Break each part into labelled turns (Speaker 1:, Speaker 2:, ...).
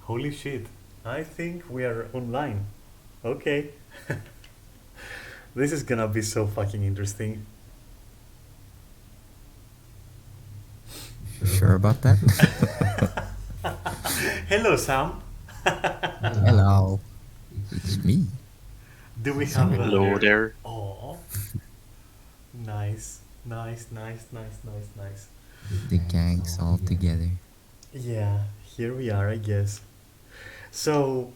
Speaker 1: Holy shit. I think we are online. Okay. This is gonna be so fucking interesting.
Speaker 2: You sure about that?
Speaker 1: Hello, Sam.
Speaker 2: Hello, it's me,
Speaker 1: Do we have
Speaker 2: Sam.
Speaker 3: Hello
Speaker 1: other.
Speaker 3: there.
Speaker 1: Oh, nice. Nice, nice, nice, nice, nice.
Speaker 2: The gang's all together.
Speaker 1: Yeah, here we are, I guess. So,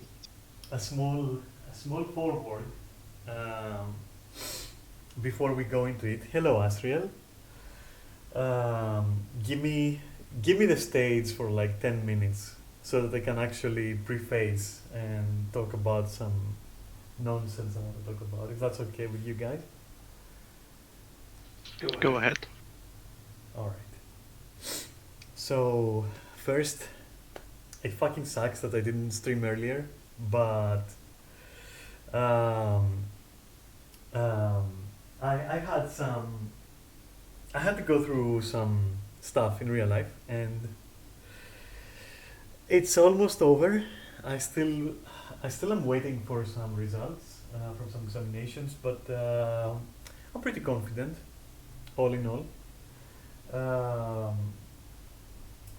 Speaker 1: a small, a small forward um, before we go into it. Hello, Asriel. Give me, give me the stage for like 10 minutes so that I can actually preface and talk about some nonsense I want to talk about. If that's okay with you guys.
Speaker 3: Go ahead.
Speaker 1: All right. So first, it fucking sucks that I didn't stream earlier, but um, um, I had some. I had to go through some stuff in real life, and it's almost over. I still, I still am waiting for some results from some examinations, but I'm pretty confident, all in all. Um,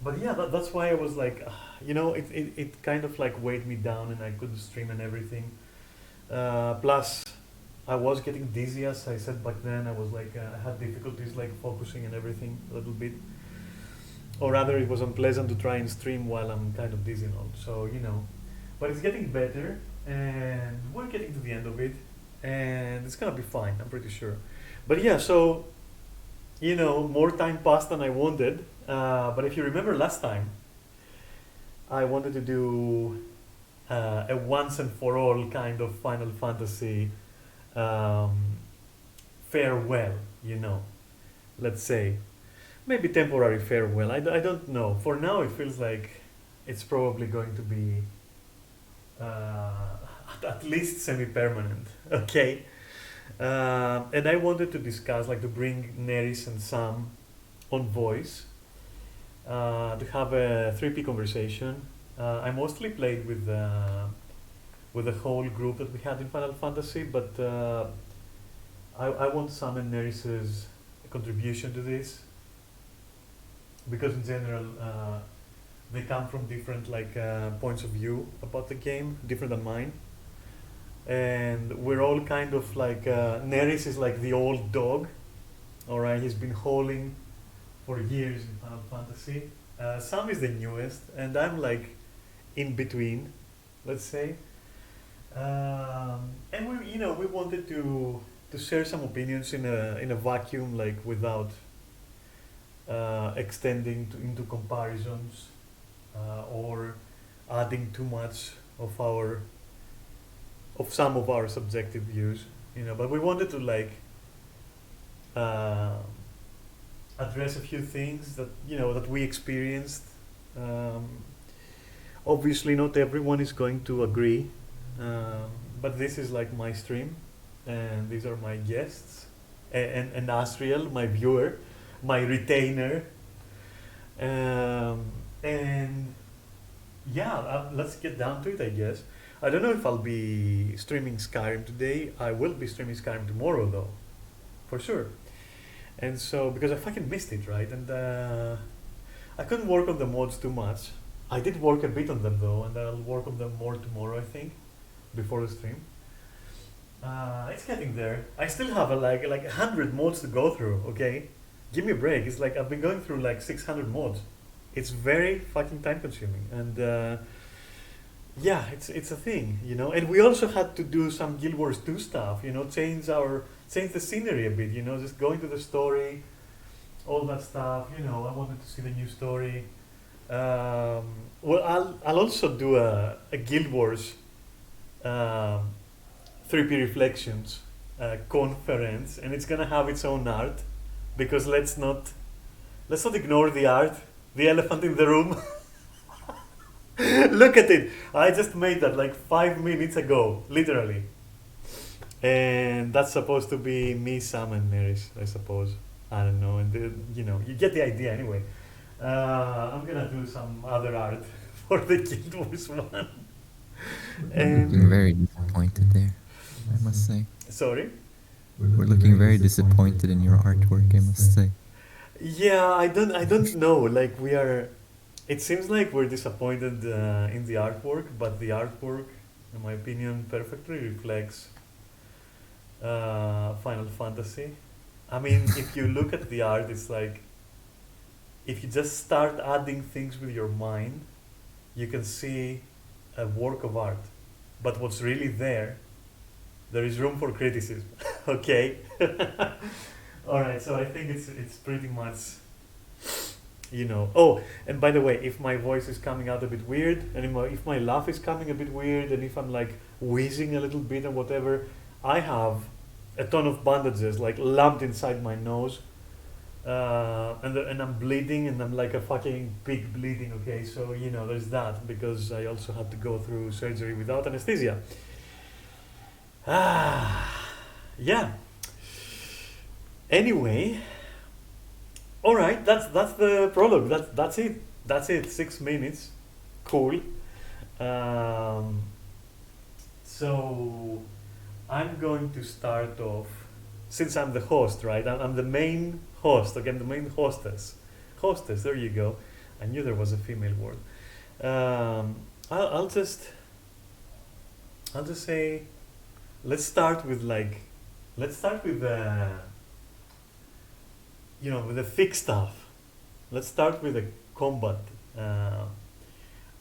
Speaker 1: but yeah, that's why I was like, it kind of like weighed me down, and I couldn't stream and everything. Plus, I was getting dizzy, as I said back then. I was like, I had difficulties like focusing and everything a little bit, or rather, it was unpleasant to try and stream while I'm kind of dizzy and all. So but it's getting better, and we're getting to the end of it, and it's gonna be fine. I'm pretty sure. But yeah, so more time passed than I wanted. But if you remember last time, I wanted to do a once and for all kind of Final Fantasy um, farewell, let's say. Maybe temporary farewell. I don't know. For now, it feels like it's probably going to be at least semi permanent. Okay. And I wanted to discuss, like, to bring Neris and Sam on voice to have a 3P conversation. I mostly played with the whole group that we had in Final Fantasy, but I want Sam and Neris's contribution to this because in general they come from different like points of view about the game, different than mine, and we're all kind of like Neris is like the old dog. All right, he's been hauling for years in Final Fantasy. Sam is the newest, and I'm like in between, let's say. And we wanted to share some opinions in a vacuum, like without extending into comparisons or adding too much of our of some of our subjective views, But we wanted to like uh, address a few things that that we experienced. Um, Obviously, not everyone is going to agree, um, but this is like my stream, and these are my guests, and Asriel, my viewer, my retainer, um, and yeah, let's get down to it, I guess. I don't know if I'll be streaming Skyrim today. I will be streaming Skyrim tomorrow, though, for sure. And so, because I fucking missed it, right? And I couldn't work on the mods too much. I did work a bit on them though, and I'll work on them more tomorrow, I think, before the stream. It's getting there. I still have like 100 mods to go through. Okay, give me a break. It's like I've been going through like 600 mods. It's very fucking time consuming, and yeah, it's a thing, And we also had to do some Guild Wars 2 stuff, change the scenery a bit, just go into the story, all that stuff. I wanted to see the new story. Well, I'll also do a Guild Wars um, 3P Reflections conference, and it's gonna have its own art because let's not ignore the art, the elephant in the room. Look at it! I just made that like 5 minutes ago, literally, and that's supposed to be me, Sam, and Neris, I suppose. I don't know, and you get the idea anyway. I'm gonna do some other art for the Guild Wars one.
Speaker 2: We're looking
Speaker 1: And
Speaker 2: very disappointed there, I must say.
Speaker 1: sorry.
Speaker 2: We're looking very disappointed in your artwork, I must say.
Speaker 1: Yeah, I don't know. Like we are. It seems like we're disappointed in the artwork, but the artwork, in my opinion, perfectly reflects Final Fantasy. I mean, if you look at the art, it's like if you just start adding things with your mind, you can see a work of art. But what's really there is room for criticism. Okay. All right. So I think it's pretty much, you know. Oh, and by the way, if my voice is coming out a bit weird, and if my laugh is coming a bit weird, and if I'm like wheezing a little bit and whatever, I have a ton of bandages like lumped inside my nose, and I'm bleeding, and I'm like a fucking pig bleeding. Okay, so you know there's that because I also had to go through surgery without anesthesia. Ah, yeah. Anyway, all right. That's the prologue. That's it. That's it. 6 minutes. Cool. Um, so I'm going to start off since I'm the host, right? I'm the main host. Okay, I'm the main hostess. Hostess. There you go. I knew there was a female word. Um, I'll just say let's start with like let's start with with the thick stuff. Let's start with the combat uh,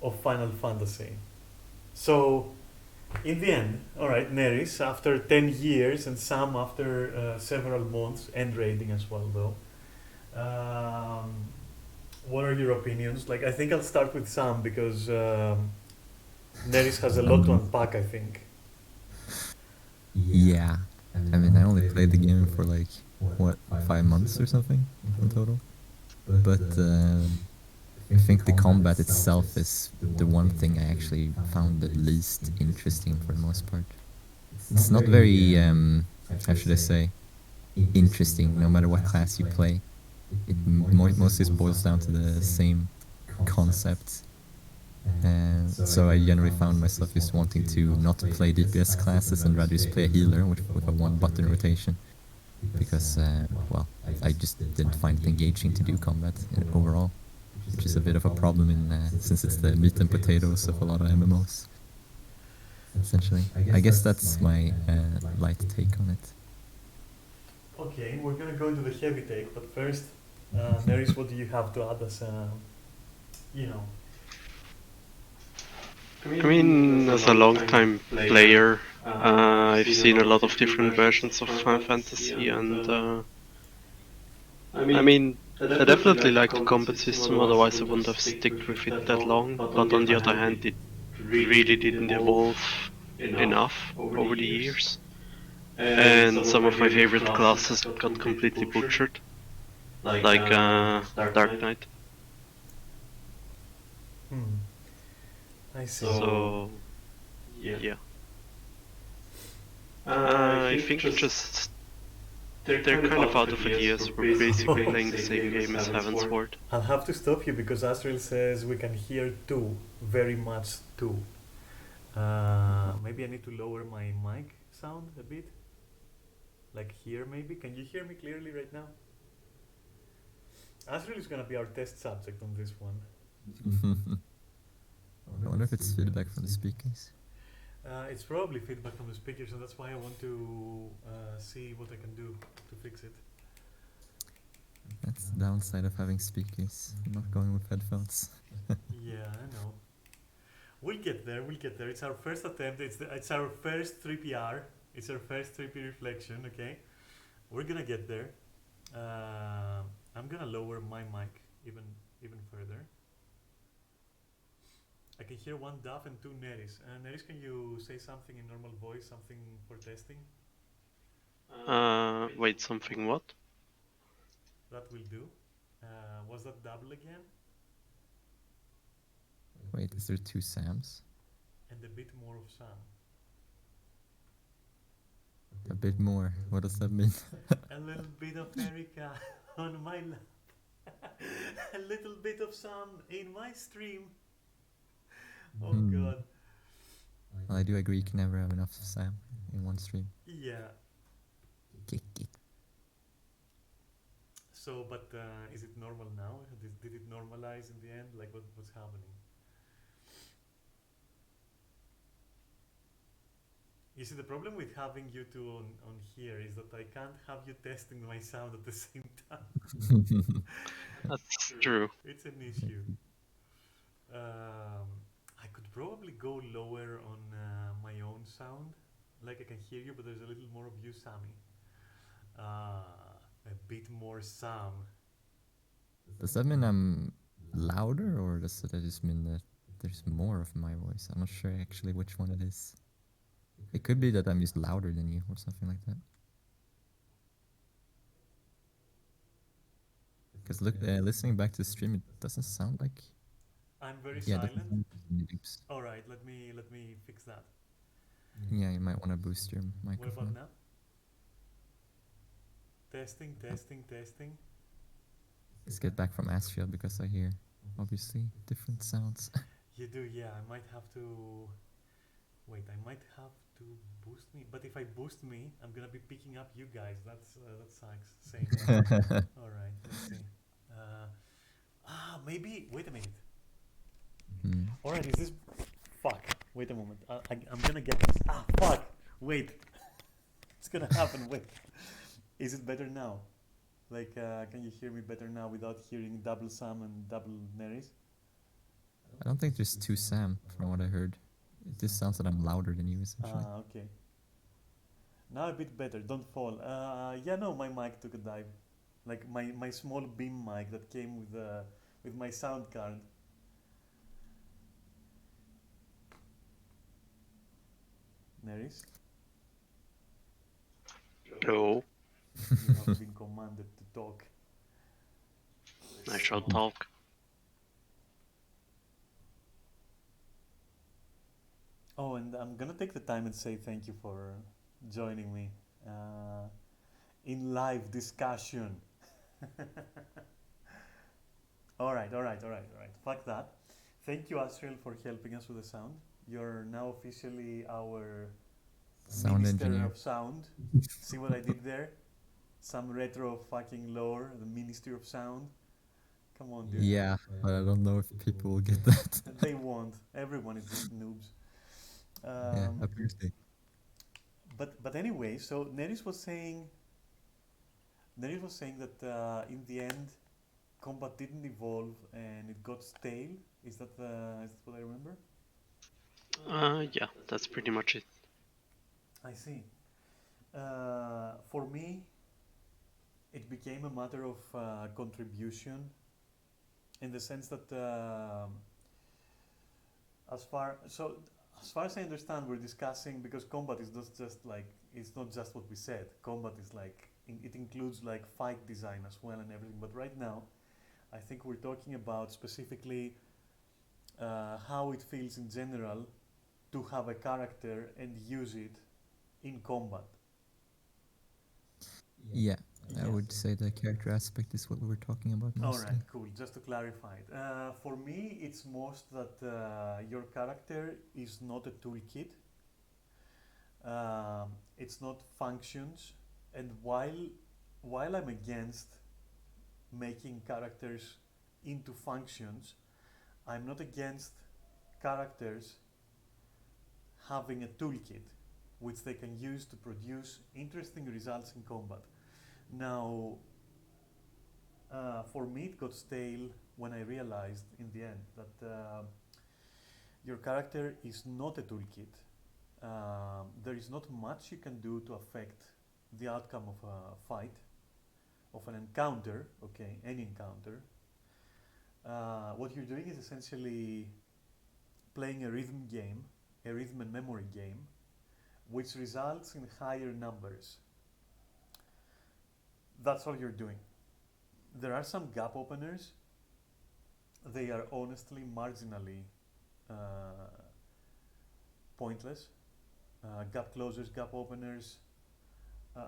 Speaker 1: of Final Fantasy. So, in the end, all right, Neris, after 10 years and some after several months, and raiding as well, though, um, what are your opinions? Like, I think I'll start with Sam because Neris has a lot to unpack, I think.
Speaker 2: Yeah. I mean, I only played the game for like, what, 5 months or something in total? But I think the combat itself is the one thing I actually found the least interesting for the most part. It's not very, how should I say, interesting no matter what class you play. It mostly boils down to the same concept. So I generally found myself just wanting to not play DPS classes and rather just play a healer with a one button rotation. Because, well, I just didn't find it engaging to do combat overall. Which is a bit of a problem since it's the meat and potatoes of a lot of MMOs. Essentially, I guess that's my light take on it.
Speaker 1: Okay, we're gonna go into the heavy take, but first, Neris, what do you have to add as, you know,
Speaker 3: I mean, as a long-time player, I've seen a lot of different versions of Final Fantasy, and I mean, I definitely like the combat system, otherwise I wouldn't have sticked with it that long, but on the other hand, it really didn't evolve enough over the years, and some of my favorite classes got completely butchered, like Dark Knight.
Speaker 1: hmm, I see.
Speaker 3: So, yeah. I think just they're kind of out of ideas. We're basically playing the same game as Heaven's Ward.
Speaker 1: I'll have to stop you because Asriel says we can hear two, very much two. Maybe I need to lower my mic sound a bit. Like here, maybe. Can you hear me clearly right now? Asriel is gonna be our test subject on this one.
Speaker 2: I wonder if it's feedback from the speakers.
Speaker 1: It's probably feedback from the speaker, so that's why I want to see what I can do to fix it.
Speaker 2: That's the downside of having speakers. I'm not going with headphones.
Speaker 1: Yeah, I know. We'll get there. We'll get there. It's our first attempt. It's our first 3PR. It's our first 3P reflection. Okay, we're gonna get there. I'm gonna lower my mic even further. I can hear one Duff and two Neris. Neris, can you say something in normal voice, something for testing?
Speaker 3: Wait, something what?
Speaker 1: That will do. Was that double again?
Speaker 2: Wait, is there two Sams?
Speaker 1: And a bit more of Sam.
Speaker 2: A bit more. What does that mean?
Speaker 1: A little bit of Erica on my lap. A little bit of Sam in my stream.
Speaker 2: I do agree you can never have enough Sam in one stream.
Speaker 1: Yeah.
Speaker 2: Kick it.
Speaker 1: So, but is it normal now? Did it normalize in the end? Like, what's happening? You see, the problem with having you two on here is that I can't have you testing my sound at the same time.
Speaker 3: That's true.
Speaker 1: It's an issue. I could probably go lower on my own sound. Like I can hear you, but there's a little more of you, Sammy. A bit more Sam.
Speaker 2: Does that mean I'm louder, or does that just mean that there's more of my voice? I'm not sure actually which one it is. It could be that I'm just louder than you or something like that. Because listening back to the stream, it doesn't sound like...
Speaker 1: I'm very
Speaker 2: Yeah, it doesn't
Speaker 1: silent.
Speaker 2: sound like any loops.
Speaker 1: All right, let me fix that.
Speaker 2: Yeah, you might want to boost your
Speaker 1: What about
Speaker 2: microphone.
Speaker 1: now? Testing, testing, testing.
Speaker 2: Let's get back from Asfield because I hear, obviously, different sounds.
Speaker 1: You do, yeah. I might have to. Wait, I might have to boost me. But if I boost me, I'm gonna be picking up you guys. That sucks. Same. All right, let's see. Maybe. Wait a minute.
Speaker 2: Hmm.
Speaker 1: All right, is this? Fuck. Wait a moment. I'm gonna get this. Fuck. Wait. It's gonna happen. Wait. Is it better now? Like, can you hear me better now without hearing double Sam and double Neris?
Speaker 2: I don't think there's two Sam, from what I heard. It just sounds that I'm louder than you, essentially.
Speaker 1: Okay. Now a bit better. Don't fall. Yeah, no, my mic took a dive. Like my small beam mic that came with my sound card. Neris,
Speaker 3: No,
Speaker 1: you have been commanded to talk.
Speaker 3: I shall talk.
Speaker 1: Oh, and I'm gonna take the time and say thank you for joining me in live discussion. All right, all right, all right, all right. Fuck that. Thank you, Asriel, for helping us with the sound. You're now officially our
Speaker 2: Sound
Speaker 1: Minister
Speaker 2: engineer.
Speaker 1: of Sound. See what I did there? Some retro fucking lore, the Ministry of Sound. Come on, dude.
Speaker 2: Yeah, but I don't know if people will get that.
Speaker 1: They won't. Everyone is just noobs.
Speaker 2: Yeah, apparently.
Speaker 1: But anyway, so Neris was saying that in the end, combat didn't evolve and it got stale. Is that what I remember?
Speaker 3: Yeah, that's pretty much it.
Speaker 1: I see. For me, it became a matter of contribution, in the sense that as far as I understand, we're discussing, because combat is not just like, it's not just what we said. Combat is like it includes like fight design as well and everything. But right now, I think we're talking about specifically how it feels in general to have a character and use it in combat.
Speaker 2: Yeah, I would say the character aspect is what we were talking about
Speaker 1: All
Speaker 2: mostly.
Speaker 1: right, cool. Just to clarify it, for me, it's most that your character is not a toolkit. It's not functions, and while I'm against making characters into functions, I'm not against characters having a toolkit which they can use to produce interesting results in combat. Now, for me, it got stale when I realized in the end that your character is not a toolkit. There is not much you can do to affect the outcome of a fight, of an encounter, okay, any encounter. What you're doing is essentially playing a rhythm game, a rhythm and memory game, which results in higher numbers. That's all you're doing. There are some gap openers. They are honestly marginally pointless. Gap closers, gap openers.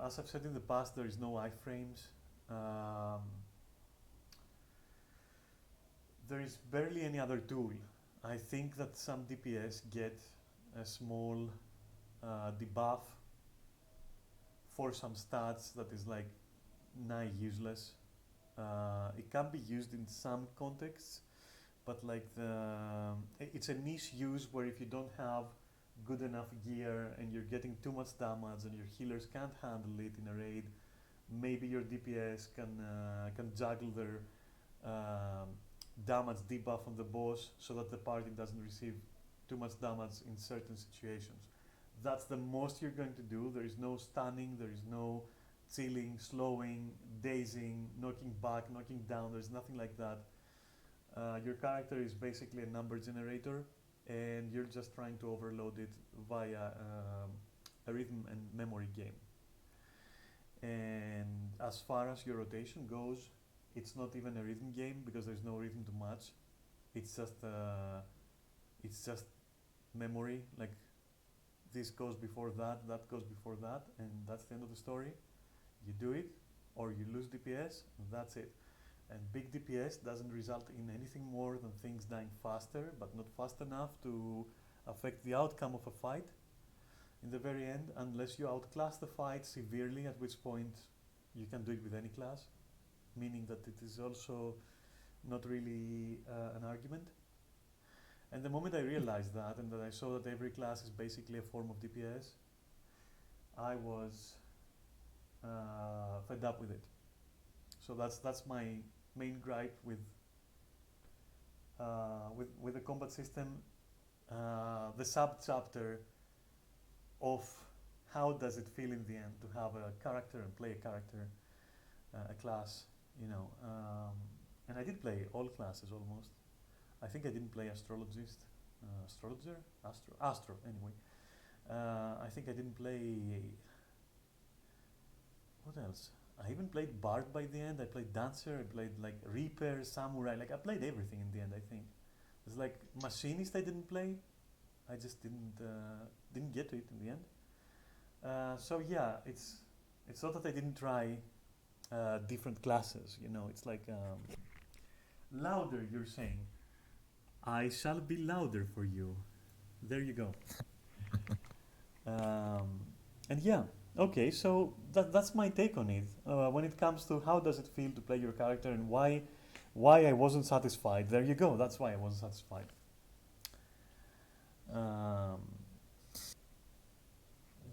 Speaker 1: As I've said in the past, there is no iframes. There is barely any other tool. I think that some DPS get a small debuff for some stats that is like nigh useless. It can be used in some contexts, but like it's a niche use where if you don't have good enough gear and you're getting too much damage and your healers can't handle it in a raid, maybe your DPS can juggle their damage debuff on the boss so that the party doesn't receive too much damage in certain situations. That's the most you're going to do. There is no stunning, there is no chilling, slowing, dazing, knocking back, knocking down. There's nothing like that. Your character is basically a number generator, and you're just trying to overload it via a rhythm and memory game. And as far as your rotation goes, it's not even a rhythm game because there's no rhythm to match. It's just memory. Like this goes before that, that goes before that, and that's the end of the story. You do it, or you lose DPS, and that's it. And big DPS doesn't result in anything more than things dying faster, but not fast enough to affect the outcome of a fight in the very end, unless you outclass the fight severely, at which point you can do it with any class, meaning that it is also not really an argument. And the moment I realized that, and that I saw that every class is basically a form of DPS, I was fed up with it. So that's my main gripe with the combat system. The sub-chapter of how does it feel in the end to have a character and play a character, a class, you know. And I did play all classes almost. I think I didn't play astrologist, astro anyway. I think I didn't play. What else? I even played bard by the end. I played dancer. I played like reaper, samurai. Like I played everything in the end. I think it's like machinist. I didn't play. I just didn't get to it in the end. So yeah, it's not that I didn't try different classes. You know, it's like louder. You're saying, I shall be louder for you. There you go. And yeah, okay. So that's my take on it. When it comes to how does it feel to play your character and why I wasn't satisfied. There you go. That's why I wasn't satisfied. Um,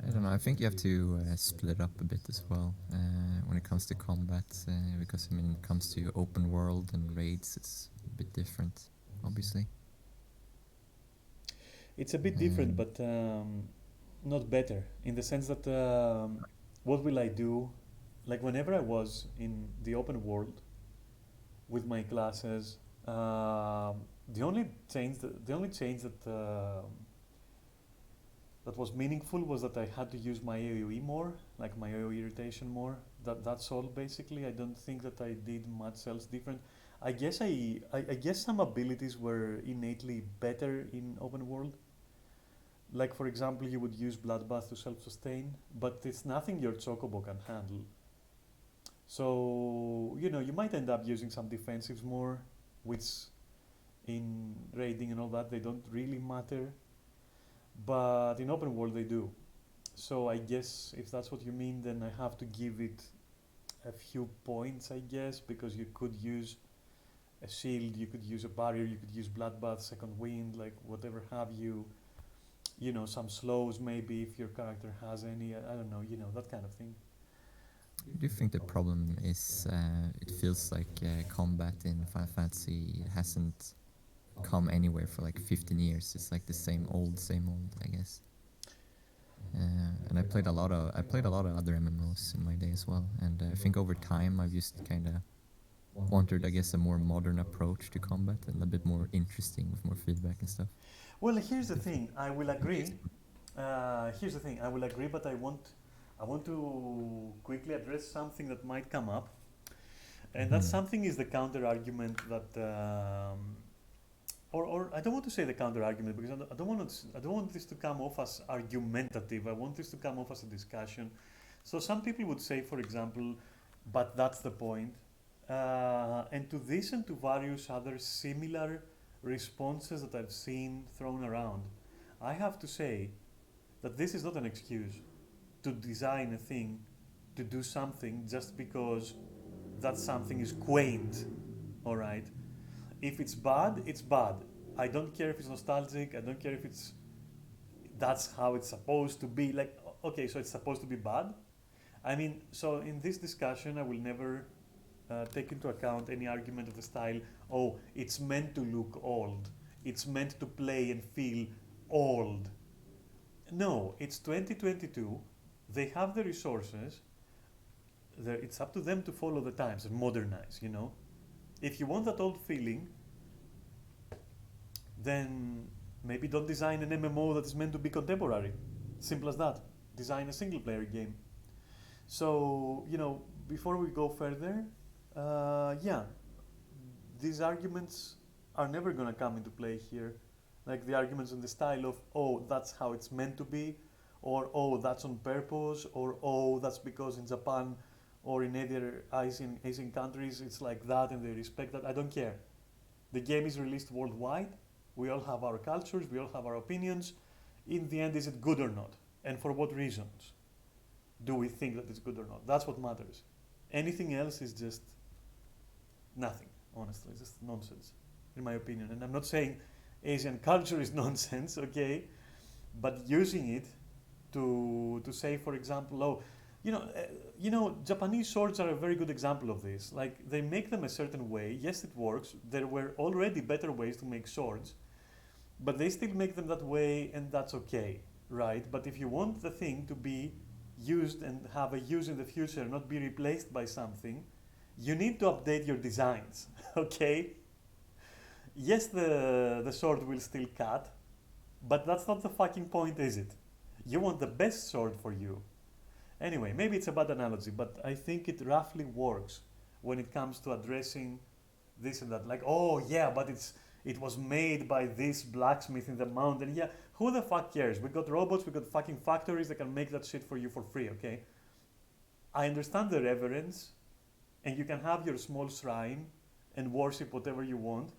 Speaker 2: I don't know. I think you have to split up a bit as well when it comes to combat, because I mean, when it comes to open world and raids, it's a bit different, obviously.
Speaker 1: it's a bit different, but not better in the sense that what will I do? Like whenever I was in the open world with my classes, the only change that that was meaningful was that I had to use my AoE more, like my AoE rotation more. That's all basically. I don't think that I did much else different. I guess I guess some abilities were innately better in open world. Like for example, you would use bloodbath to self-sustain, but it's nothing your chocobo can handle. So you know you might end up using some defensives more, which in raiding and all that they don't really matter, but in open world they do. So I guess if that's what you mean, then I have to give it a few points, I guess, because you could use a shield, you could use a barrier, you could use bloodbath, second wind, like whatever have you. You know, some slows maybe if your character has any. I don't know. You know that kind of thing.
Speaker 2: Do you think the problem is it feels like combat in Final Fantasy hasn't come anywhere for like 15 years? It's like the same old, I guess. And I played a lot of other MMOs in my day as well, and I think over time I've just kind of wanted, I guess, a more modern approach to combat and a bit more interesting with more feedback and stuff.
Speaker 1: Well, here's the thing. I will agree. Here's the thing. I will agree, but I want to quickly address something that might come up, and that something is the counter argument that, or I don't want to say the counter argument because I don't want this to come off as argumentative. I want this to come off as a discussion. So some people would say, for example, but that's the point. And to this and to various other similar responses that I've seen thrown around, I have to say that this is not an excuse to design a thing, to do something just because that something is quaint, all right? If it's bad, it's bad. I don't care if it's nostalgic, I don't care if it's that's how it's supposed to be. Like, okay, so it's supposed to be bad. I mean, so in this discussion, I will never take into account any argument of the style, oh, it's meant to look old, it's meant to play and feel old. No, it's 2022, they have the resources, it's up to them to follow the times and modernize, you know? If you want that old feeling, then maybe don't design an MMO that is meant to be contemporary. Simple as that. Design a single player game. So, you know, before we go further, yeah, these arguments are never going to come into play here. Like the arguments in the style of, oh, that's how it's meant to be, or oh, that's on purpose, or oh, that's because in Japan or in other Asian countries it's like that and they respect that. I don't care. The game is released worldwide. We all have our cultures, we all have our opinions. In the end, is it good or not? And for what reasons do we think that it's good or not? That's what matters. Anything else is just nothing, honestly. It's just nonsense, in my opinion. And I'm not saying Asian culture is nonsense, okay? But using it to say, for example, oh, Japanese swords are a very good example of this. Like they make them a certain way. Yes, it works. There were already better ways to make swords, but they still make them that way, and that's okay, right? But if you want the thing to be used and have a use in the future, not be replaced by something, you need to update your designs, okay? Yes, the sword will still cut, but that's not the fucking point, is it? You want the best sword for you. Anyway, maybe it's a bad analogy, but I think it roughly works when it comes to addressing this and that. Like, oh yeah, but it was made by this blacksmith in the mountain. Yeah, who the fuck cares? We got robots, we got fucking factories that can make that shit for you for free, okay? I understand the reverence, and you can have your small shrine and worship whatever you want,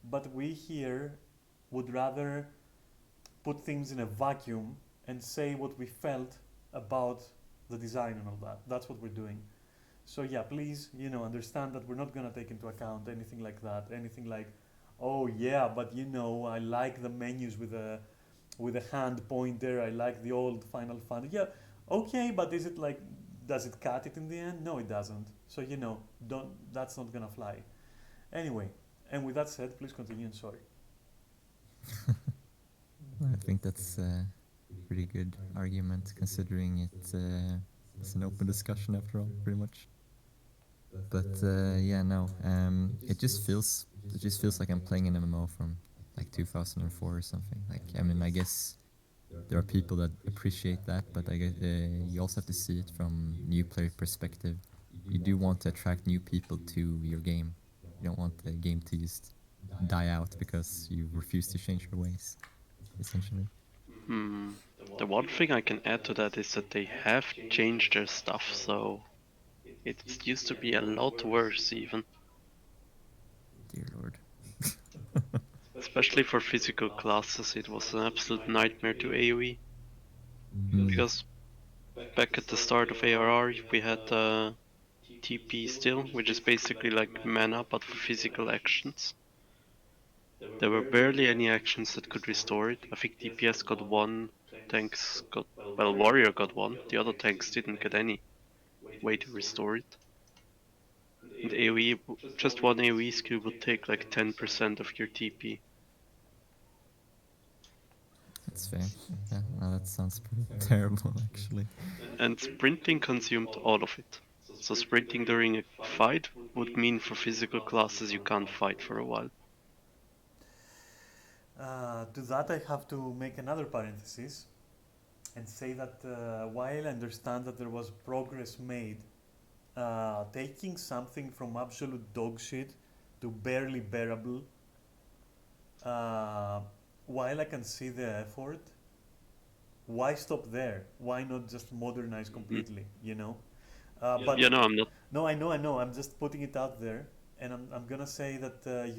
Speaker 1: but we here would rather put things in a vacuum and say what we felt about the design and all that. That's what we're doing. So yeah, please, understand that we're not gonna take into account anything like that. Anything like, oh yeah, but I like the menus with a hand pointer. I like the old Final Fantasy. Yeah, okay, but is it like, does it cut it in the end? No, it doesn't. So don't. That's not gonna fly. Anyway, and with that said, please continue. And sorry.
Speaker 2: I think that's a pretty good argument, considering it's an open discussion after all, pretty much. But yeah, no, it just feels like I'm playing an MMO from like 2004 or something. Like, I mean, I guess there are people that appreciate that, but I guess you also have to see it from new player perspective. You do want to attract new people to your game. You don't want the game to just die out because you refuse to change your ways, essentially.
Speaker 3: The one thing I can add to that is that they have changed their stuff, so it used to be a lot worse even.
Speaker 2: Dear Lord.
Speaker 3: Especially for physical classes, it was an absolute nightmare to AoE. Because back at the start of ARR, we had TP still, which is basically like mana but for physical actions. There were barely any actions that could restore it. I think DPS got one, tanks got, well, Warrior got one, the other tanks didn't get any way to restore it. And AoE, just one AoE skill would take like 10% of your TP.
Speaker 2: That's fair. Yeah, no, that sounds pretty terrible, actually.
Speaker 3: And sprinting consumed all of it. So sprinting during a fight would mean for physical classes you can't fight for a while.
Speaker 1: To that, I have to make another parenthesis and say that while I understand that there was progress made, taking something from absolute dog shit to barely bearable, while I can see the effort, why stop there? Why not just modernize completely? But
Speaker 3: Yeah, no, I'm not.
Speaker 1: no, I know. I'm just putting it out there, and I'm gonna say that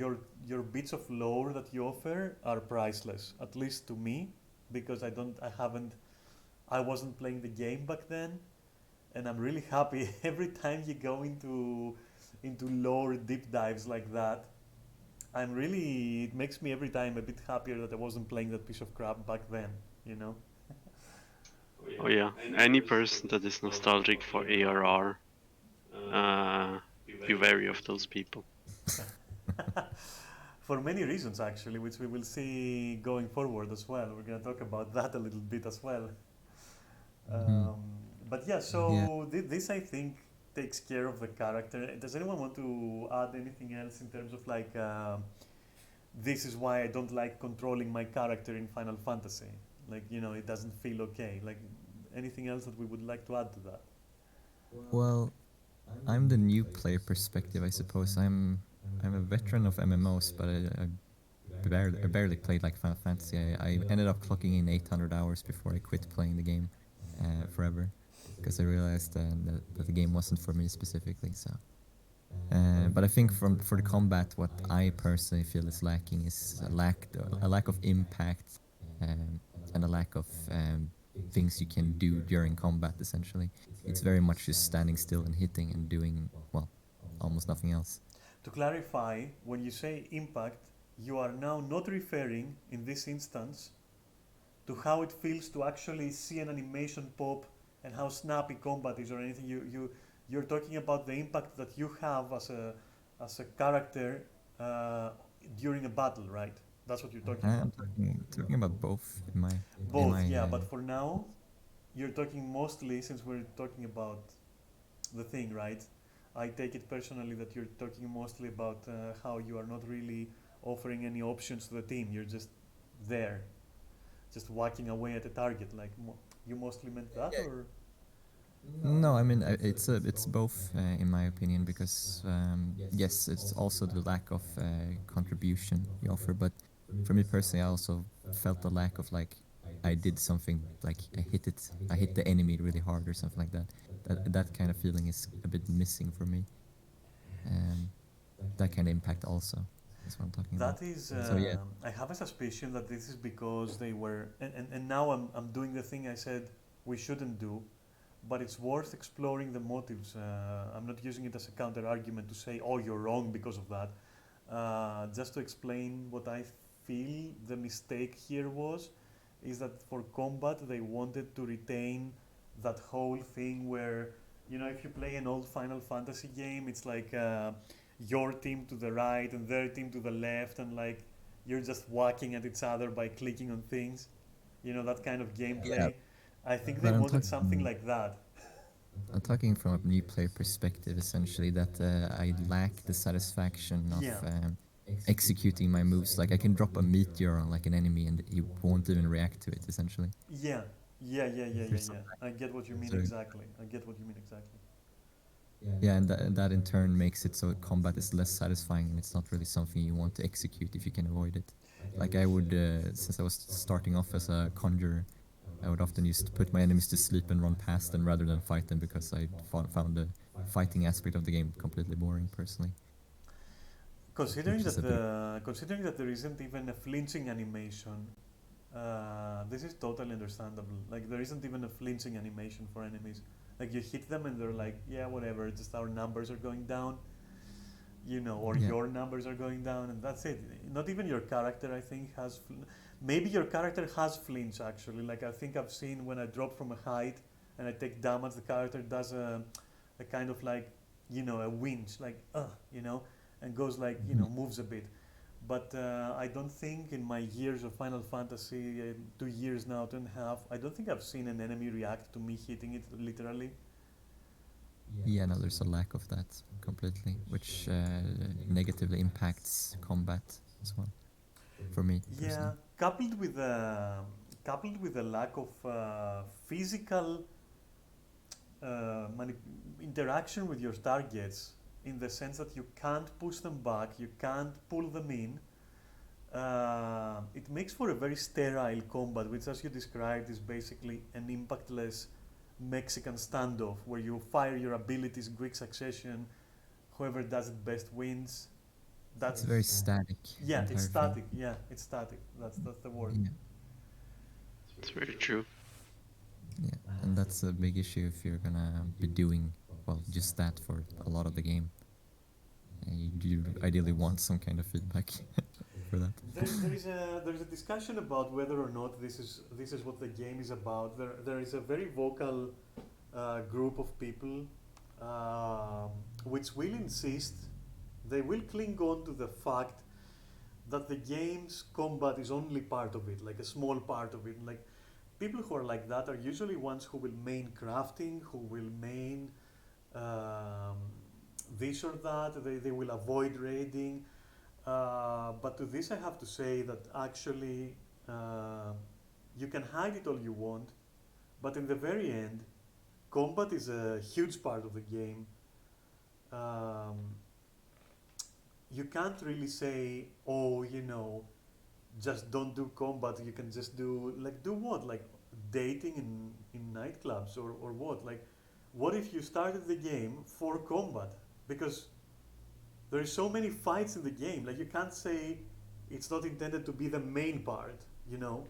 Speaker 1: your bits of lore that you offer are priceless, at least to me. because I wasn't playing the game back then, and I'm really happy every time you go into lore deep dives like that. It makes me every time a bit happier that I wasn't playing that piece of crap back then, you know?
Speaker 3: Oh yeah, any person that is nostalgic for ARR, be wary of those people.
Speaker 1: For many reasons, actually, which we will see going forward as well. We're going to talk about that a little bit as well. But yeah,
Speaker 2: Yeah.
Speaker 1: so this I think takes care of the character. Does anyone want to add anything else in terms of like, this is why I don't like controlling my character in Final Fantasy? Like, it doesn't feel okay. Like, anything else that we would like to add to that?
Speaker 2: Well, I'm the new player perspective, I suppose. I'm a veteran of MMOs, but I barely played like Final Fantasy. I ended up clocking in 800 hours before I quit playing the game forever, because I realized that the game wasn't for me specifically. So, but I think for the combat, what I personally feel is lacking is a lack of impact, and a lack of things you can do during combat. Essentially, it's very much just standing still and hitting and doing, well, almost nothing else.
Speaker 1: To clarify, when you say impact, you are now not referring, in this instance, to how it feels to actually see an animation pop and how snappy combat is or anything. You're talking about the impact that you have as a character during a battle, right? That's what you're talking
Speaker 2: I'm
Speaker 1: about.
Speaker 2: talking about both in
Speaker 1: Both,
Speaker 2: my
Speaker 1: yeah, but for now, you're talking mostly, since we're talking about the thing, right? I take it personally that you're talking mostly about how you are not really offering any options to the team. You're just there, just whacking away at a target. Like, you mostly meant that, or?
Speaker 2: No, I mean it's both in my opinion, because yes, it's also the lack of contribution you offer, but for me personally, I also felt the lack of like I did something, like I hit the enemy really hard or something like that. That kind of feeling is a bit missing for me. Um, that kind of impact also is what I'm talking about.
Speaker 1: That is,
Speaker 2: So yeah,
Speaker 1: I have a suspicion that this is because they were, and now I'm doing the thing I said we shouldn't do, but it's worth exploring the motives. I'm not using it as a counter argument to say, oh, you're wrong because of that. Just to explain what I feel the mistake here was, is that for combat they wanted to retain that whole thing where, if you play an old Final Fantasy game, it's like your team to the right and their team to the left, and like you're just whacking at each other by clicking on things, that kind of
Speaker 2: yeah,
Speaker 1: gameplay. I think they
Speaker 2: but
Speaker 1: wanted something like that.
Speaker 2: I'm talking from a new player perspective, essentially, that I lack the satisfaction of
Speaker 1: Yeah.
Speaker 2: executing my moves. Like I can drop a meteor on like an enemy and he won't even react to it, essentially.
Speaker 1: Yeah,
Speaker 2: There's some
Speaker 1: yeah. I get what you mean
Speaker 2: sort of,
Speaker 1: exactly. I get what you mean exactly.
Speaker 2: yeah, and that in turn makes it so combat is less satisfying and it's not really something you want to execute if you can avoid it. Like I would, since I was starting off as a conjurer, I would often used to put my enemies to sleep and run past them rather than fight them, because I found the fighting aspect of the game completely boring personally.
Speaker 1: Considering
Speaker 2: Which is
Speaker 1: that
Speaker 2: a bit.
Speaker 1: considering that there isn't even a flinching animation, this is totally understandable. Like there isn't even a flinching animation for enemies. Like you hit them and they're like, yeah, whatever. Just our numbers are going down, or
Speaker 2: Yeah.
Speaker 1: your numbers are going down, and that's it. Not even your character, I think, has. Maybe your character has flinch actually. Like I think I've seen when I drop from a height and I take damage, the character does a kind of like, a winch, like and goes like,
Speaker 2: Mhm.
Speaker 1: moves a bit. But I don't think in my years of Final Fantasy, 2 years now, 2.5, I don't think I've seen an enemy react to me hitting it literally.
Speaker 2: Yeah, no, there's a lack of that completely, which negatively impacts combat as well, for me personally.
Speaker 1: Yeah, coupled with the lack of physical interaction with your targets, in the sense that you can't push them back, you can't pull them in. It makes for a very sterile combat, which, as you described, is basically an impactless Mexican standoff where you fire your abilities in quick succession. Whoever does it best wins.
Speaker 2: It's
Speaker 1: That's
Speaker 2: very static, the
Speaker 1: Yeah, it's
Speaker 2: entire thing.
Speaker 1: static. Yeah, it's static. That's the word.
Speaker 2: Yeah.
Speaker 3: It's very true.
Speaker 2: Yeah, and that's a big issue if you're gonna be doing, well, just that for a lot of the game. You ideally want some kind of feedback for that.
Speaker 1: There is a discussion about whether or not this is what the game is about. There is a very vocal group of people which will insist, they will cling on to the fact that the game's combat is only part of it, like a small part of it. Like people who are like that are usually ones who will main crafting, who will main um, this or that. They will avoid raiding. But to this, I have to say that actually you can hide it all you want, but in the very end, combat is a huge part of the game. Um, you can't really say, oh, just don't do combat. You can just do what? Like dating in nightclubs or what? Like, what if you started the game for combat? Because there is so many fights in the game. Like, you can't say it's not intended to be the main part.
Speaker 2: Mhm.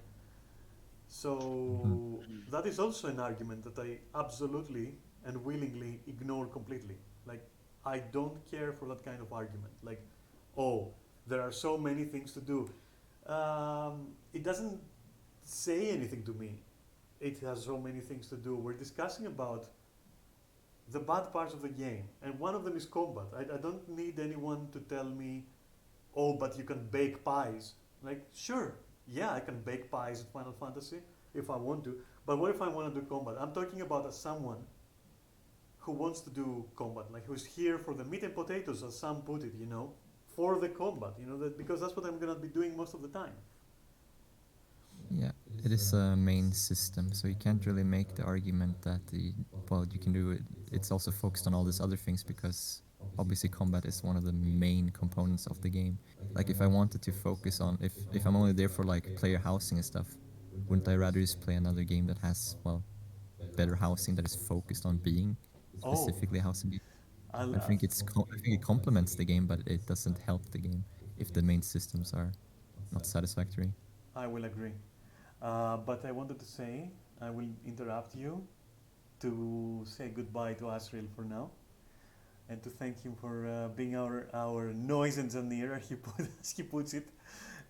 Speaker 1: So that is also an argument that I absolutely and willingly ignore completely. Like, I don't care for that kind of argument. Like, oh, there are so many things to do. It doesn't say anything to me. It has so many things to do. We're discussing about the bad parts of the game, and one of them is combat. I don't need anyone to tell me, oh, but you can bake pies. Like, sure, yeah, I can bake pies in Final Fantasy if I want to, but what if I want to do combat? I'm talking about as someone who wants to do combat, like who's here for the meat and potatoes, as some put it, for the combat, because that's what I'm gonna be doing most of the time.
Speaker 2: Yeah, it is a main system, so you can't really make the argument that well, you can do it. It's also focused on all these other things because obviously combat is one of the main components of the game. Like if I wanted to focus on, if I'm only there for like player housing and stuff, wouldn't I rather just play another game that has, well, better housing that is focused on being
Speaker 1: Oh,
Speaker 2: specifically housing?
Speaker 1: I'll,
Speaker 2: I think I think it complements the game, but it doesn't help the game if the main systems are not satisfactory.
Speaker 1: I will agree. But I wanted to say, I will interrupt you to say goodbye to Asriel for now, and to thank him for being our noise engineer, as he puts it.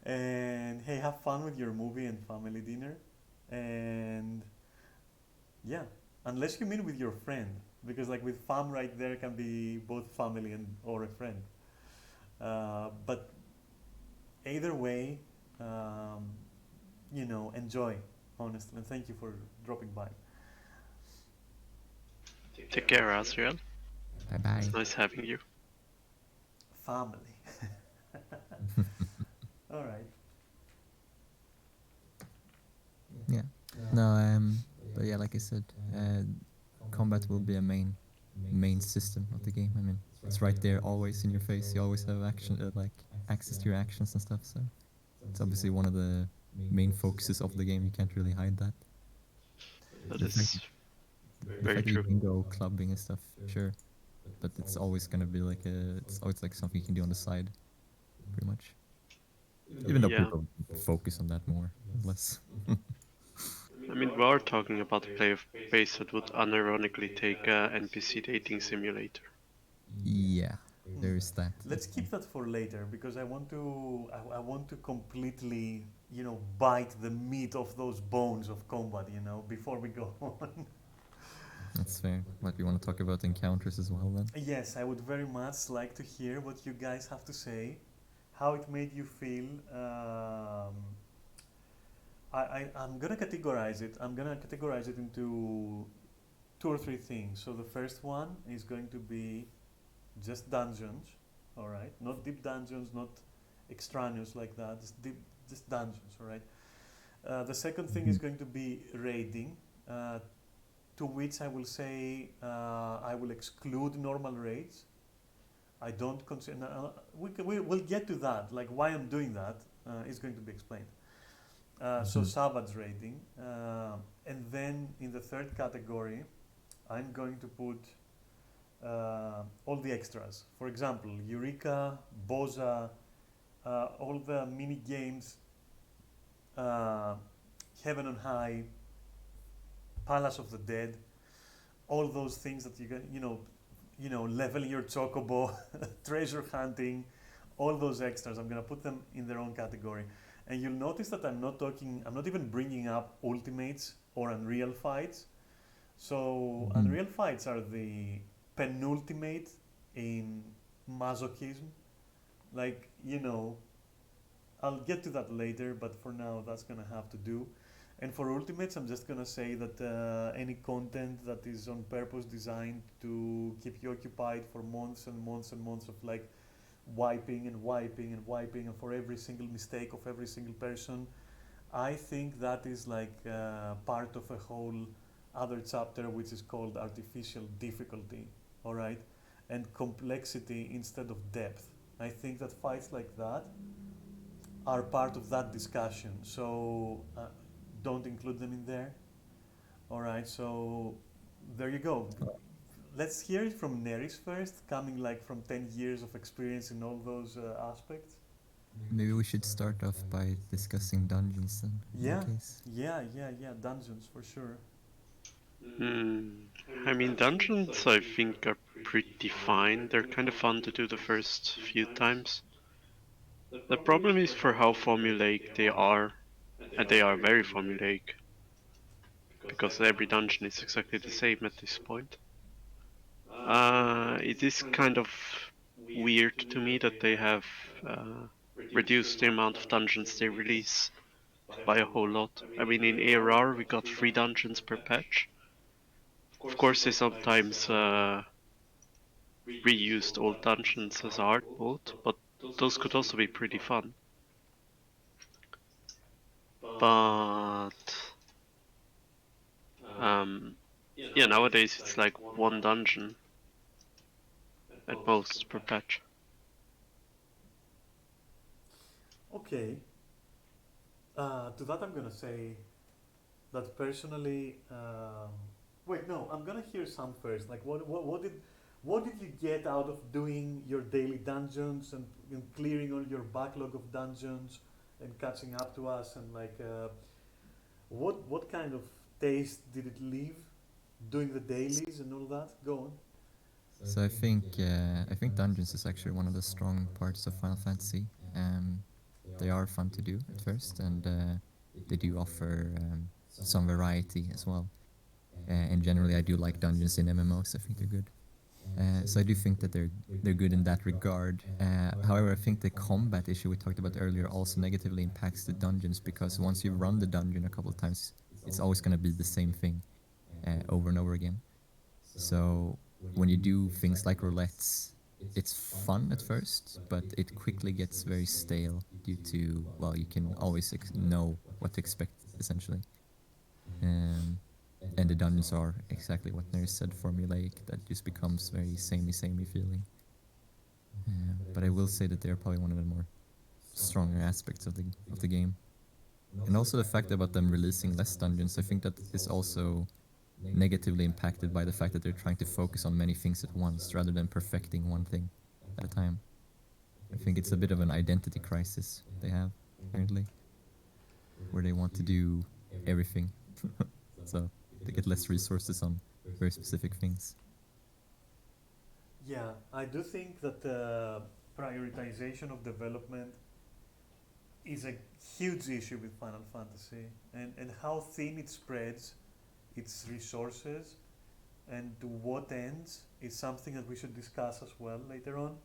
Speaker 1: And hey, have fun with your movie and family dinner. And yeah, unless you mean with your friend, because like with fam right there can be both family and or a friend. But either way, um, enjoy, honestly, and thank you for dropping by.
Speaker 3: Take care, Asriel.
Speaker 2: Bye
Speaker 3: It's
Speaker 2: bye.
Speaker 3: nice having you.
Speaker 1: Family. All right.
Speaker 2: Yeah. No, but yeah, like I said, combat will be a main system of the game. I mean, it's right there, always in your face. You always have action, like access to your actions and stuff. So it's obviously one of the main focuses of the game. You can't really hide that.
Speaker 3: That
Speaker 2: The fact,
Speaker 3: is
Speaker 2: the
Speaker 3: very
Speaker 2: fact that you
Speaker 3: true.
Speaker 2: can go clubbing and stuff, sure, but it's always gonna be like it's always like something you can do on the side, pretty much. Even though
Speaker 3: Yeah.
Speaker 2: people focus on that more or less.
Speaker 3: I mean, we are talking about a player base that would unironically take a NPC dating simulator.
Speaker 2: Yeah, there is that.
Speaker 1: Let's keep that for later, because I want to completely bite the meat of those bones of combat before we go on.
Speaker 2: That's fair. But we want to talk about encounters as well then?
Speaker 1: Yes, I would very much like to hear what you guys have to say, how it made you feel. I'm gonna categorize it. I'm gonna categorize it into two or three things. So the first one is going to be just dungeons, all right? Not deep dungeons, not extraneous like that. Just dungeons, all right? The second thing is
Speaker 2: Mhm.
Speaker 1: going to be raiding, to which I will say I will exclude normal raids. I don't consider. We'll get to that. Like why I'm doing that is going to be explained. So
Speaker 2: Mhm.
Speaker 1: savage raiding, and then in the third category, I'm going to put all the extras. For example, Eureka, Boza, all the mini games, uh, Heaven on High, Palace of the Dead, all those things that you can, leveling your chocobo, treasure hunting, all those extras. I'm gonna put them in their own category. And you'll notice that I'm not even bringing up ultimates or unreal fights. So unreal fights are the penultimate in masochism. Like, I'll get to that later, but for now that's gonna have to do. And for ultimates, I'm just gonna say that any content that is on purpose designed to keep you occupied for months and months and months of like wiping and wiping and wiping, and for every single mistake of every single person, I think that is like part of a whole other chapter which is called artificial difficulty, all right, and complexity instead of depth. I think that fights like that are part of that discussion. So don't include them in there. All right. So there you go. Let's hear it from Neris first, coming like from 10 years of experience in all those aspects.
Speaker 2: Maybe we should start off by discussing dungeons then. In
Speaker 1: Yeah,
Speaker 2: that case.
Speaker 1: yeah. Dungeons for sure.
Speaker 3: I mean, dungeons I think are pretty fine. They're kind of fun to do the first few times. The problem is for how formulaic they are, and they are very formulaic, because every dungeon is exactly the same at this point. It is kind of weird to me that they have reduced the amount of dungeons they release by a whole lot. I mean, in ARR we got 3 dungeons per patch. Of course, they sometimes reused old dungeons as art mode, but those could also be pretty fun. But yeah, nowadays it's like 1 dungeon at most per patch.
Speaker 1: Okay. To that, I'm gonna say that personally. Wait, no. I'm gonna hear some first. Like, what did you get out of doing your daily dungeons and clearing all your backlog of dungeons and catching up to us, and like, what kind of taste did it leave doing the dailies and all that? Go on.
Speaker 2: So I think dungeons is actually one of the strong parts of Final Fantasy. They are fun to do at first, and they do offer some variety as well. And generally, I do like dungeons in MMOs. I think they're good. So I do think that they're good in that regard. However, I think the combat issue we talked about earlier also negatively impacts the dungeons, because once you've run the dungeon a couple of times, it's always going to be the same thing over and over again. So when you do things like roulettes, it's fun at first, but it quickly gets very stale due to, well, you can always know what to expect, essentially. And the dungeons are exactly what Neri said, formulaic, that just becomes very samey feeling. But I will say that they're probably one of the more stronger aspects of the game. And also the fact about them releasing less dungeons, I think that is also negatively impacted by the fact that they're trying to focus on many things at once rather than perfecting one thing at a time. I think it's a bit of an identity crisis they have, apparently, where they want to do everything. So they get less resources on very specific things.
Speaker 1: Yeah, I do think that prioritization of development is a huge issue with Final Fantasy, and how thin it spreads its resources and to what ends is something that we should discuss as well later on.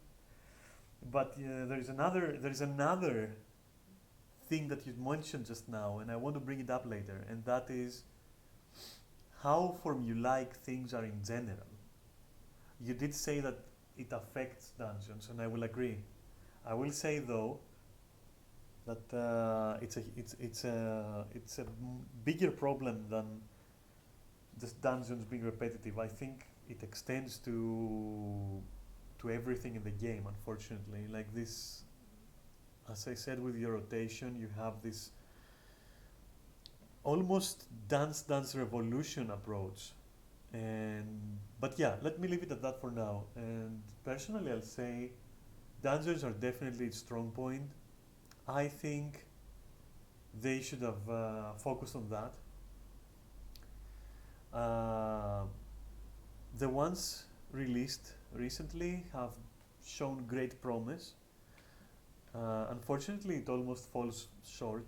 Speaker 1: But there is another thing that you mentioned just now, and I want to bring it up later, and that is how formulaic things are in general. You did say that it affects dungeons, and I will agree. I will say though that it's a bigger problem than just dungeons being repetitive. I think it extends to everything in the game. Unfortunately, like this, as I said, with your rotation, you have this almost dance revolution approach. And but yeah, let me leave it at that for now. And personally, I'll say dungeons are definitely its strong point. I think they should have focused on that. Uh, the ones released recently have shown great promise. Unfortunately, it almost falls short.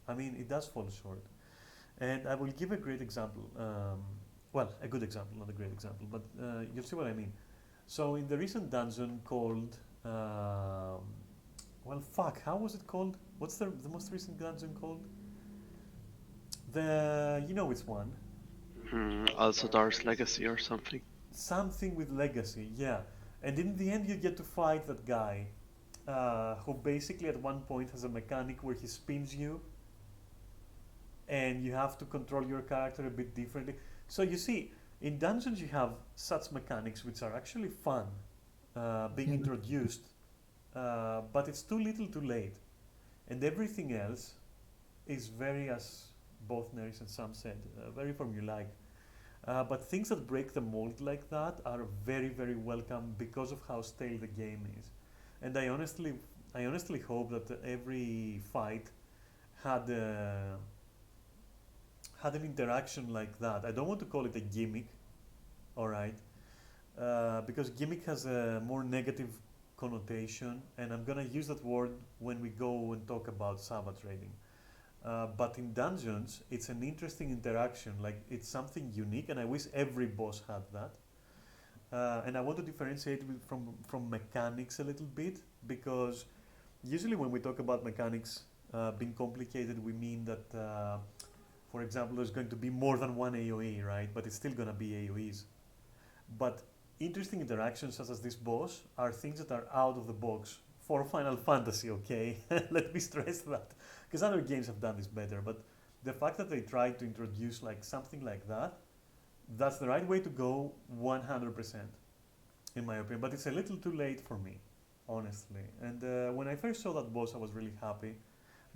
Speaker 1: I mean, it does fall short. And I will give a great example. Well, a good example, not a great example, but you'll see what I mean. So, in the recent dungeon called, well, fuck, how was it called? What's the most recent dungeon called? You know which one?
Speaker 3: Also Dar's Legacy or something.
Speaker 1: Something with legacy, yeah. And in the end, you get to fight that guy who basically at one point has a mechanic where he spins you and you have to control your character a bit differently. So you see, in dungeons you have such mechanics which are actually fun being introduced, but it's too little too late. And everything else is very, as both Neris and Sam said, very formulaic. But things that break the mold like that are very, very welcome because of how stale the game is. And I honestly hope that every fight had had an interaction like that. I don't want to call it a gimmick, all right, because gimmick has a more negative connotation, and I'm gonna use that word when we go and talk about Savage raiding. But in dungeons, it's an interesting interaction. Like it's something unique, and I wish every boss had that. And I want to differentiate from mechanics a little bit because usually when we talk about mechanics being complicated, we mean that, for example, there's going to be more than one AOE, right? But it's still going to be AOEs. But interesting interactions such as this boss are things that are out of the box for Final Fantasy, okay? Let me stress that. Because other games have done this better. But the fact that they tried to introduce like something like that, that's the right way to go 100%, in my opinion. But it's a little too late for me, honestly. And when I first saw that boss, I was really happy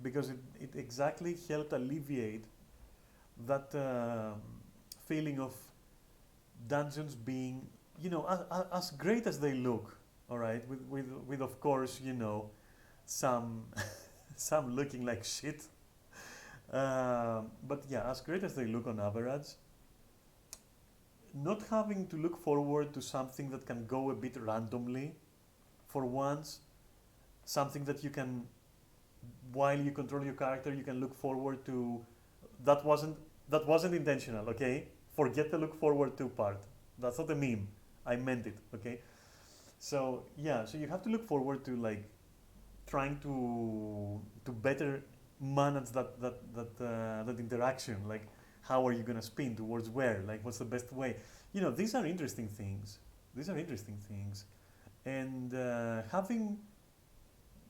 Speaker 1: because it exactly helped alleviate that feeling of dungeons being, you know, as great as they look, all right, with of course, you know, some some looking like shit. But yeah, as great as they look on average, not having to look forward to something that can go a bit randomly for once, something that you can, while you control your character, you can look forward to. That wasn't intentional, okay? Forget the look forward to part. That's not a meme. I meant it, okay? So yeah, so you have to look forward to like trying to better manage that interaction. Like, how are you gonna spin towards where? Like, what's the best way? You know, these are interesting things. These are interesting things, and having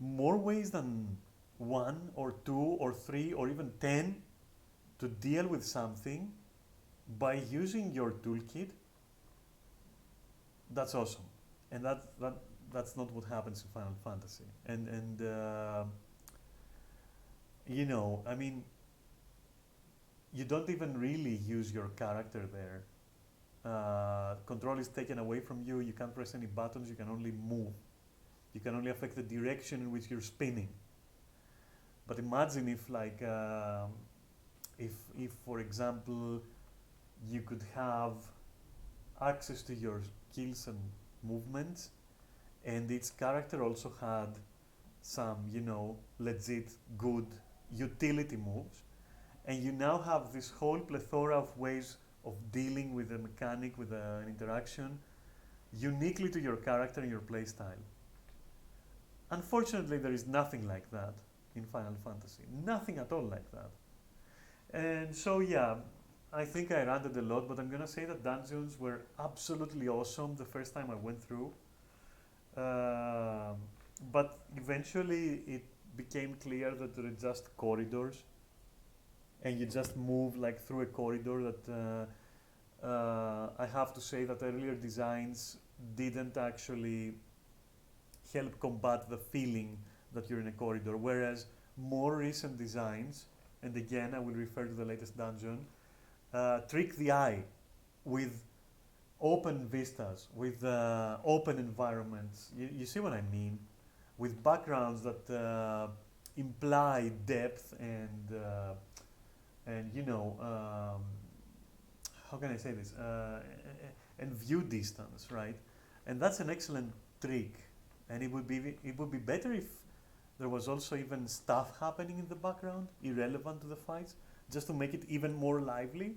Speaker 1: more ways than one or two or three or even 10 to deal with something by using your toolkit, that's awesome. And that's not what happens in Final Fantasy. And you know, I mean, you don't even really use your character there. Control is taken away from you. You can't press any buttons. You can only move. You can only affect the direction in which you're spinning. But imagine if, like, if for example, you could have access to your skills and movements, and each character also had some, you know, legit good utility moves, and you now have this whole plethora of ways of dealing with a mechanic, with an interaction, uniquely to your character and your playstyle. Unfortunately, there is nothing like that in Final Fantasy. Nothing at all like that. And so, yeah, I think I ranted a lot, but I'm gonna say that dungeons were absolutely awesome the first time I went through. But eventually, it became clear that there are just corridors, and you just move like through a corridor. That I have to say that earlier designs didn't actually help combat the feeling that you're in a corridor, whereas more recent designs, and again I will refer to the latest dungeon, trick the eye with open vistas, with open environments. You see what I mean? With backgrounds that imply depth and how can I say this, and view distance, right? And that's an excellent trick. And it would be better if there was also even stuff happening in the background, irrelevant to the fights, just to make it even more lively.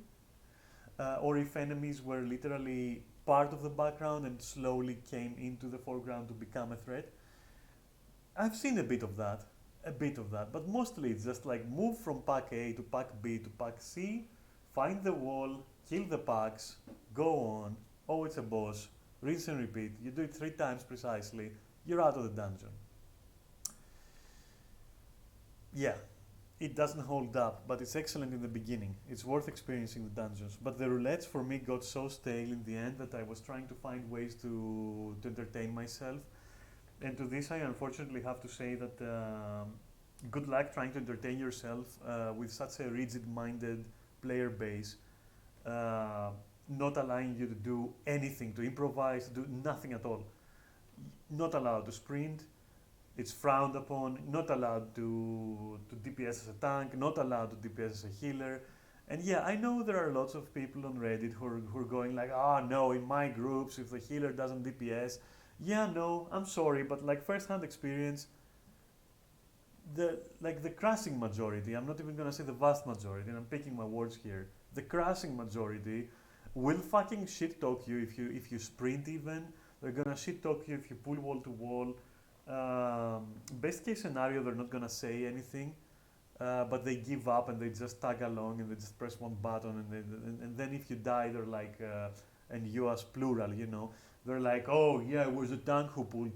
Speaker 1: Or if enemies were literally part of the background and slowly came into the foreground to become a threat. I've seen a bit of that, but mostly it's just like move from pack A to pack B to pack C, find the wall, kill the packs, go on. Oh, it's a boss. Rinse and repeat. You do it 3 times precisely. You're out of the dungeon. Yeah, it doesn't hold up, but it's excellent in the beginning. It's worth experiencing the dungeons. But the roulettes for me got so stale in the end that I was trying to find ways to entertain myself. And to this, I unfortunately have to say that good luck trying to entertain yourself with such a rigid-minded player base, not allowing you to do anything, to improvise, to do nothing at all. Not allowed to sprint. It's frowned upon. Not allowed to DPS as a tank. Not allowed to DPS as a healer. And yeah, I know there are lots of people on Reddit who are going like, oh no, in my groups, if the healer doesn't DPS, yeah, no, I'm sorry, but like first-hand experience, the crushing majority, I'm not even gonna say the vast majority, and I'm picking my words here, the crushing majority will fucking shit talk you if you sprint even. They're gonna shit talk you if you pull wall to wall. Best case scenario, they're not gonna say anything, but they give up and they just tag along and they just press one button and then if you die, they're like, and you as plural, they're like, oh yeah, it was a tank who pulled.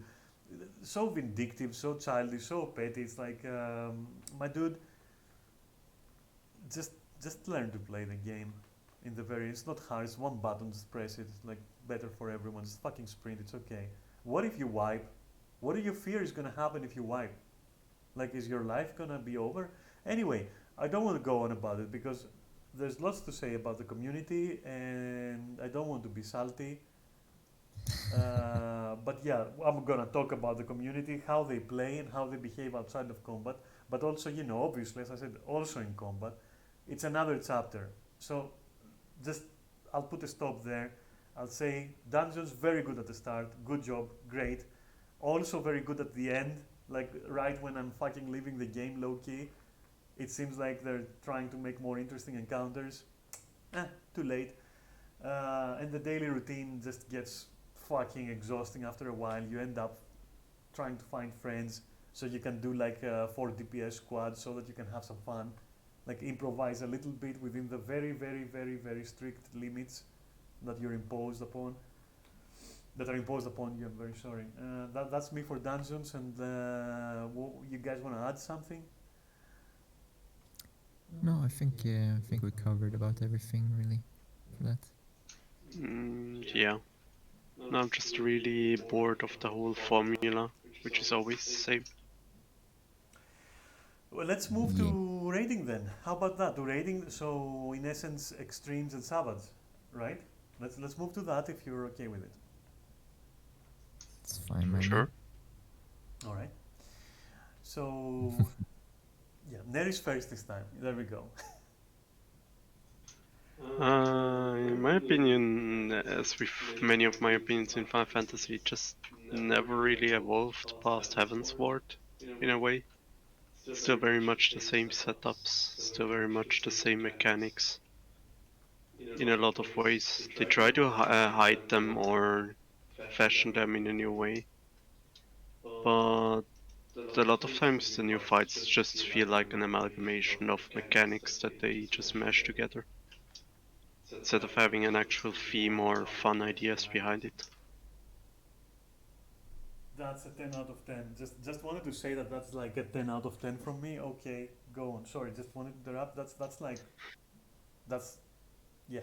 Speaker 1: So vindictive, so childish, so petty. It's like, my dude, just learn to play the game. It's not hard. It's one button, just press it. It's like better for everyone. Just fucking sprint. It's okay. What if you wipe? What do you fear is gonna happen if you wipe? Like, is your life gonna be over? Anyway, I don't want to go on about it because there's lots to say about the community, and I don't want to be salty. But yeah, I'm gonna talk about the community, how they play and how they behave outside of combat. But also, obviously, as I said, also in combat, it's another chapter. So, just I'll put a stop there. I'll say dungeons very good at the start, good job, great. Also very good at the end, like right when I'm fucking leaving the game low key. It seems like they're trying to make more interesting encounters. Too late. And the daily routine just gets fucking exhausting after a while. You end up trying to find friends so you can do like a 4 DPS squad so that you can have some fun. Like improvise a little bit within the very, very, very, very strict limits that you're imposed upon. That are imposed upon you. I'm very sorry. That's me for dungeons. And you guys want to add something?
Speaker 2: No, I think we covered about everything really for that.
Speaker 3: Yeah. No, I'm just really bored of the whole formula, which is always the same.
Speaker 1: Well, let's move to raiding then. How about that? To raiding, so in essence, extremes and savage, right? Let's move to that if you're okay with it.
Speaker 2: It's fine, man.
Speaker 3: Sure.
Speaker 1: All right. So, yeah, Neris first this time. There we go.
Speaker 3: In my opinion, as with many of my opinions in Final Fantasy, it just never really evolved past Heaven's Ward, in a way. Still very much the same setups, still very much the same mechanics. In a lot of ways, they try to hide them or fashion them in a new way. But a lot of times the new fights just feel like an amalgamation of mechanics that they just mash together, instead of having an actual theme or fun ideas behind it.
Speaker 1: That's a 10 out of 10. Just wanted to say that's like a 10 out of 10 from me. Okay, go on. Sorry, just wanted to interrupt. Yeah.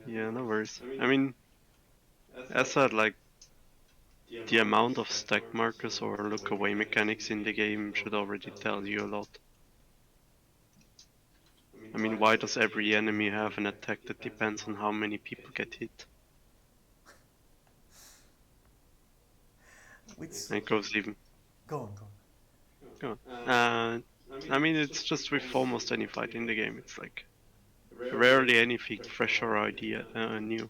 Speaker 3: Yeah, no worries. I mean, as said, like, the amount of stack markers or look away mechanics in the game should already tell you a lot. I mean, why does every enemy have an attack that depends on how many people get hit?
Speaker 1: Which
Speaker 3: And it goes even.
Speaker 1: Go on.
Speaker 3: Go on. I mean, it's just with almost any fight in the game. It's like rarely anything fresh or idea new.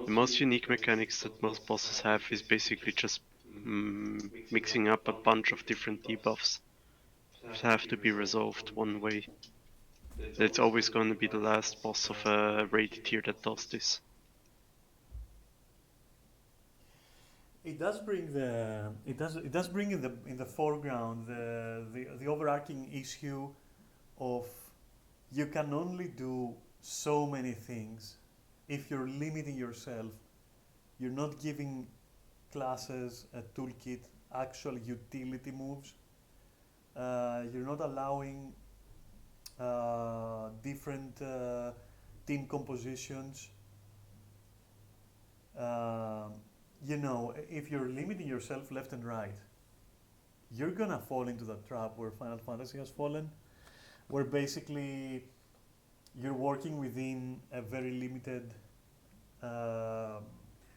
Speaker 3: The most unique mechanics that most bosses have is basically just mixing up a bunch of different debuffs that have to be resolved one way. It's always going to be the last boss of a raid tier that does this.
Speaker 1: It does bring in the foreground the overarching issue of you can only do so many things if you're limiting yourself. You're not giving classes a toolkit, actual utility moves. You're not allowing different team compositions. If you're limiting yourself left and right, you're gonna fall into that trap where Final Fantasy has fallen, where basically you're working within a very limited,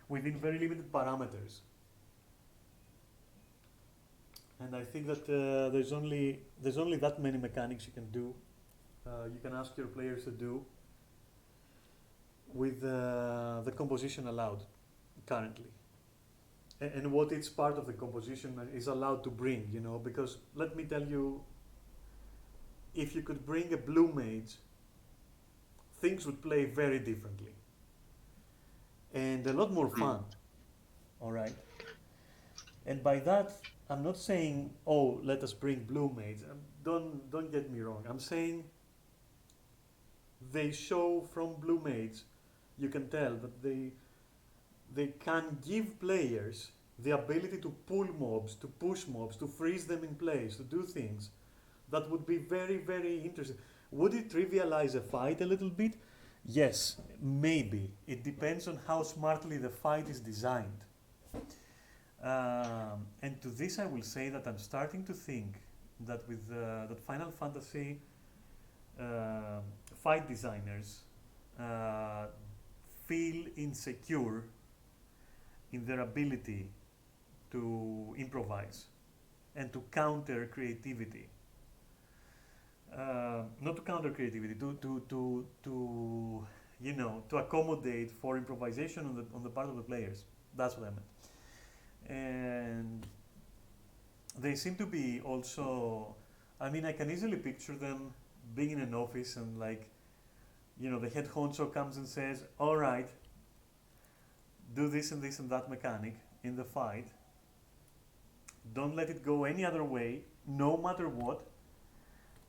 Speaker 1: within very limited parameters. And I think that there's only that many mechanics you can do. You can ask your players to do with the composition allowed currently, and what each part of the composition is allowed to bring. Because let me tell you, if you could bring a blue mage, things would play very differently and a lot more fun. All right. And by that, I'm not saying, oh, let us bring blue maids. Don't get me wrong. I'm saying they show from blue maids, you can tell that they can give players the ability to pull mobs, to push mobs, to freeze them in place, to do things that would be very, very interesting. Would it trivialize a fight a little bit? Yes, maybe. It depends on how smartly the fight is designed. And to this, I will say that I'm starting to think that with that Final Fantasy fight designers feel insecure in their ability to improvise and to counter creativity. Not to counter creativity, to accommodate for improvisation on the part of the players. That's what I meant. And they seem to be also, I mean, I can easily picture them being in an office and the head honcho comes and says, all right, do this and this and that mechanic in the fight. Don't let it go any other way, no matter what.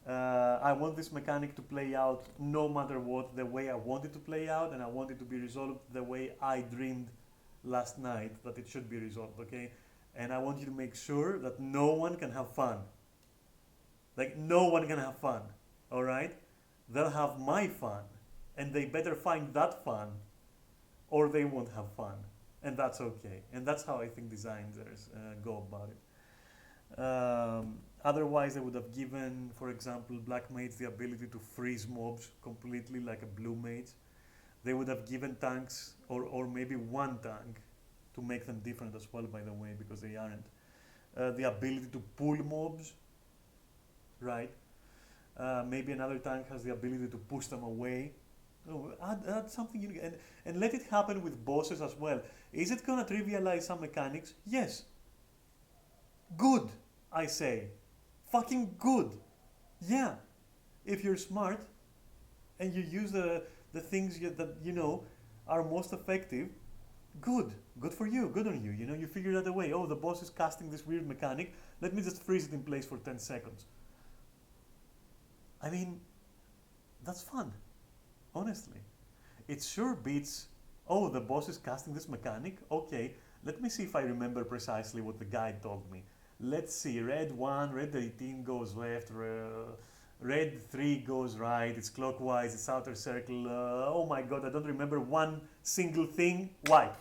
Speaker 1: I want this mechanic to play out no matter what, the way I want it to play out, and I want it to be resolved the way I dreamed last night that it should be resolved, okay? And I want you to make sure that no one can have fun. Like, no one can have fun, alright? They'll have my fun, and they better find that fun, or they won't have fun. And that's okay. And that's how I think designers go about it. Otherwise, they would have given, for example, black mage the ability to freeze mobs completely like a blue mage. They would have given tanks, or maybe one tank, to make them different as well, by the way, because they aren't, the ability to pull mobs, right? Maybe another tank has the ability to push them away. Oh, add something unique, and let it happen with bosses as well. Is it gonna trivialize some mechanics? Yes. Good, I say. Fucking good. Yeah. If you're smart and you use the things that are most effective, good. Good for you. Good on you. You figured out a way. Oh, the boss is casting this weird mechanic. Let me just freeze it in place for 10 seconds. I mean, that's fun. Honestly. It sure beats, oh, the boss is casting this mechanic? Okay, let me see if I remember precisely what the guide told me. Let's see, red 1, red 18 goes left, red 3 goes right, it's clockwise, it's outer circle. Oh my god, I don't remember one single thing. Wipe.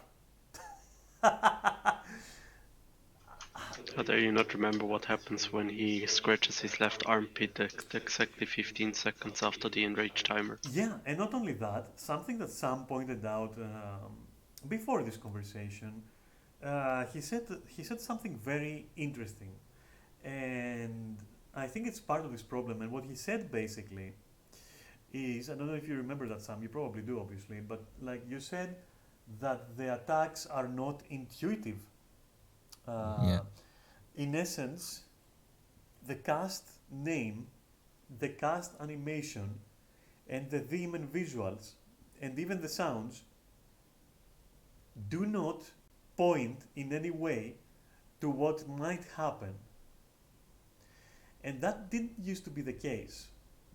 Speaker 3: How dare you not remember what happens when he scratches his left armpit at exactly 15 seconds after the enrage timer?
Speaker 1: Yeah, and not only that, something that Sam pointed out before this conversation, he said something very interesting, And I think it's part of this problem. And what he said basically is, I don't know if you remember that, Sam, you probably do, obviously, but like you said, that the attacks are not intuitive.
Speaker 2: Yeah.
Speaker 1: In essence, the cast name, the cast animation, and the theme and visuals, and even the sounds, do not point in any way to what might happen. And that didn't used to be the case,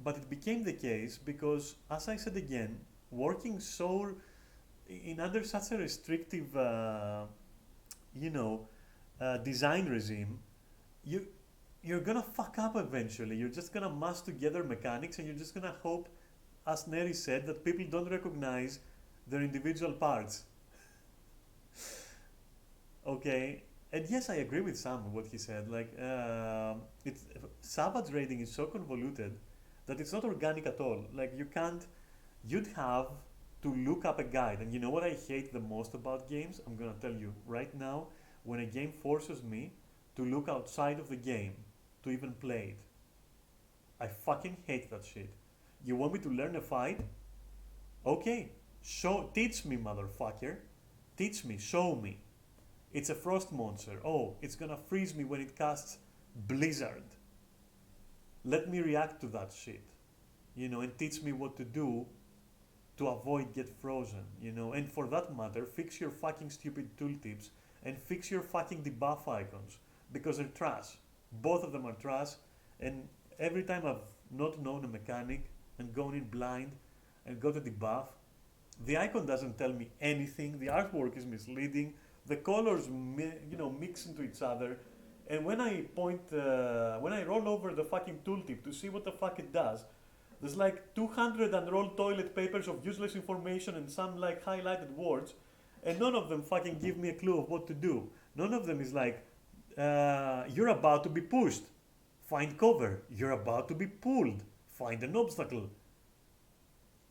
Speaker 1: but it became the case because, as I said again, working so in under such a restrictive, you know, design regime, you you're gonna fuck up eventually. You're just gonna mash together mechanics, and you're just gonna hope, as Neri said, that people don't recognize their individual parts. Okay, and yes, I agree with Sam with what he said. Like, it's Savage rating is so convoluted that it's not organic at all. Like, you can't. You'd have to look up a guide. And you know what I hate the most about games? I'm gonna tell you right now. When a game forces me to look outside of the game to even play it, I fucking hate that shit. You want me to learn a fight? Okay, teach me, motherfucker. Teach me, show me. It's a frost monster. Oh, it's gonna freeze me when it casts Blizzard. Let me react to that shit, and teach me what to do to avoid get frozen, And for that matter, fix your fucking stupid tooltips and fix your fucking debuff icons because they're trash. Both of them are trash, and every time I've not known a mechanic and gone in blind and got a debuff, the icon doesn't tell me anything. The artwork is misleading. The colors, mix into each other. And when I when I roll over the fucking tooltip to see what the fuck it does, there's like 200 unrolled toilet papers of useless information and some like highlighted words, and none of them fucking give me a clue of what to do. None of them is like, you're about to be pushed. Find cover. You're about to be pulled. Find an obstacle.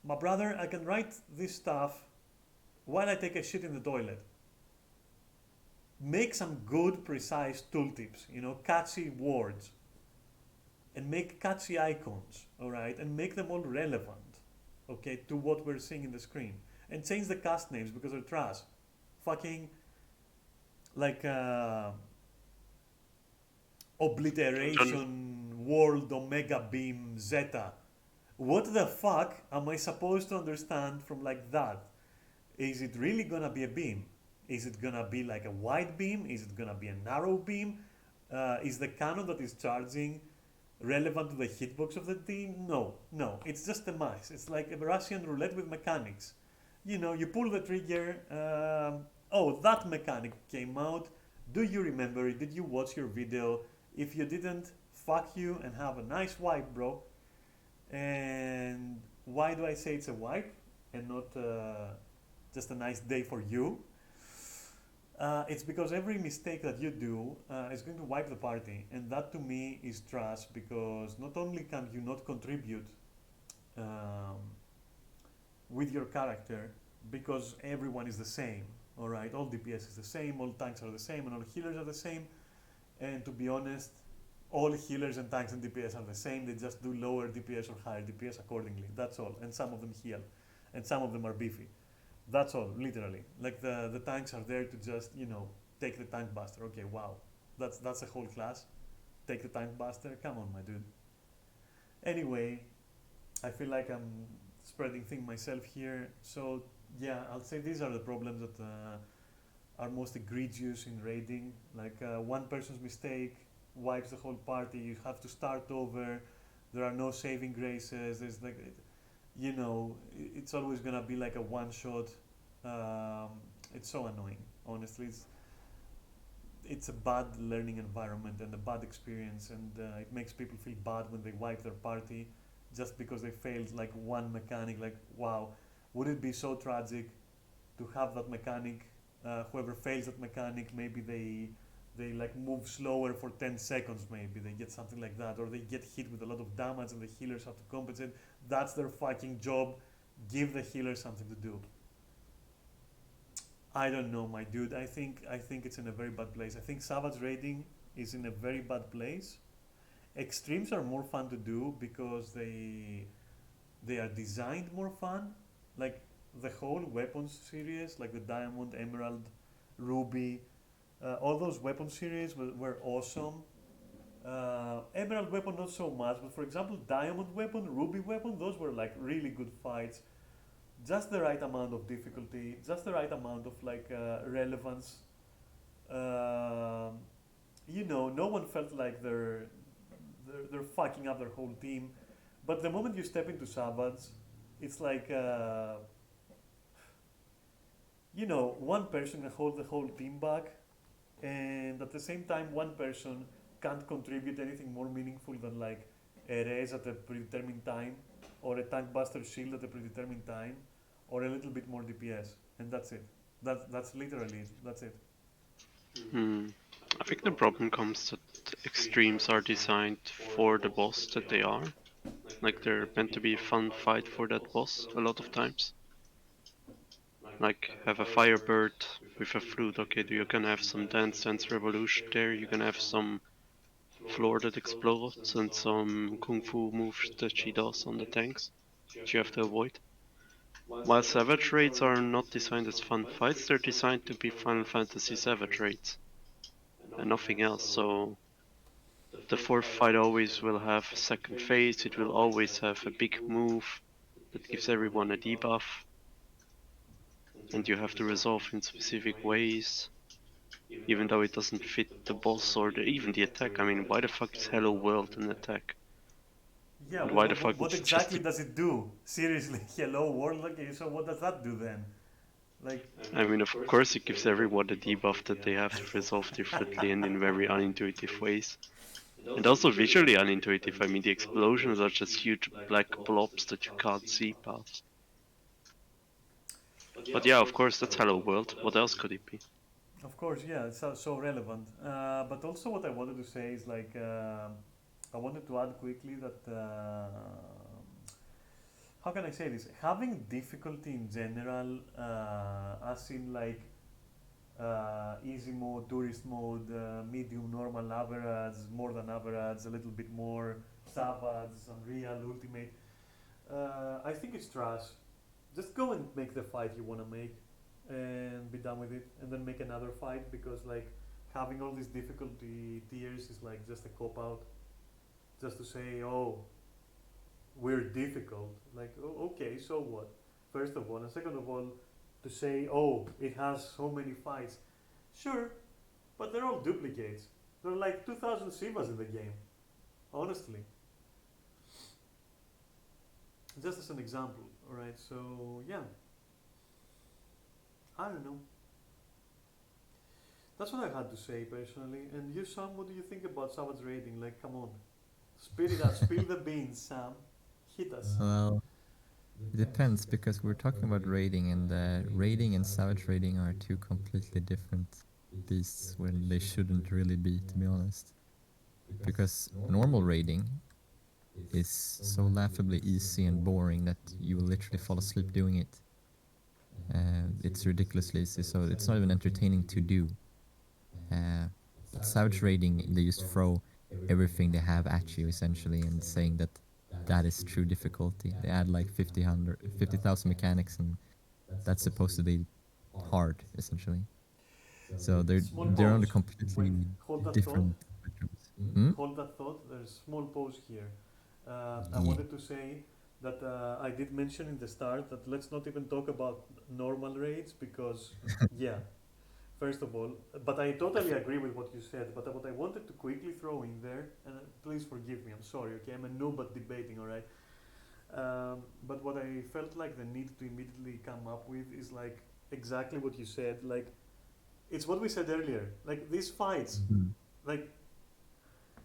Speaker 1: My brother, I can write this stuff while I take a shit in the toilet. Make some good, precise tooltips, catchy words. And make catchy icons, alright? And make them all relevant, okay, to what we're seeing in the screen. And change the cast names because they're trash. Fucking, like, Obliteration World Omega Beam Zeta. What the fuck am I supposed to understand from like that? Is it really gonna be a beam? Is it gonna be like a wide beam? Is it gonna be a narrow beam? Is the cannon that is charging relevant to the hitbox of the team? No, it's just a mice. It's like a Russian roulette with mechanics. You pull the trigger. Oh, that mechanic came out. Do you remember it? Did you watch your video? If you didn't, fuck you and have a nice wipe, bro. And why do I say it's a wipe and not just a nice day for you? It's because every mistake that you do is going to wipe the party, and that to me is trash because not only can you not contribute with your character because everyone is the same, alright? All DPS is the same, all tanks are the same, and all healers are the same. And to be honest, all healers and tanks and DPS are the same. They just do lower DPS or higher DPS accordingly. That's all. And some of them heal, and some of them are beefy. That's all, literally. Like the tanks are there to just, take the tank buster. Okay, wow. That's a whole class. Take the tank buster. Come on, my dude. Anyway, I feel like I'm spreading things myself here. So yeah, I'll say these are the problems that are most egregious in raiding. Like one person's mistake wipes the whole party. You have to start over. There are no saving graces. There's like, it's always gonna be like a one shot. It's so annoying, honestly. It's a bad learning environment and a bad experience, and it makes people feel bad when they wipe their party just because they failed like one mechanic. Like, wow, would it be so tragic to have that mechanic? Whoever fails that mechanic, maybe they like move slower for 10 seconds, maybe they get something like that, or they get hit with a lot of damage and the healers have to compensate. That's their fucking job. Give the healers something to do. I don't know, my dude. I think it's in a very bad place. I think Savage raiding is in a very bad place. Extremes are more fun to do because they are designed more fun. Like the whole weapons series, like the Diamond, Emerald, Ruby, all those weapon series were awesome. Emerald weapon not so much, but for example, Diamond weapon, Ruby weapon, those were like really good fights. Just the right amount of difficulty, just the right amount of like relevance. Um no one felt like they're fucking up their whole team. But the moment you step into Savage, it's like one person can hold the whole team back, and at the same time, one person can't contribute anything more meaningful than like a raise at a predetermined time, or a tank buster shield at a predetermined time, or a little bit more DPS, and that's it. That's literally it. That's it.
Speaker 3: Hmm. I think the problem comes that extremes are designed for the boss that they are. Like they're meant to be a fun fight for that boss a lot of times. Like have a firebird with a flute. Okay, you're gonna have some dance revolution there. You're gonna have some floor that explodes and some kung fu moves that she does on the tanks that you have to avoid. While Savage raids are not designed as fun fights, they're designed to be Final Fantasy Savage raids and nothing else. So the fourth fight always will have a second phase, it will always have a big move that gives everyone a debuff, and you have to resolve in specific ways, even though it doesn't fit the boss or even the attack. I mean, why the fuck is Hello World an attack?
Speaker 1: Yeah,
Speaker 3: And why the fuck
Speaker 1: what
Speaker 3: is it just
Speaker 1: exactly does it do? Seriously, hello world. Okay, so what does that do then? Like,
Speaker 3: I mean, of course, it gives everyone a debuff that they have to resolve differently and in very unintuitive ways. And also visually unintuitive. I mean, the explosions are just huge black blobs that you can't see past. But yeah, of course, that's Hello World. What else could it be?
Speaker 1: of course, yeah, it's so relevant. But also, what I wanted to say is like, I wanted to add quickly that how can I say this? Having difficulty in general, as in like easy mode, tourist mode, medium, normal, average, more than average, a little bit more, savage, unreal, ultimate. I think it's trash. Just go and make the fight you want to make and be done with it, and then make another fight, because like having all these difficulty tiers is like just a cop out, just to say, oh, we're difficult. Like, oh, okay, so what? First of all, and second of all, to say, oh, it has so many fights. Sure, but they're all duplicates. There are like 2,000 Sivas in the game, honestly. Just as an example, alright? So, yeah, I don't know. That's what I had to say personally. And you, Sam, what do you think about Savage rating? Like, come on, spit it out, spill the beans, Sam. Hit us.
Speaker 2: Well, it depends because we're talking about raiding, and raiding and savage raiding are two completely different beasts when they shouldn't really be, to be honest. Because normal raiding is so laughably easy and boring that you will literally fall asleep doing it. It's ridiculously easy, so it's not even entertaining to do. But savage raiding, they just throw everything they have at you essentially, and saying that that is true difficulty. They add like 50,000 mechanics, and that's supposed to be hard essentially. So
Speaker 1: Small
Speaker 2: they're on the
Speaker 1: pause.
Speaker 2: completely
Speaker 1: Wait, hold that thought.
Speaker 2: different spectrums. Hmm?
Speaker 1: Hold that thought. There's a small pause here. I
Speaker 2: Yeah.
Speaker 1: wanted to say that I did mention in the start that let's not even talk about normal raids because, yeah, first of all, but I totally agree with what you said. But what I wanted to quickly throw in there, and please forgive me, I'm sorry, okay, I'm a noob at debating, all right. But what I felt like the need to immediately come up with is like exactly what you said. Like it's what we said earlier. Like these fights,
Speaker 2: Mhm.
Speaker 1: like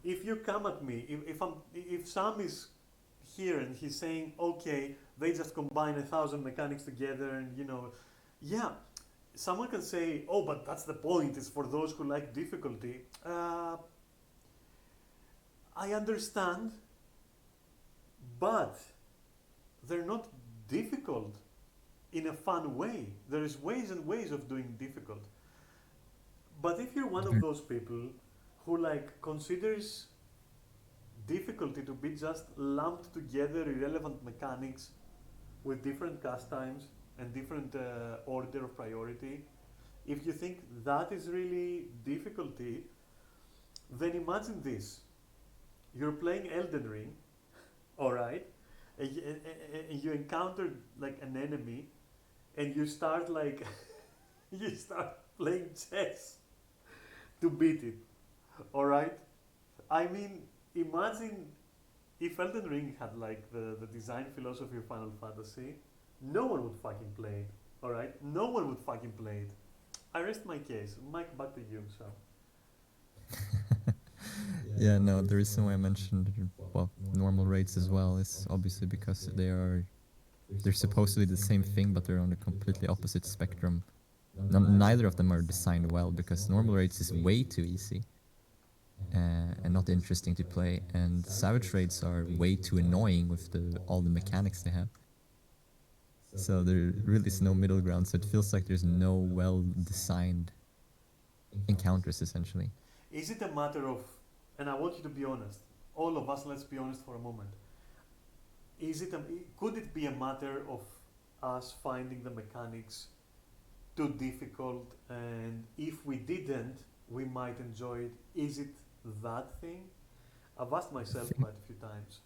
Speaker 1: if you come at me, if Sam is here and he's saying, okay, they just combine 1,000 mechanics together, and yeah, someone can say, oh, but that's the point. It's for those who like difficulty. I understand, but they're not difficult in a fun way. There's ways and ways of doing difficult. But if you're one of those people who like considers difficulty to be just lumped together irrelevant mechanics with different cast times and different order of priority. If you think that is really difficulty, then imagine this. You're playing Elden Ring, alright, and you encounter like an enemy and you start like you start playing chess to beat it. Alright? I mean, imagine if Elden Ring had like the design philosophy of Final Fantasy, no one would fucking play it. Alright? No one would fucking play it. I rest my case. Mike, back to you, so.
Speaker 2: Yeah, no, the reason why I mentioned, well, normal raids as well is obviously because they're supposed to be the same thing, but they're on a completely opposite spectrum. Neither of them are designed well, because normal raids is way too easy and not interesting to play, and savage raids are way too annoying with all the mechanics they have. So there really is no middle ground, so it feels like there's no well-designed encounters, essentially.
Speaker 1: Is it a matter of, and I want you to be honest, all of us, let's be honest for a moment. Could it be a matter of us finding the mechanics too difficult, and if we didn't, we might enjoy it? Is it that thing? I've asked myself quite a few times.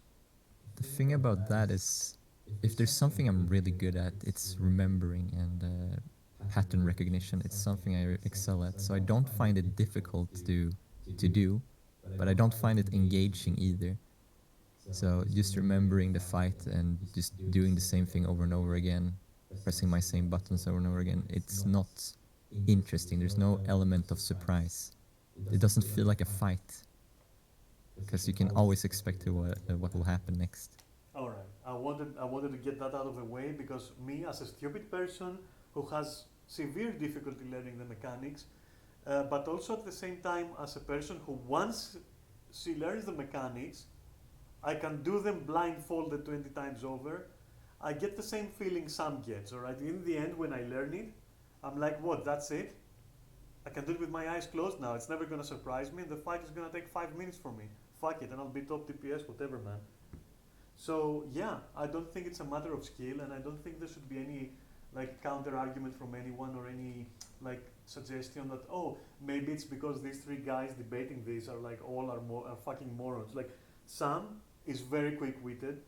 Speaker 2: The thing about that is, if there's something I'm really good at, it's remembering and pattern recognition. It's something I excel at, so I don't find it difficult to do, but I don't find it engaging either. So just remembering the fight and just doing the same thing over and over again, pressing my same buttons over and over again, it's not interesting. There's no element of surprise. It doesn't feel like a fight, because you can always expect what will happen next.
Speaker 1: All right, I wanted to get that out of the way, because me, as a stupid person who has severe difficulty learning the mechanics, but also at the same time as a person who once she learns the mechanics, I can do them blindfolded 20 times over. I get the same feeling Sam gets, all right? In the end, when I learn it, I'm like, what, that's it? I can do it with my eyes closed now. It's never going to surprise me, and the fight is going to take 5 minutes for me. Fuck it, and I'll be top DPS, whatever, man. So, yeah, I don't think it's a matter of skill, and I don't think there should be any like counter argument from anyone, or any like suggestion that, oh, maybe it's because these three guys debating this are like are fucking morons. Like, Sam is very quick-witted,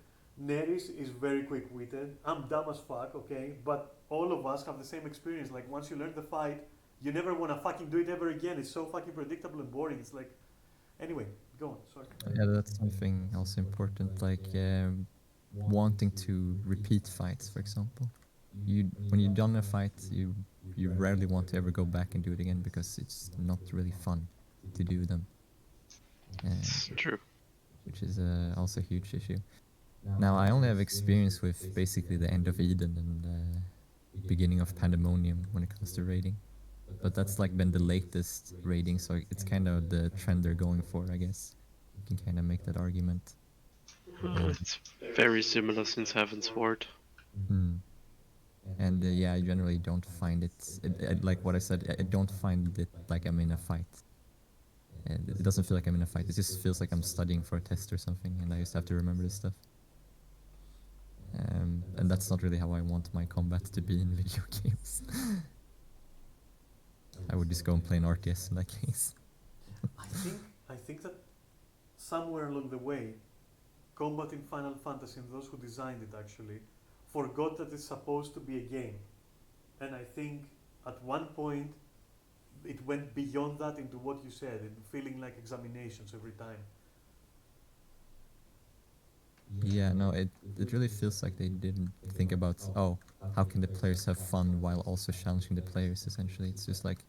Speaker 1: Neris is very quick-witted, I'm dumb as fuck, okay? But all of us have the same experience. Like, once you learn the fight, you never want to fucking do it ever again. It's so fucking predictable and boring. It's like, anyway, go on, sorry.
Speaker 2: Yeah, that's something also important, like wanting to repeat fights, for example. When you're done a fight, you rarely want to ever go back and do it again, because it's not really fun to do them.
Speaker 3: It's true.
Speaker 2: Which is also a huge issue. Now, I only have experience with basically the end of Eden and beginning of Pandemonium when it comes to raiding. But that's like been the latest raiding, so it's kind of the trend they're going for, I guess. You can kind of make that argument.
Speaker 3: It's very similar since Heaven's Ward.
Speaker 2: And yeah, I generally don't find it, like what I said, I don't find it like I'm in a fight. And it doesn't feel like I'm in a fight, it just feels like I'm studying for a test or something, and I just have to remember this stuff. And that's not really how I want my combat to be in video games. I would just go and play an RTS in that case.
Speaker 1: I think that somewhere along the way, combat in Final Fantasy, and those who designed it actually, forgot that it's supposed to be a game. And I think at one point it went beyond that into what you said, and feeling like examinations every time.
Speaker 2: Yeah, no, it really feels like they didn't think about, oh, how can the players have fun while also challenging the players, essentially. It's just like,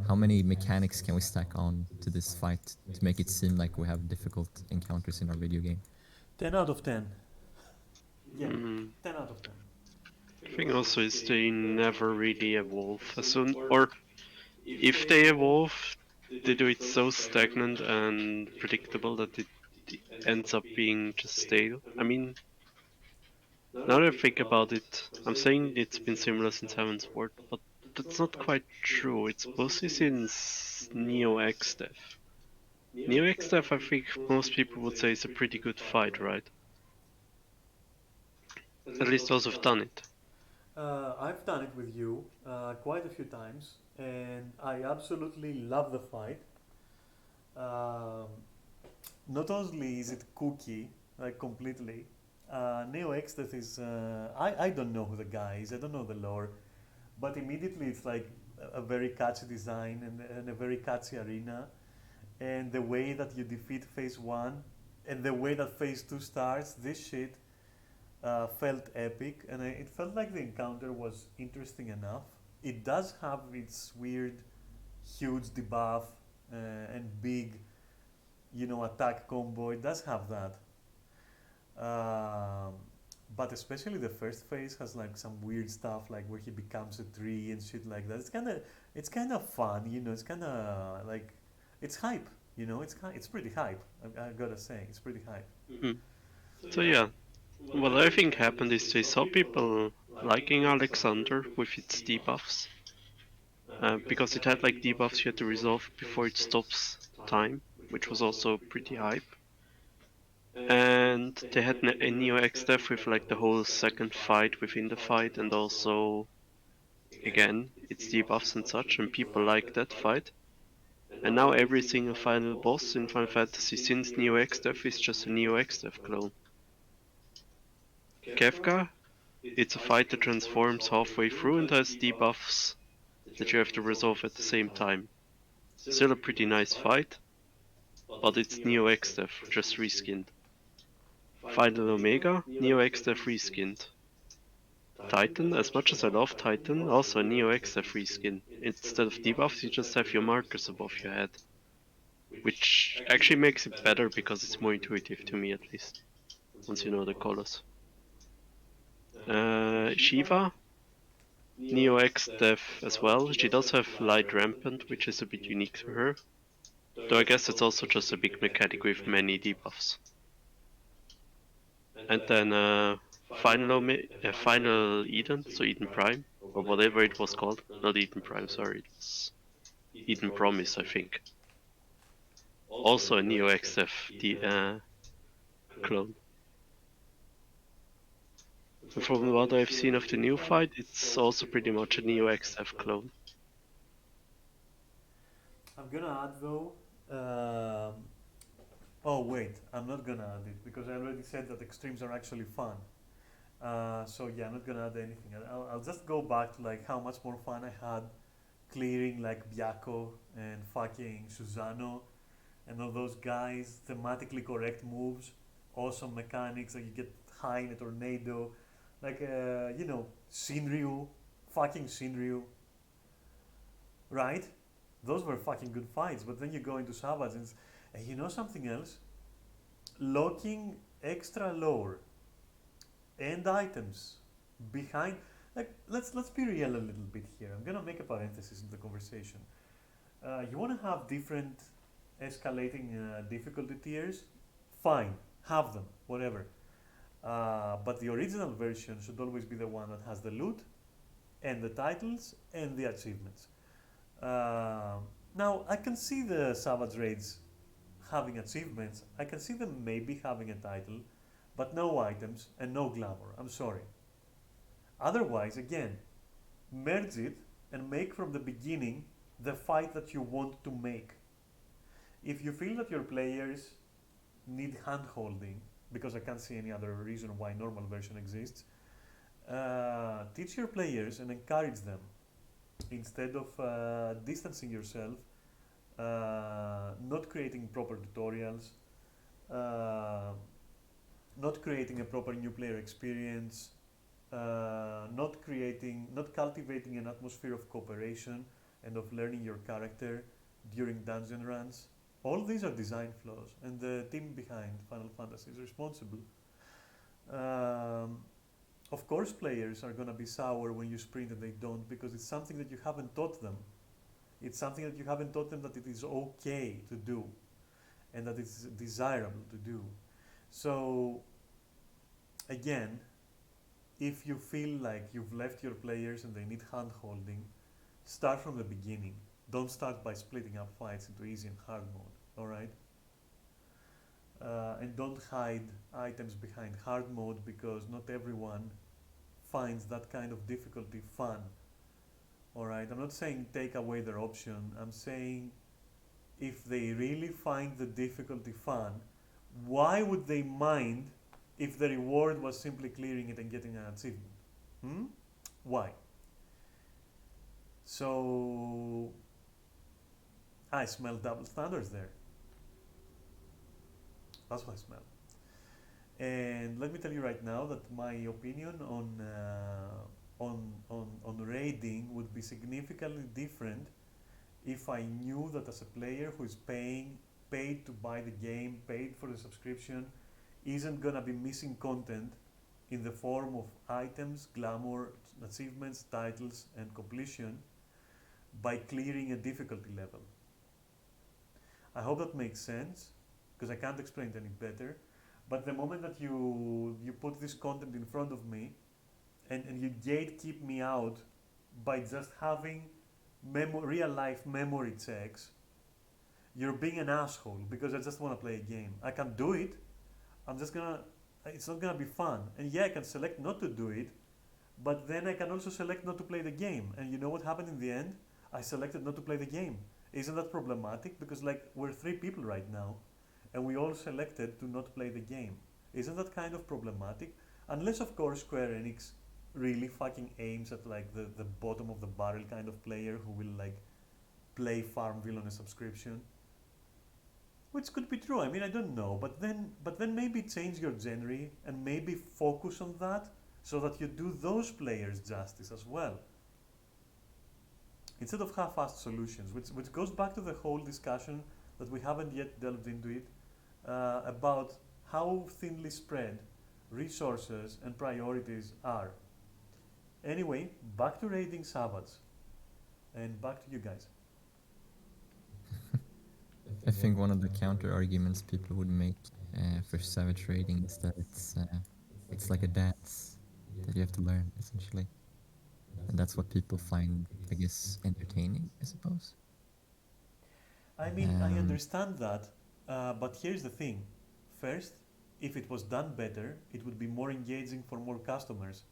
Speaker 2: how many mechanics can we stack on to this fight to make it seem like we have difficult encounters in our video game?
Speaker 1: 10 out of 10. Yeah, 10 out of 10.
Speaker 3: The thing also is they never really evolve as soon, or if they evolve, they do it so stagnant and predictable that it ends up being just stale. I mean, now that I think about it, I'm saying it's been similar since Heaven's Ward, but that's not quite true. It's mostly since Neo X Death. Neo X-Death, I think most people would say is a pretty good fight, right? At least those who've done it.
Speaker 1: I've done it with you quite a few times, and I absolutely love the fight. Um, Not only is it cookie, like completely, Neo Exteth is. I don't know who the guy is, I don't know the lore, but immediately it's like a very catchy design and a very catchy arena. And the way that you defeat phase one and the way that phase two starts, this shit felt epic, and it felt like the encounter was interesting enough. It does have its weird, huge debuff and big, attack combo. It does have that. Um, but especially the first phase has like some weird stuff, like where he becomes a tree and shit like that. It's kind of fun, It's kind of like, it's hype, It's pretty hype. I gotta say, it's pretty hype.
Speaker 3: Hmm. So yeah, what I think happened is they saw people liking Alexander with its debuffs. Because it had like debuffs you had to resolve before it stops time, which was also pretty hype. And they had a Neo X Death with like the whole second fight within the fight, and also again its debuffs and such, and people liked that fight. And now every single final boss in Final Fantasy since Neo X Death is just a Neo X Death clone. Kefka, it's a fight that transforms halfway through and has debuffs that you have to resolve at the same time. Still a pretty nice fight, but it's Neo X Death, just reskinned. Final Omega, Neo X Death reskinned. Titan, as much as I love Titan, also a Neo X Death reskin. Instead of debuffs, you just have your markers above your head. Which actually makes it better because it's more intuitive to me at least, once you know the colors. Shiva, Neo X Death as well. She does have Light Rampant, which is a bit unique to her. Though I guess it's also just a big mechanic with many debuffs. And then Final Eden, so Eden Prime, or whatever it was called. Not Eden Prime, sorry, it was Eden Promise, I think. Also a Neo XF clone. And from what I've seen of the new fight, it's also pretty much a Neo XF clone.
Speaker 1: I'm gonna add though. Oh wait, I'm not gonna add it because I already said that extremes are actually fun. So yeah, I'm not gonna add anything. I'll just go back to like how much more fun I had clearing like Byako and fucking Susano and all those guys. Thematically correct moves, awesome mechanics. Like you get high in a tornado, like Shinryu, fucking Shinryu, right? Those were fucking good fights. But then you go into Savage and you know something else? Locking extra lore and items behind, like, let's be real a little bit here. I'm gonna make a parenthesis in the conversation. You want to have different escalating difficulty tiers? Fine, have them, whatever. But the original version should always be the one that has the loot and the titles and the achievements. Now I can see the Savage Raids having achievements. I can see them maybe having a title, but no items and no glamour. I'm sorry. Otherwise, again, merge it and make from the beginning the fight that you want to make. If you feel that your players need hand holding, because I can't see any other reason why normal version exists, teach your players and encourage them instead of distancing yourself, not creating proper tutorials, uh, not creating a proper new player experience, not cultivating an atmosphere of cooperation and of learning your character during dungeon runs. All these are design flaws, and the team behind Final Fantasy is responsible. Um, of course, players are gonna be sour when you sprint and they don't, because it's something that you haven't taught them. It's something that you haven't taught them that it is okay to do, and that it's desirable to do. So, again, if you feel like you've left your players and they need hand holding, start from the beginning. Don't start by splitting up fights into easy and hard mode. all right? And don't hide items behind hard mode because not everyone finds that kind of difficulty fun, all right? I'm not saying take away their option. I'm saying if they really find the difficulty fun, why would they mind if the reward was simply clearing it and getting an achievement? Hmm? Why? So I smell double standards there. That's what I smell. And let me tell you right now that my opinion on raiding would be significantly different if I knew that as a player who is paid to buy the game, paid for the subscription, isn't gonna be missing content in the form of items, glamour, achievements, titles, and completion by clearing a difficulty level. I hope that makes sense, because I can't explain it any better. But the moment that you put this content in front of me and you gatekeep me out by just having real life memory checks, you're being an asshole because I just want to play a game. I can do it. It's not gonna be fun. And yeah, I can select not to do it, but then I can also select not to play the game. And you know what happened in the end? I selected not to play the game. Isn't that problematic? Because like we're 3 people right now, and we all selected to not play the game. Isn't that kind of problematic? Unless of course Square Enix really fucking aims at like the bottom of the barrel kind of player who will like play Farmville on a subscription. Which could be true, I mean I don't know, but then maybe change your genre and maybe focus on that so that you do those players justice as well. Instead of half-assed solutions, which goes back to the whole discussion that we haven't yet delved into it, about how thinly spread resources and priorities are. Anyway, back to raiding Savage, and back to you guys.
Speaker 2: I think one of the counter arguments people would make for savage raiding is that it's like a dance that you have to learn essentially, and that's what people find, I guess, entertaining, I suppose.
Speaker 1: I mean, I understand that, but here's the thing. First, if it was done better, it would be more engaging for more customers,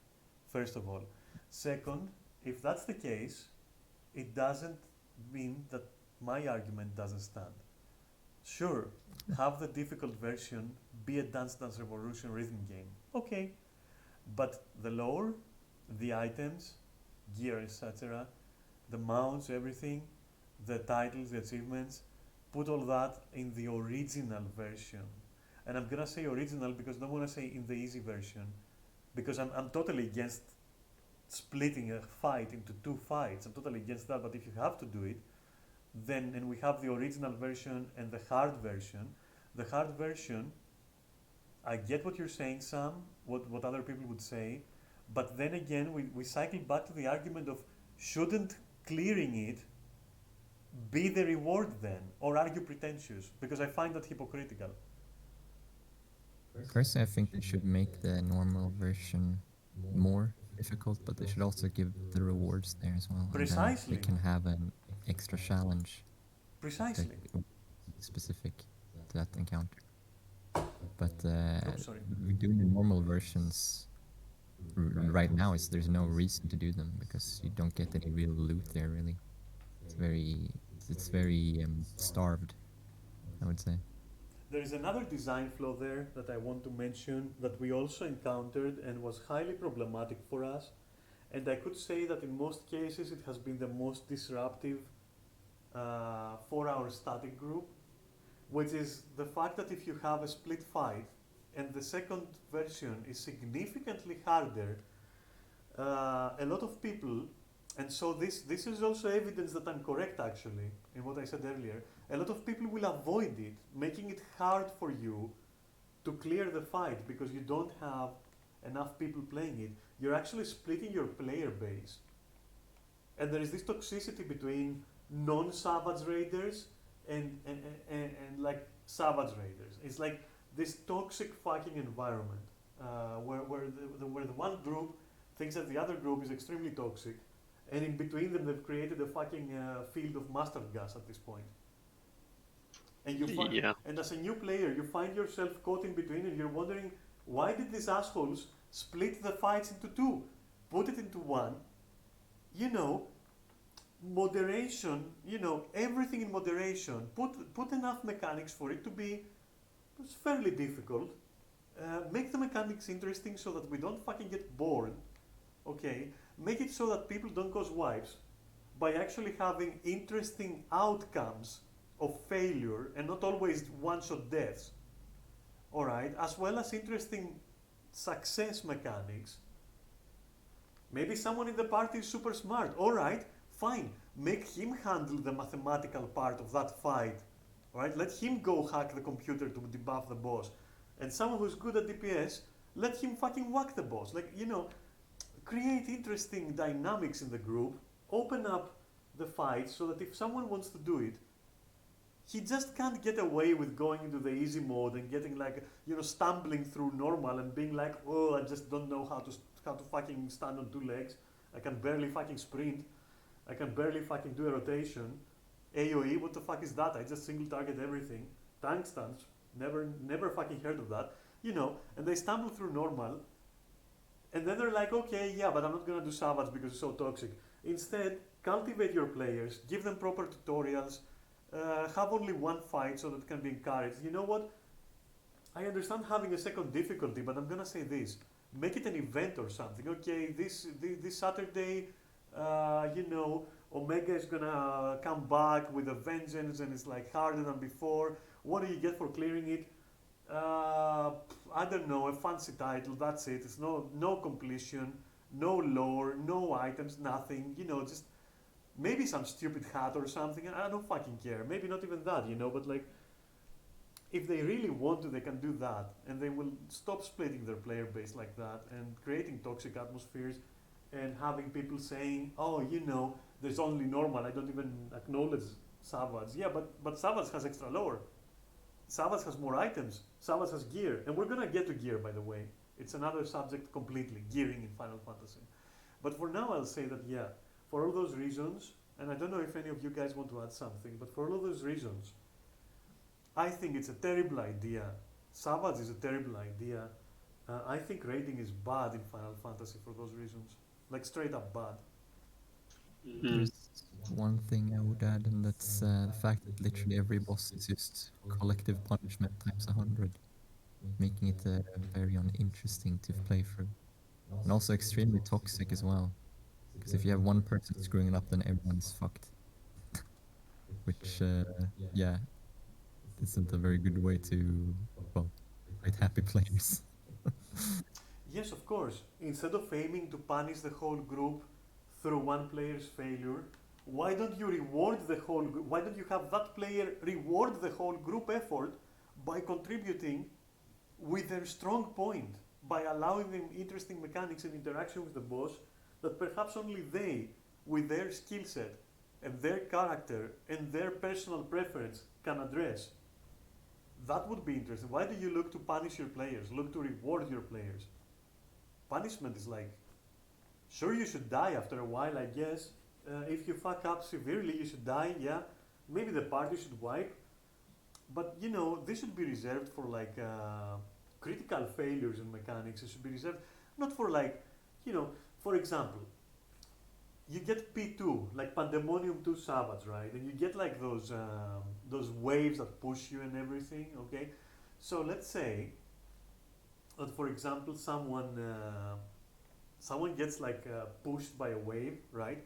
Speaker 1: first of all. Second, if that's the case, it doesn't mean that my argument doesn't stand. Sure, have the difficult version be a Dance Dance Revolution rhythm game. Okay, but the lore, the items, gear, etc., the mounts, everything, the titles, the achievements, put all that in the original version. And I'm gonna say original because I don't wanna say in the easy version, because I'm totally against splitting a fight into 2 fights. I'm totally against that, but if you have to do it, then, and we have the original version and the hard version, I get what you're saying, Sam, what other people would say, but then again, we cycle back to the argument of shouldn't clearing it be the reward then, or are you pretentious? Because I find that hypocritical.
Speaker 2: Personally, I think they should make the normal version more difficult, but they should also give the rewards there as well.
Speaker 1: Precisely.
Speaker 2: And they can have an extra challenge
Speaker 1: Precisely.
Speaker 2: specific to that encounter. But
Speaker 1: Sorry.
Speaker 2: doing the normal versions right now there's no reason to do them because you don't get any real loot there really. It's very starved, I would say.
Speaker 1: There is another design flaw there that I want to mention that we also encountered and was highly problematic for us. And I could say that in most cases it has been the most disruptive for our static group, which is the fact that if you have a split fight and the second version is significantly harder, a lot of people, and so this is also evidence that I'm correct actually in what I said earlier, a lot of people will avoid it, making it hard for you to clear the fight because you don't have enough people playing it. You're actually splitting your player base. And there is this toxicity between non-savage raiders and like savage raiders. It's like this toxic fucking environment where the one group thinks that the other group is extremely toxic, and in between them they've created a fucking field of mustard gas at this point. And you find,
Speaker 3: Yeah.
Speaker 1: and as a new player, you find yourself caught in between, and you're wondering, why did these assholes split the fights into two, put it into one? You know, moderation. You know, everything in moderation. Put enough mechanics for it to be fairly difficult. Make the mechanics interesting so that we don't fucking get bored. Okay, make it so that people don't cause wipes by actually having interesting outcomes of failure and not always one-shot deaths. All right, as well as interesting success mechanics. Maybe someone in the party is super smart. All right, fine. Make him handle the mathematical part of that fight. All right, let him go hack the computer to debuff the boss. And someone who's good at DPS, let him fucking whack the boss. Like, you know, create interesting dynamics in the group. Open up the fight so that if someone wants to do it, he just can't get away with going into the easy mode and getting like, you know, stumbling through normal and being like, oh, I just don't know how to fucking stand on two legs. I can barely fucking sprint. I can barely fucking do a rotation. AoE, what the fuck is that? I just single target everything. Tank stance, never fucking heard of that. You know, and they stumble through normal, and then they're like, okay, yeah, but I'm not gonna do Savage because it's so toxic. Instead, cultivate your players, give them proper tutorials, have only one fight so that it can be encouraged. You know what? I understand having a second difficulty, but I'm gonna say this: make it an event or something. Okay, this Saturday, you know, Omega is gonna come back with a vengeance, and it's like harder than before. What do you get for clearing it? I don't know, a fancy title. That's it. It's no completion, no lore, no items, nothing. You know, just maybe some stupid hat or something. I don't fucking care. Maybe not even that. You know, but like, if they really want to, they can do that, and they will stop splitting their player base like that and creating toxic atmospheres, and having people saying, "Oh, you know, there's only normal. I don't even acknowledge Savage." Yeah, but Savage has extra lore. Savage has more items. Savage has gear, and we're gonna get to gear, by the way. It's another subject completely, gearing in Final Fantasy. But for now, I'll say that yeah, for all those reasons, and I don't know if any of you guys want to add something, but for all of those reasons, I think it's a terrible idea. Savage is a terrible idea. I think raiding is bad in Final Fantasy for those reasons, like straight up bad.
Speaker 2: There's one thing I would add, and that's the fact that literally every boss is just collective punishment times 100, making it very uninteresting to play through. And also extremely toxic as well, because if you have one person screwing it up, then everyone's fucked. Which, yeah, isn't a very good way to, well, create happy players.
Speaker 1: Yes, of course. Instead of aiming to punish the whole group through one player's failure, why don't you reward the whole group? Why don't you have that player reward the whole group effort by contributing with their strong point, by allowing them interesting mechanics and interaction with the boss that perhaps only they, with their skill set and their character and their personal preference, can address? That would be interesting. Why do you look to punish your players? Look to reward your players. Punishment is like, sure, you should die after a while, I guess. If you fuck up severely, you should die, yeah. Maybe the party should wipe. But, you know, this should be reserved for like critical failures in mechanics. It should be reserved not for like, you know, for example, you get P2, like Pandemonium 2 Savage, right? And you get like those waves that push you and everything, okay? So let's say that, for example, someone gets like pushed by a wave, right?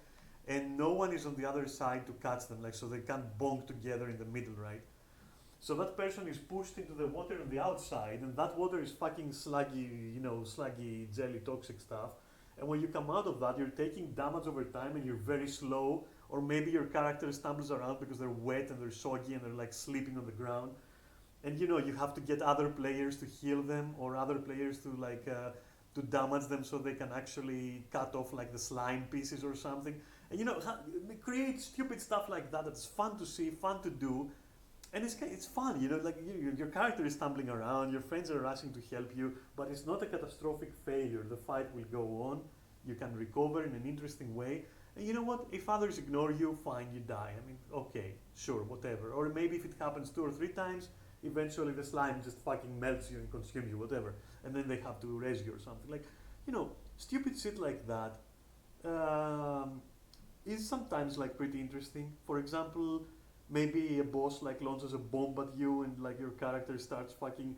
Speaker 1: And no one is on the other side to catch them, like so they can't bonk together in the middle, right? So that person is pushed into the water on the outside, and that water is fucking sluggy, you know, sluggy, jelly, toxic stuff. And when you come out of that, you're taking damage over time and you're very slow, or maybe your character stumbles around because they're wet and they're soggy and they're like sleeping on the ground. And you know, you have to get other players to heal them or other players to like to damage them so they can actually cut off like the slime pieces or something. And you know, create stupid stuff like that that's fun to see, fun to do. And it's fun, you know, like your character is stumbling around, your friends are rushing to help you, but it's not a catastrophic failure. The fight will go on, you can recover in an interesting way. And you know what? If others ignore you, fine, you die. I mean, okay, sure, whatever. Or maybe if it happens 2 or 3 times, eventually the slime just fucking melts you and consumes you, whatever. And then they have to raise you or something. Like, stupid shit like that is sometimes like pretty interesting. For example, maybe a boss like launches a bomb at you and like your character starts fucking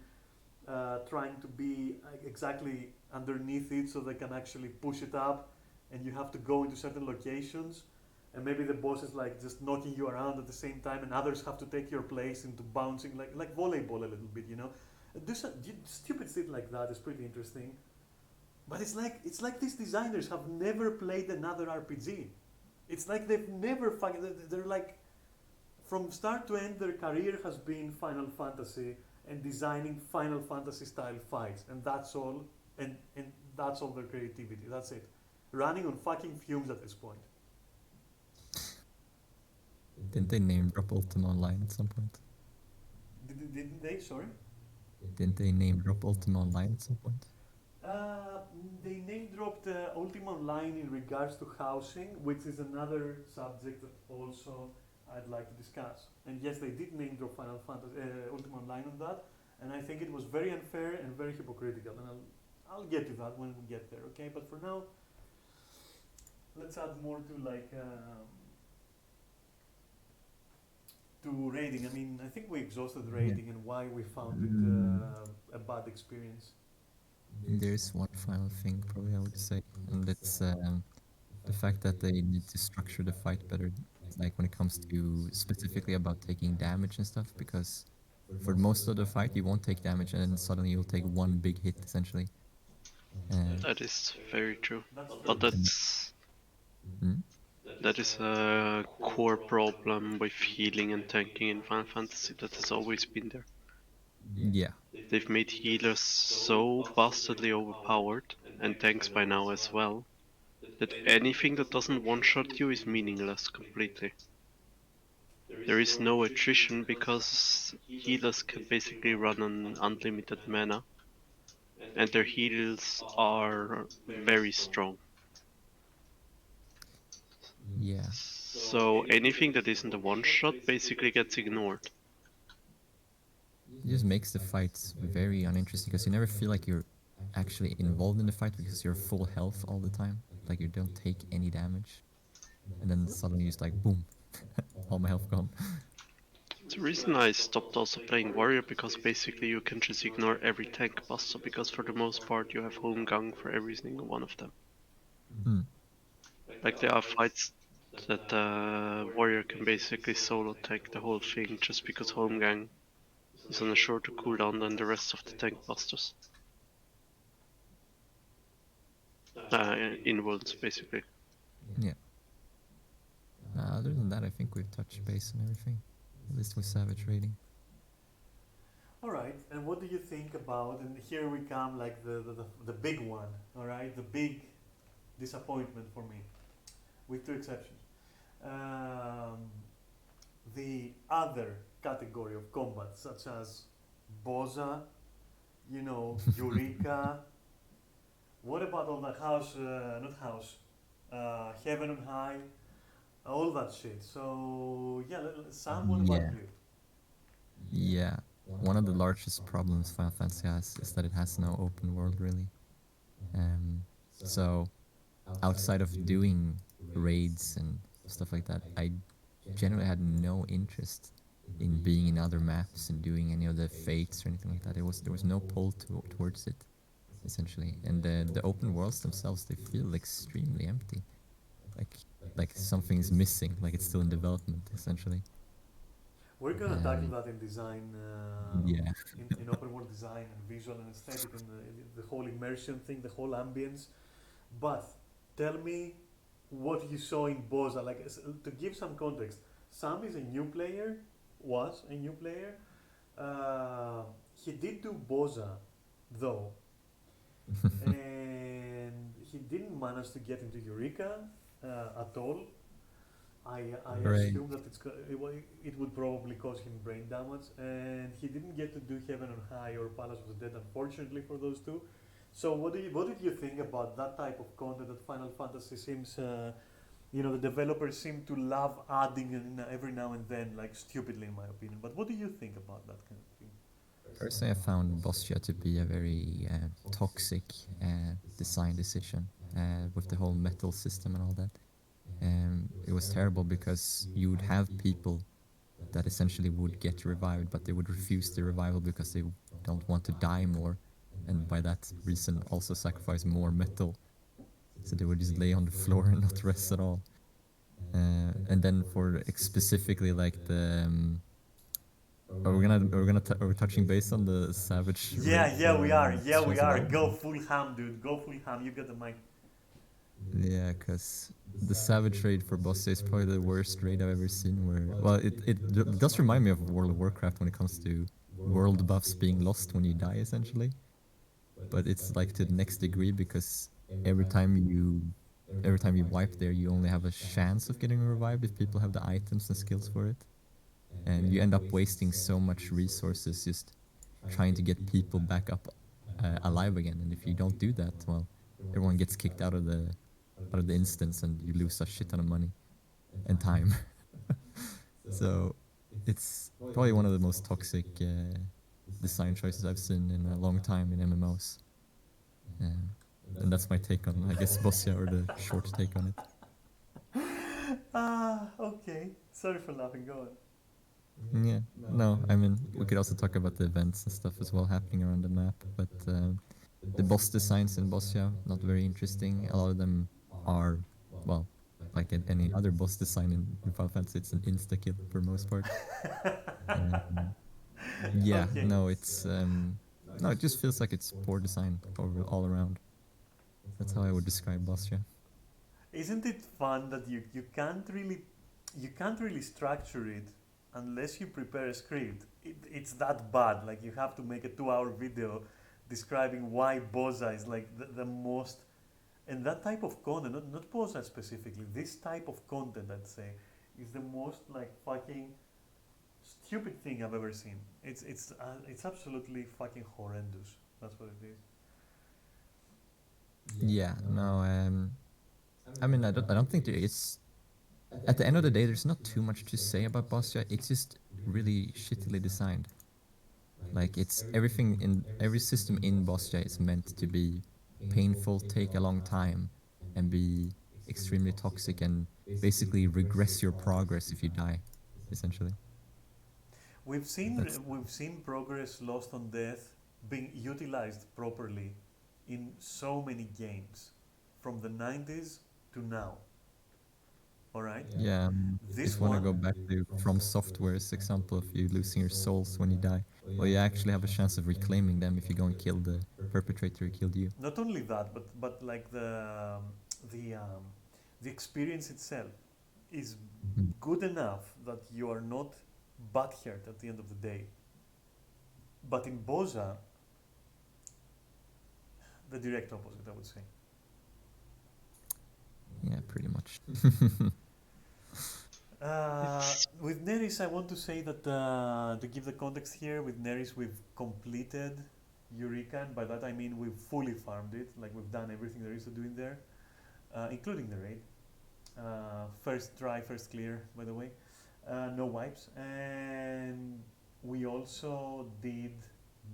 Speaker 1: trying to be exactly underneath it so they can actually push it up, and you have to go into certain locations, and maybe the boss is like just knocking you around at the same time, and others have to take your place into bouncing like volleyball a little bit, Do some stupid shit like that is pretty interesting. But it's like these designers have never played another RPG. It's like they've never fucking. They're like, from start to end, their career has been Final Fantasy and designing Final Fantasy style fights, and that's all. And that's all their creativity. That's it. Running on fucking fumes at this point.
Speaker 2: Didn't they name drop Ultima Online at some point?
Speaker 1: Didn't they? Sorry.
Speaker 2: Didn't they name drop Ultima Online at some point?
Speaker 1: They name dropped Ultima Online in regards to housing, which is another subject that also I'd like to discuss. And yes, they did name drop Final Fantasy Ultima Online on that, and I think it was very unfair and very hypocritical. And I'll get to that when we get there, okay? But for now, let's add more to to rating. I mean, I think we exhausted rating and why we found it a bad experience.
Speaker 2: There's one final thing probably I would say, and it's the fact that they need to structure the fight better, like when it comes to specifically about taking damage and stuff, because for most of the fight you won't take damage and then suddenly you'll take one big hit essentially.
Speaker 3: That is very true.
Speaker 1: That's
Speaker 3: But
Speaker 1: true.
Speaker 2: Hmm?
Speaker 3: that is a core problem with healing and tanking in Final Fantasy that has always been there.
Speaker 2: Yeah,
Speaker 3: They've made healers so bastardly overpowered, and tanks by now as well, that anything that doesn't one-shot you is meaningless completely. There is no attrition because healers can basically run on unlimited mana, and their heals are very strong.
Speaker 2: yeah.
Speaker 3: So anything that isn't a one-shot basically gets ignored.
Speaker 2: It just makes the fights very uninteresting because you never feel like you're actually involved in the fight because you're full health all the time. Like you don't take any damage. And then suddenly it's like boom, all my health gone.
Speaker 3: The reason I stopped also playing Warrior because basically you can just ignore every tank buster because for the most part you have home gun for every single one of them.
Speaker 2: Hmm.
Speaker 3: Like there are fights that Warrior can basically solo tank the whole thing just because home gun is on a shorter cooldown than the rest of the tank busters. In worlds basically.
Speaker 2: Yeah. Other than that, I think we've touched base on everything. At least with Savage rating.
Speaker 1: All right, and what do you think about? And here we come, like the big one. All right, the big disappointment for me, with two exceptions. The other category of combat, such as Boza, Eureka. What about all the house? Not house. Heaven on High. All that shit. So yeah, Sam, what about
Speaker 2: Yeah.
Speaker 1: you?
Speaker 2: Yeah. One of the largest problems Final Fantasy has is that it has no open world really. So outside of doing raids and stuff like that, I generally had no interest in being in other maps and doing any of the fates or anything like that. There was no pull towards it, essentially. And the open worlds themselves, they feel extremely empty. Like something is missing, like it's still in development, essentially.
Speaker 1: We're gonna tackle that in design,
Speaker 2: Yeah.
Speaker 1: in open world design and visual and aesthetic and the whole immersion thing, the whole ambience. But tell me what you saw in Boza. Like to give some context, Sam is a new player, was a new player. He did do Boza, though, and he didn't manage to get into Eureka at all. I
Speaker 2: Right.
Speaker 1: assume that it would probably cause him brain damage, and he didn't get to do Heaven on High or Palace of the Dead, unfortunately for those two. So what did you think about that type of content that Final Fantasy seems, the developers seem to love adding in every now and then, like stupidly in my opinion. But what do you think about that kind of thing?
Speaker 2: Personally, I found Bostia to be a very toxic design decision with the whole metal system and all that. It was terrible because you would have people that essentially would get revived, but they would refuse the revival because they don't want to die more, and by that reason also sacrifice more metal. So they would just lay on the floor and not rest at all. And then for specifically like the are we touching base on the savage
Speaker 1: Yeah,
Speaker 2: raid
Speaker 1: yeah,
Speaker 2: for
Speaker 1: we are. Yeah, we are.
Speaker 2: Shazam?
Speaker 1: Go full ham, dude. Go full ham. You get the mic.
Speaker 2: Yeah, because the Savage raid for Bossa is probably the worst raid I've ever seen. Where, well, it does remind me of World of Warcraft when it comes to world buffs being lost when you die, essentially. But it's like to the next degree because every time you every time you wipe there, you only have a chance of getting revived if people have the items and skills for it, and you end up wasting so much resources just trying to get people back up alive again. And if you don't do that, well, everyone gets kicked out of the instance, and you lose a shit ton of money and time. So it's probably one of the most toxic design choices I've seen in a long time in MMOs. And that's my take on, I guess, Bossia, or the short take on it.
Speaker 1: Okay. Sorry for laughing. Go on.
Speaker 2: Yeah, no, I mean, we could also talk about the events and stuff as well happening around the map, but the boss designs in Bossia, not very interesting. A lot of them are, well, like any other boss design in Final Fantasy, it's an insta-kill for most part. Um, yeah,
Speaker 1: Okay.
Speaker 2: no, no, it just feels like it's poor design all around. That's how I would describe Bossia.
Speaker 1: Isn't it fun that you can't really structure it unless you prepare a script. It's that bad. Like you have to make a 2-hour video describing why Boza is like the most, and that type of content, not Boza specifically, this type of content, I'd say, is the most like fucking stupid thing I've ever seen. It's absolutely fucking horrendous. That's what it is.
Speaker 2: Yeah, no, I mean, I don't think there is. At the end of the day, there's not too much to say about Bossia. It's just really shittily designed. Like it's everything in every system in Bossia is meant to be painful, take a long time, and be extremely toxic and basically regress your progress if you die, essentially.
Speaker 1: We've seen
Speaker 2: That's
Speaker 1: we've seen progress lost on death being utilized properly in so many games from the 90s to now. All right.
Speaker 2: yeah. If
Speaker 1: This
Speaker 2: you want to go
Speaker 1: one,
Speaker 2: back to From Software's example of you losing your souls when you die, well, you actually have a chance of reclaiming them if you go and kill the perpetrator who killed you.
Speaker 1: not only that, but like the um, the experience itself is
Speaker 2: Mhm.
Speaker 1: good enough that you are not butthurt at the end of the day. But in Boza, the direct opposite, I would say.
Speaker 2: Yeah, pretty much.
Speaker 3: It's
Speaker 1: With Neris, I want to say that to give the context here, with Neris, we've completed Eureka, and by that I mean we've fully farmed it. Like we've done everything there is to do in there, including the raid. First try, first clear, by the way. No wipes. And we also did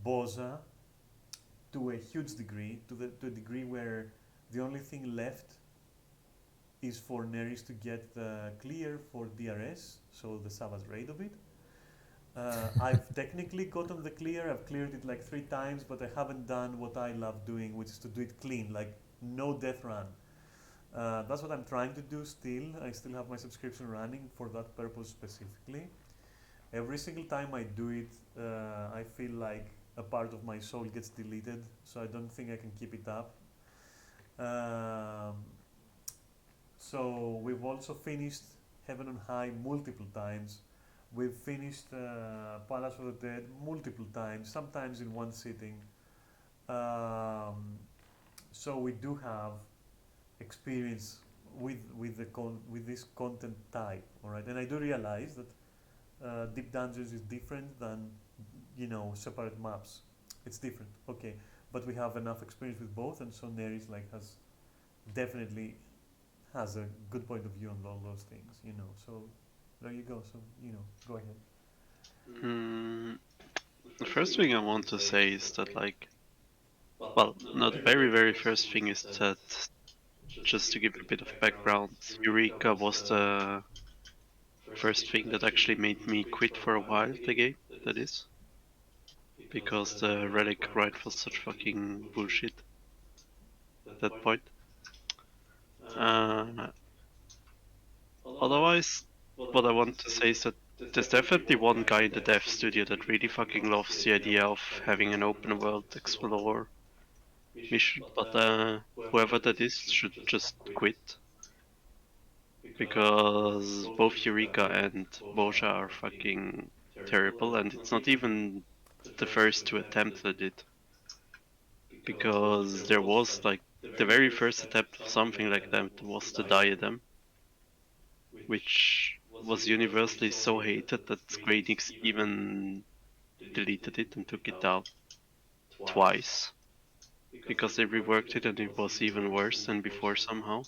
Speaker 1: Boza to a huge degree, to a degree where the only thing left is for Neris to get the clear for DRS, so the Savage raid of it. I've technically gotten the clear. I've cleared it like 3 times, but I haven't done what I love doing, which is to do it clean, like no death run. That's what I'm trying to do still. I still have my subscription running for that purpose specifically. Every single time I do it, I feel like a part of my soul gets deleted, so I don't think I can keep it up. Um, so we've also finished Heaven on High multiple times. We've finished Palace of the Dead multiple times, sometimes in one sitting. Um, so we do have experience with this content type, all right. And I do realize that Deep Dungeons is different than separate maps. It's different, okay. but we have enough experience with both, and so Neris like has definitely has a good point of view on all those things, you know. So there you go. So go ahead.
Speaker 3: Hmm. The first thing I want to say is that, like, well, no, the very, very first thing is that, just to give a bit of background, Eureka was the first thing that actually made me quit for a while the game, that is. Because the relic grind was such fucking bullshit at that point. Uh, Otherwise, what I want to say is that there's definitely one guy in the dev studio that really fucking loves the idea of having an open world explore mission, but whoever that is should just quit. Because both Eureka and Boja are fucking terrible, and it's not even the first to attempt at it. Because there was, like, the very first attempt of something like that was the diadem, which was universally so hated that Square Enix even deleted it and took it down twice because they reworked it and it was even worse than before somehow.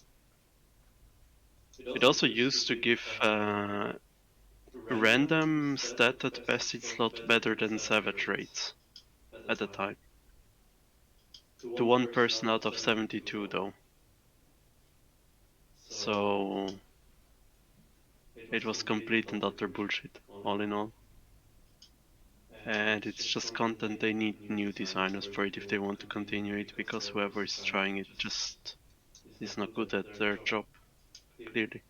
Speaker 3: It also used to give random stat at best it's a lot better than Savage rates at the time. To one person out of 72 though. So it was complete and utter bullshit, all in all. And it's just content, they need new designers for it if they want to continue it, because whoever is trying it just is not good at their job, clearly.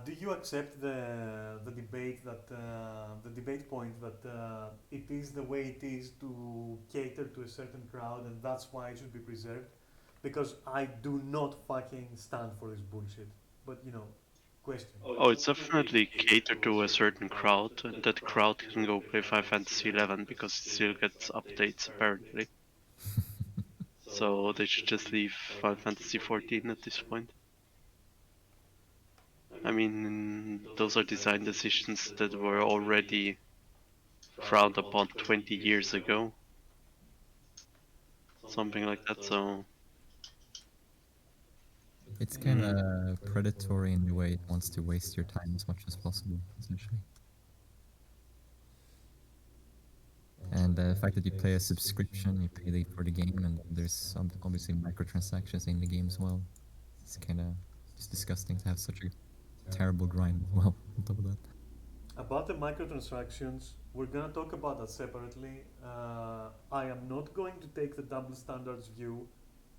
Speaker 1: Do you accept the debate that the debate point that it is the way it is to cater to a certain crowd and that's why it should be preserved? Because I do not fucking stand for this bullshit. But question.
Speaker 3: Oh, it's definitely catered to a certain crowd, and that crowd can go play Final Fantasy XI because it still gets updates apparently. So they should just leave Final Fantasy XIV at this point. I mean, those are design decisions that were already frowned upon 20 years ago. Something like that, so.
Speaker 2: It's kind of predatory in the way it wants to waste your time as much as possible, essentially. And the fact that you pay a subscription, you pay for the game, and there's some obviously microtransactions in the game as well. It's kind of just disgusting to have such a terrible grind as well on top of that.
Speaker 1: About the microtransactions, we're gonna talk about that separately. I am not going to take the double standards view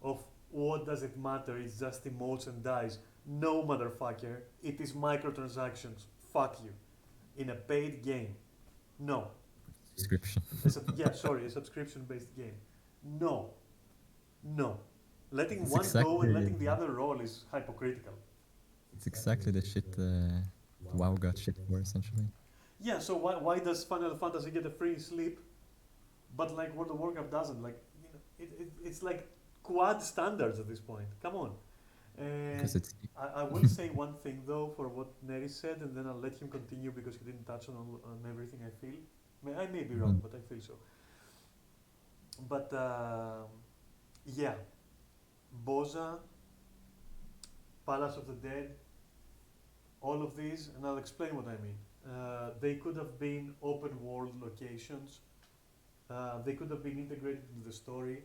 Speaker 1: of what does it matter, it's just emotes and dice. No, motherfucker, it is microtransactions. Fuck you. In a paid game. No.
Speaker 2: Subscription.
Speaker 1: A subscription-based game. No. No. Letting
Speaker 2: It's
Speaker 1: one go and
Speaker 2: exactly-
Speaker 1: letting the other roll is hypocritical.
Speaker 2: It's exactly the shit WoW got shit for, essentially.
Speaker 1: Yeah, so why does Final Fantasy get a free sleep, but like World of Warcraft doesn't? Like, it's like quad standards at this point. Come on.
Speaker 2: Because
Speaker 1: And
Speaker 2: it's
Speaker 1: I will say one thing though for what Neri said, and then I'll let him continue because he didn't touch on everything I feel. I may be wrong, but I feel so. But yeah, Boza, Palace of the Dead, all of these, and I'll explain what I mean. They could have been open world locations. They could have been integrated into the story.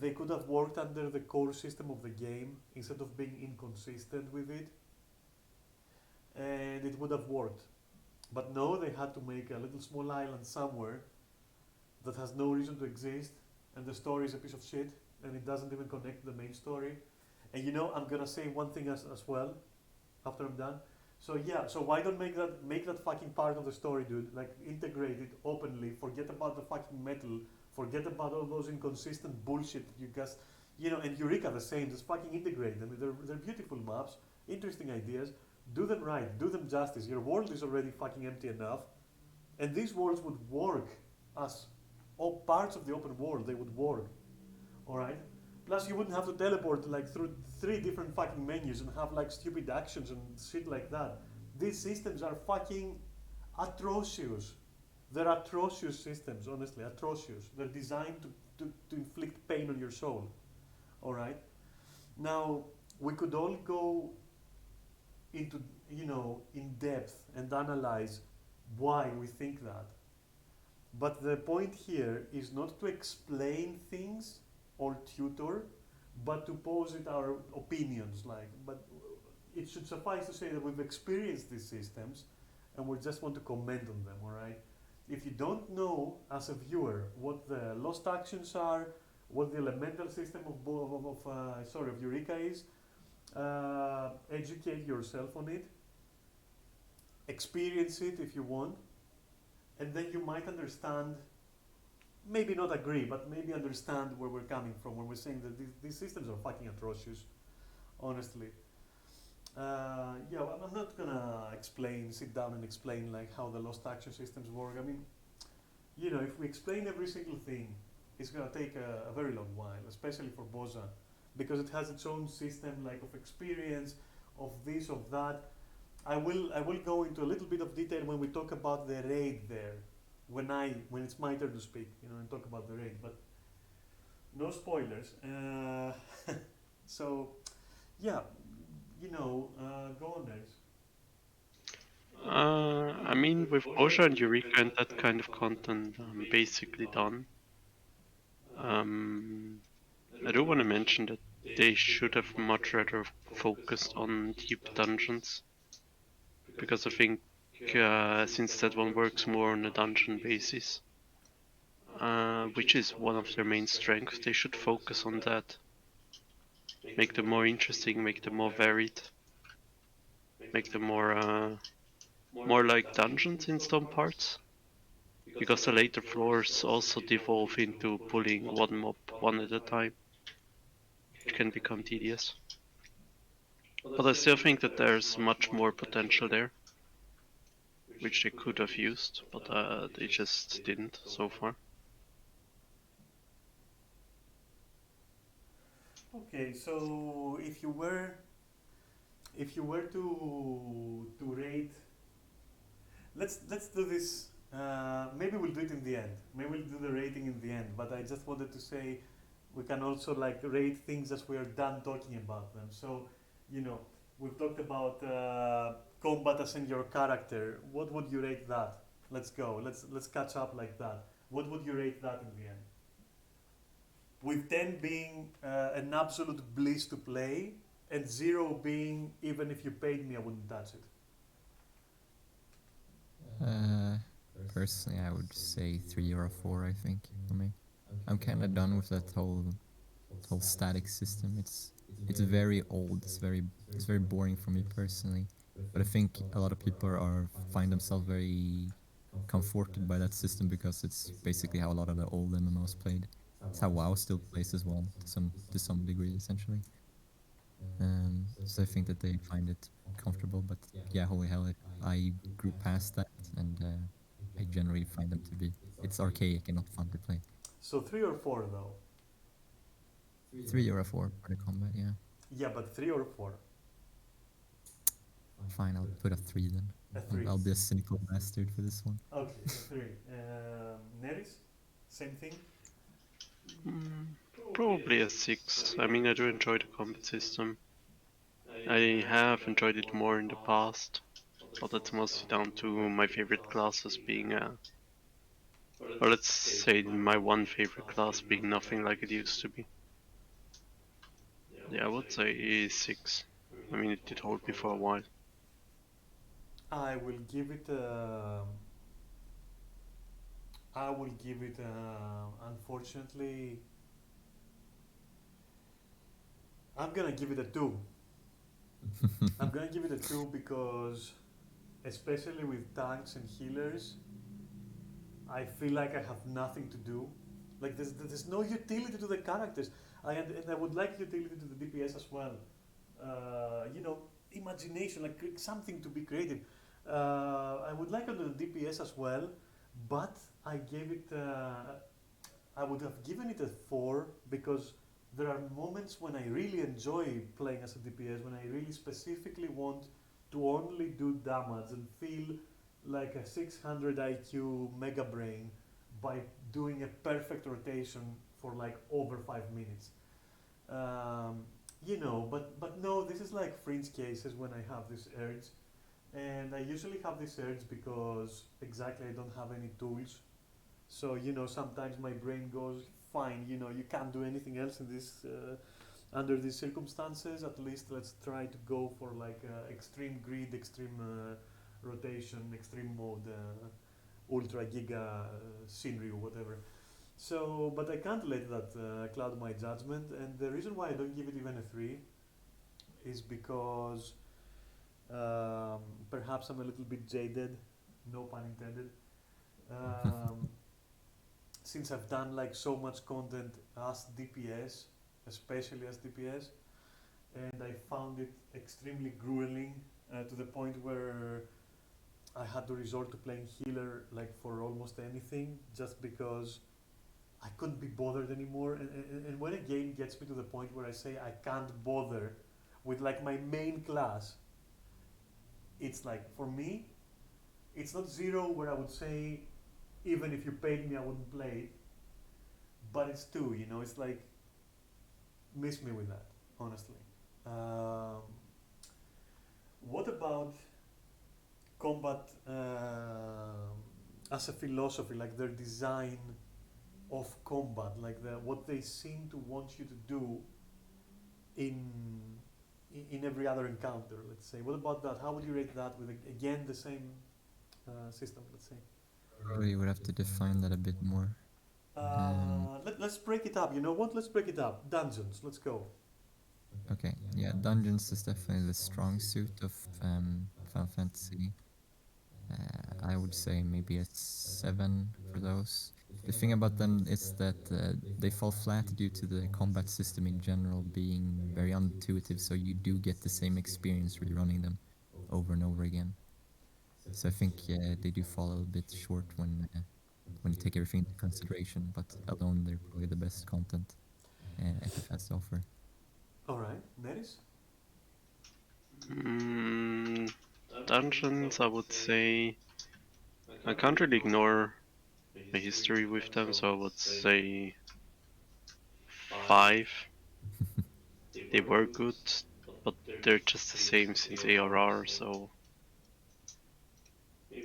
Speaker 1: They could have worked under the core system of the game instead of being inconsistent with it. And it would have worked. But no, they had to make a little small island somewhere that has no reason to exist, and the story is a piece of shit, and it doesn't even connect to the main story. And I'm gonna say one thing as well, after I'm done. So yeah, so why don't make that fucking part of the story, dude? Like integrate it openly. Forget about the fucking metal. Forget about all those inconsistent bullshit that you guys, And Eureka the same. Just fucking integrate them. They're beautiful maps, interesting ideas. Do them right. Do them justice. Your world is already fucking empty enough, and these worlds would work as all parts of the open world. They would work. All right. Plus, you wouldn't have to teleport like through 3 different fucking menus and have like stupid actions and shit like that. These systems are fucking atrocious. They're atrocious systems, honestly, atrocious. They're designed to inflict pain on your soul. All right. Now we could all go into, in depth and analyze why we think that. But the point here is not to explain things or tutor, but to posit our opinions. But it should suffice to say that we've experienced these systems, and we just want to comment on them. All right. If you don't know as a viewer what the lost actions are, what the elemental system of Eureka is, educate yourself on it, experience it if you want, and then you might understand, maybe not agree, but maybe understand where we're coming from when we're saying that these systems are fucking atrocious, honestly. I'm not gonna sit down and explain like how the lost action systems work. I mean, if we explain every single thing, it's gonna take a very long while, especially for Boza, because it has its own system like of experience, of this, of that. I will go into a little bit of detail when we talk about the raid there, when it's my turn to speak, and talk about the raid. But no spoilers. So, yeah, go on, guys.
Speaker 3: I mean, with Osha and Eureka and that kind of content, I'm basically done. I do want to mention that they should have much rather focused on deep dungeons, because I think since that one works more on a dungeon basis, which is one of their main strengths, they should focus on that. Make them more interesting, make them more varied, make them more like dungeons in some parts. Because the later floors also devolve into pulling one mob one at a time. It can become tedious. But I still think that there's much more potential there, which they could have used, but they just didn't so far.
Speaker 1: Okay, so if you were to rate, let's do this. Maybe we'll do it in the end. Maybe we'll do the rating in the end. But I just wanted to say we can also rate things as we are done talking about them. So, we've talked about combat as in your character. What would you rate that? Let's go. Let's catch up like that. What would you rate that in the end? With 10 being an absolute bliss to play, and 0 being even if you paid me, I wouldn't touch it.
Speaker 2: Personally, I would say 3 or a 4. I think for me, I'm kind of done with that whole static system. It's very old. It's very boring for me personally. But I think a lot of people find themselves very comforted by that system because it's basically how a lot of the old MMOs played. It's how WoW still plays as well, to some degree, essentially. So I think that they find it comfortable, but yeah, holy hell, I grew past that, and I generally find them to be, it's archaic and not fun to play.
Speaker 1: So 3 or 4 though.
Speaker 2: 3 or a 4 for the combat, yeah.
Speaker 1: Yeah, but 3 or 4.
Speaker 2: Fine, I'll put a 3 then.
Speaker 1: A 3.
Speaker 2: I'll be a cynical bastard for this one.
Speaker 1: Okay, a 3. Neris, same thing.
Speaker 3: Probably a 6. I mean, I do enjoy the combat system. I have enjoyed it more in the past, but that's mostly down to my favorite classes being, or let's say my one favorite class being nothing like it used to be. Yeah, I would say 6. I mean, it did hold me for a while.
Speaker 1: I will give it. Unfortunately, I'm gonna give it a 2. I'm gonna give it a 2 because, especially with tanks and healers, I feel like I have nothing to do. Like there's no utility to the characters. And I would like utility to the DPS as well. Imagination, like something to be creative. I would like it to the DPS as well, but I gave it. I would have given it a 4 because there are moments when I really enjoy playing as a DPS, when I really specifically want to only do damage and feel like a 600 IQ mega brain by doing a perfect rotation for like over 5 minutes. Um, but no, this is like fringe cases when I have this urge, and I usually have this urge because exactly I don't have any tools. So sometimes my brain goes, fine, you can't do anything else in this under these circumstances. At least let's try to go for like extreme grid, extreme rotation, extreme mode, ultra giga scenery or whatever. So, but I can't let that cloud my judgment, and the reason why I don't give it even a 3 is because perhaps I'm a little bit jaded, no pun intended. Um, since I've done like so much content as DPS, especially as DPS, and I found it extremely grueling to the point where I had to resort to playing healer like for almost anything, just because I couldn't be bothered anymore. And when a game gets me to the point where I say I can't bother with like my main class, it's like for me, it's not 0 where I would say even if you paid me I wouldn't play it, but it's 2. It's like miss me with that, honestly. Um, what about combat as a philosophy, like their design of combat, like what they seem to want you to do in in every other encounter, let's say. What about that? How would you rate that with again the same system, let's say?
Speaker 2: Probably would have to define that a bit more.
Speaker 1: Let's break it up. You know what? Let's break it up. Dungeons. Let's go.
Speaker 2: Okay, yeah, dungeons is definitely the strong suit of Final Fantasy. I would say maybe a 7 for those. The thing about them is that they fall flat due to the combat system in general being very unintuitive, so you do get the same experience rerunning them over and over again. So I think they do fall a little bit short when you take everything into consideration, but alone they're probably the best content FF has to offer.
Speaker 1: All right, Neris.
Speaker 3: Mm, dungeons, I would say. I can't really ignore my history with them, so I would say 5. They were good, but they're just the same since ARR, so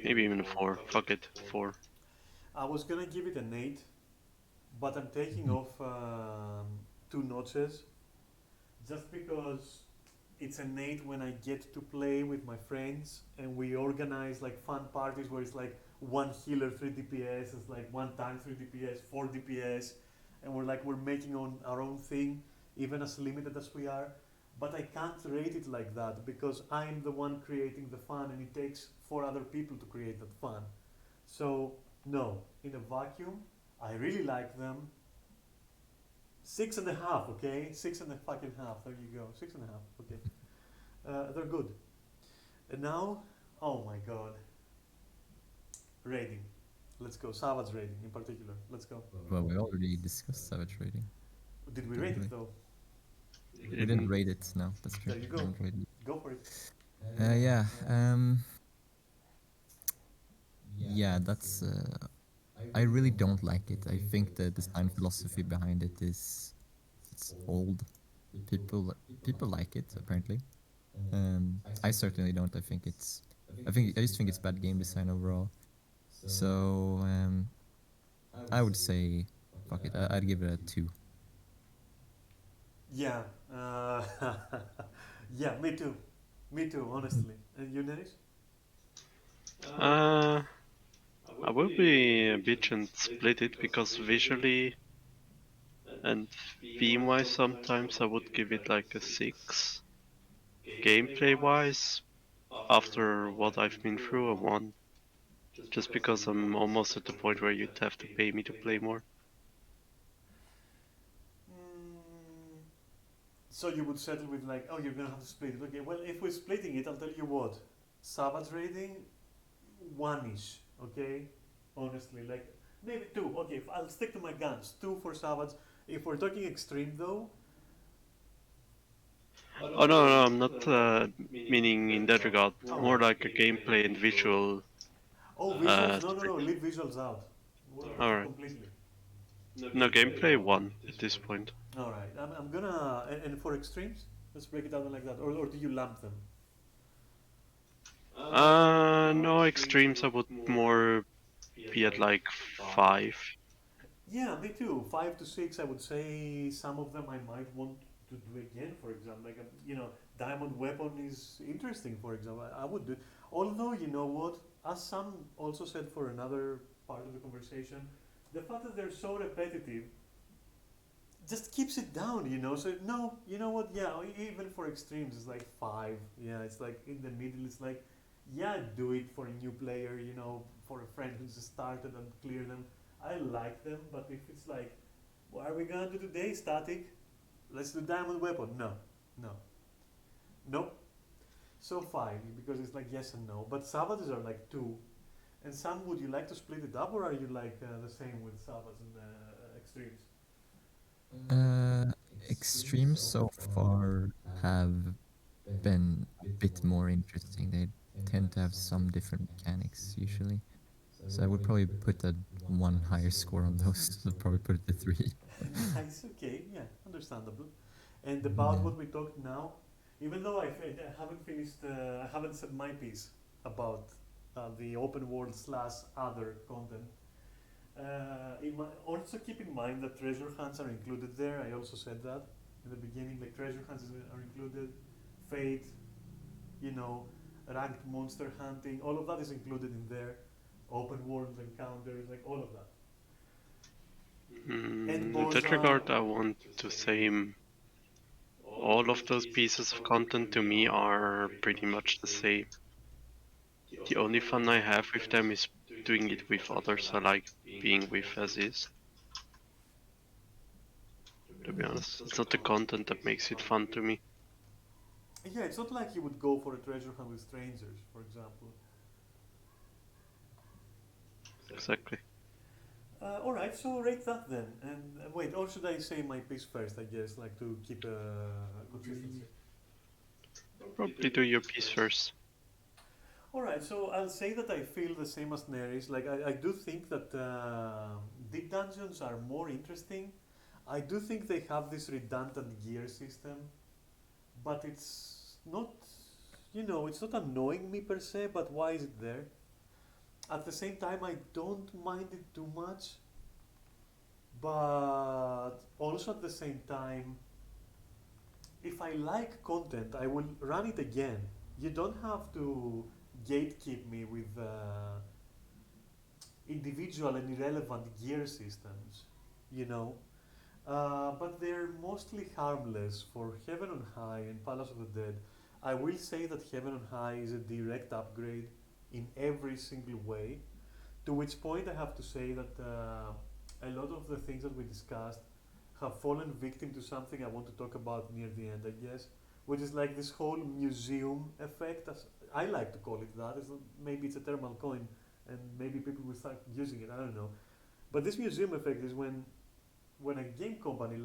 Speaker 3: maybe even a 4. Fuck it, 4.
Speaker 1: I was gonna give it an 8, but I'm taking
Speaker 2: Mhm.
Speaker 1: off 2 notches just because it's an 8 when I get to play with my friends and we organize like fun parties where it's like one healer 3 DPS, it's like one tank 3 DPS, 4 DPS, and we're making on our own thing, even as limited as we are. But I can't rate it like that because I'm the one creating the fun and it takes 4 other people to create that fun. So no, in a vacuum, I really like them. 6.5, okay? 6.5. There you go. 6.5, okay. They're good. And now, oh my god, raiding. Let's go. Savage raiding in particular. Let's go.
Speaker 2: Well, we already discussed Savage Rating,
Speaker 1: Did we rate
Speaker 2: didn't
Speaker 1: it
Speaker 2: we?
Speaker 1: though?
Speaker 2: We didn't rate it, no, that's true.
Speaker 1: There you
Speaker 2: We
Speaker 1: go.
Speaker 2: haven't rated it.
Speaker 1: Go for it.
Speaker 2: Yeah, yeah, that's. I really don't like it. I think the design philosophy behind it is it's old. People like it apparently. I certainly don't. I just think it's bad game design overall. So I would say, fuck it. I'd give it a 2.
Speaker 1: Yeah. Yeah, me too. Me too, honestly. And you, Neris?
Speaker 3: Uh, I will be a bitch and split it because visually and theme wise, sometimes I would give it like a 6. Gameplay wise, after what I've been through, a 1. Just because I'm almost at the point where you'd have to pay me to play more.
Speaker 1: Mm, so you would settle with like, oh, you're gonna have to split it. Okay, well, if we're splitting it, I'll tell you what. Savage rating, 1-ish, okay? Honestly, like, maybe 2. Okay, I'll stick to my guns. 2 for Savage. If we're talking extreme though,
Speaker 3: Oh no, I'm not meaning in that regard. More like a gameplay and visual
Speaker 1: Oh, visuals? No, no, no.
Speaker 3: strict.
Speaker 1: Leave visuals out.
Speaker 3: Alright.
Speaker 1: Completely.
Speaker 3: No, gameplay 1 at this point.
Speaker 1: All right. I'm gonna and for extremes, let's break it down like that. Or do you lump them?
Speaker 3: No, extremes I would more be at like 5.
Speaker 1: Yeah, me too. 5 to 6, I would say. Some of them I might want to do again. For example, like diamond weapon is interesting. For example, I would do it. Although you know what, as some also said for another part of the conversation, the fact that they're so repetitive just keeps it down. So no, you know what? Yeah, even for extremes, it's like 5. Yeah, it's like in the middle. It's like, yeah, do it for a new player. For a friend who's just started and clear them. I like them, but if it's like, what are we gonna do today? Static. Let's do diamond weapon. No, no, nope. So 5 because it's like yes and no. But savages are like 2. And some, would you like to split it up, or are you like the same with savages and extremes?
Speaker 2: Uh, Extremes so far have been a bit more interesting. They tend to have some different mechanics usually. So I would probably put a one higher score on those. I'd probably put it to 3.
Speaker 1: Nice, okay, yeah, understandable. And about what we talked now, even though I haven't finished, I haven't said my piece about the open world slash other content. Also keep in mind that treasure hunts are included there. I also said that in the beginning, like treasure hunts are included, fate, you know, ranked monster hunting, all of that is included in there. Open world encounters, like all of that. And
Speaker 3: In
Speaker 1: both
Speaker 3: that regard, I want to say all of those pieces of content to me are pretty much the same. The only fun I have with them is doing it with others I like being with as is, to be honest. It's not the content that makes it fun to me.
Speaker 1: yeah, it's not like you would go for a treasure hunt with strangers, for example.
Speaker 3: Exactly.
Speaker 1: All right, so rate that then. And wait, or should I say my piece first? I guess, like to keep consistency.
Speaker 3: Probably do your piece first.
Speaker 1: All right, so I'll say that I feel the same as Neris. Like I do think that deep dungeons are more interesting. I do think they have this redundant gear system, but it's not, it's not annoying me per se. But why is it there? At the same time, I don't mind it too much, but also at the same time, if I like content, I will run it again. You don't have to gatekeep me with individual and irrelevant gear systems, you know. But they're mostly harmless for Heaven on High and Palace of the Dead. I will say that Heaven on High is a direct upgrade in every single way. To which point I have to say that a lot of the things that we discussed have fallen victim to something I want to talk about near the end, I guess, which is like this whole museum effect, as I like to call it that. Maybe it's a thermal coin, and maybe people will start using it. I don't know. But this museum effect is when a game company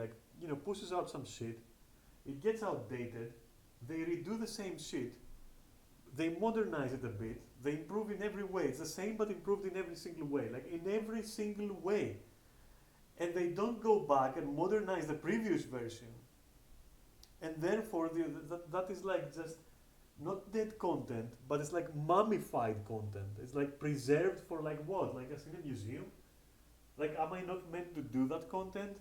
Speaker 1: pushes out some shit, it gets outdated, they redo the same shit, they modernize it a bit, they improve in every way. It's the same but improved in every single way, like in every single way. And they don't go back and modernize the previous version. And therefore, that is like just not dead content, but it's like mummified content. It's like preserved for like what? Like as in a museum? Like, am I not meant to do that content?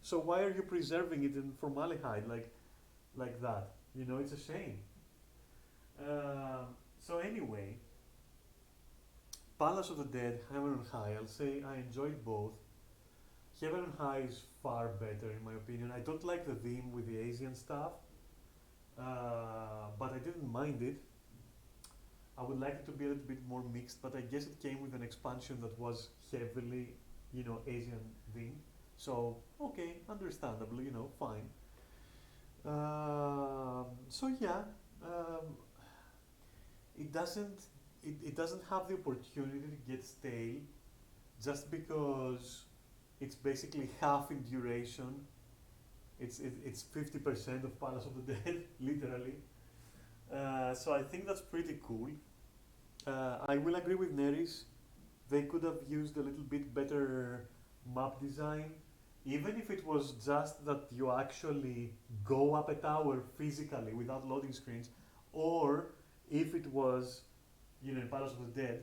Speaker 1: So why are you preserving it in formaldehyde like that? It's a shame. So anyway, Palace of the Dead, Heaven on High. I'll say I enjoyed both. Heaven on High is far better in my opinion. I don't like the theme with the Asian stuff, but I didn't mind it. I would like it to be a little bit more mixed, but I guess it came with an expansion that was heavily, Asian themed. So okay, understandable, fine. So yeah, um, it doesn't it doesn't have the opportunity to get stale just because it's basically half in duration. It's 50% of Palace of the Dead, literally. So I think that's pretty cool. I will agree with Neris. They could have used a little bit better map design, even if it was just that you actually go up a tower physically without loading screens, or if it was, in Palace of the Dead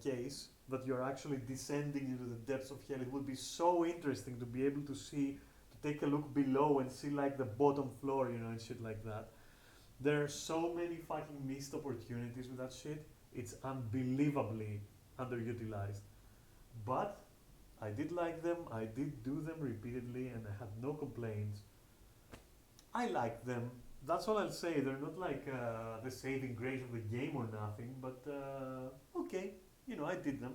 Speaker 1: case, that you're actually descending into the depths of hell. It would be so interesting to be able to see, to take a look below and see like the bottom floor, and shit like that. There are so many fucking missed opportunities with that shit. It's unbelievably underutilized. But I did like them, I did do them repeatedly, and I had no complaints. I like them. That's all I'll say. They're not like the saving grace of the game or nothing, but okay, I did them.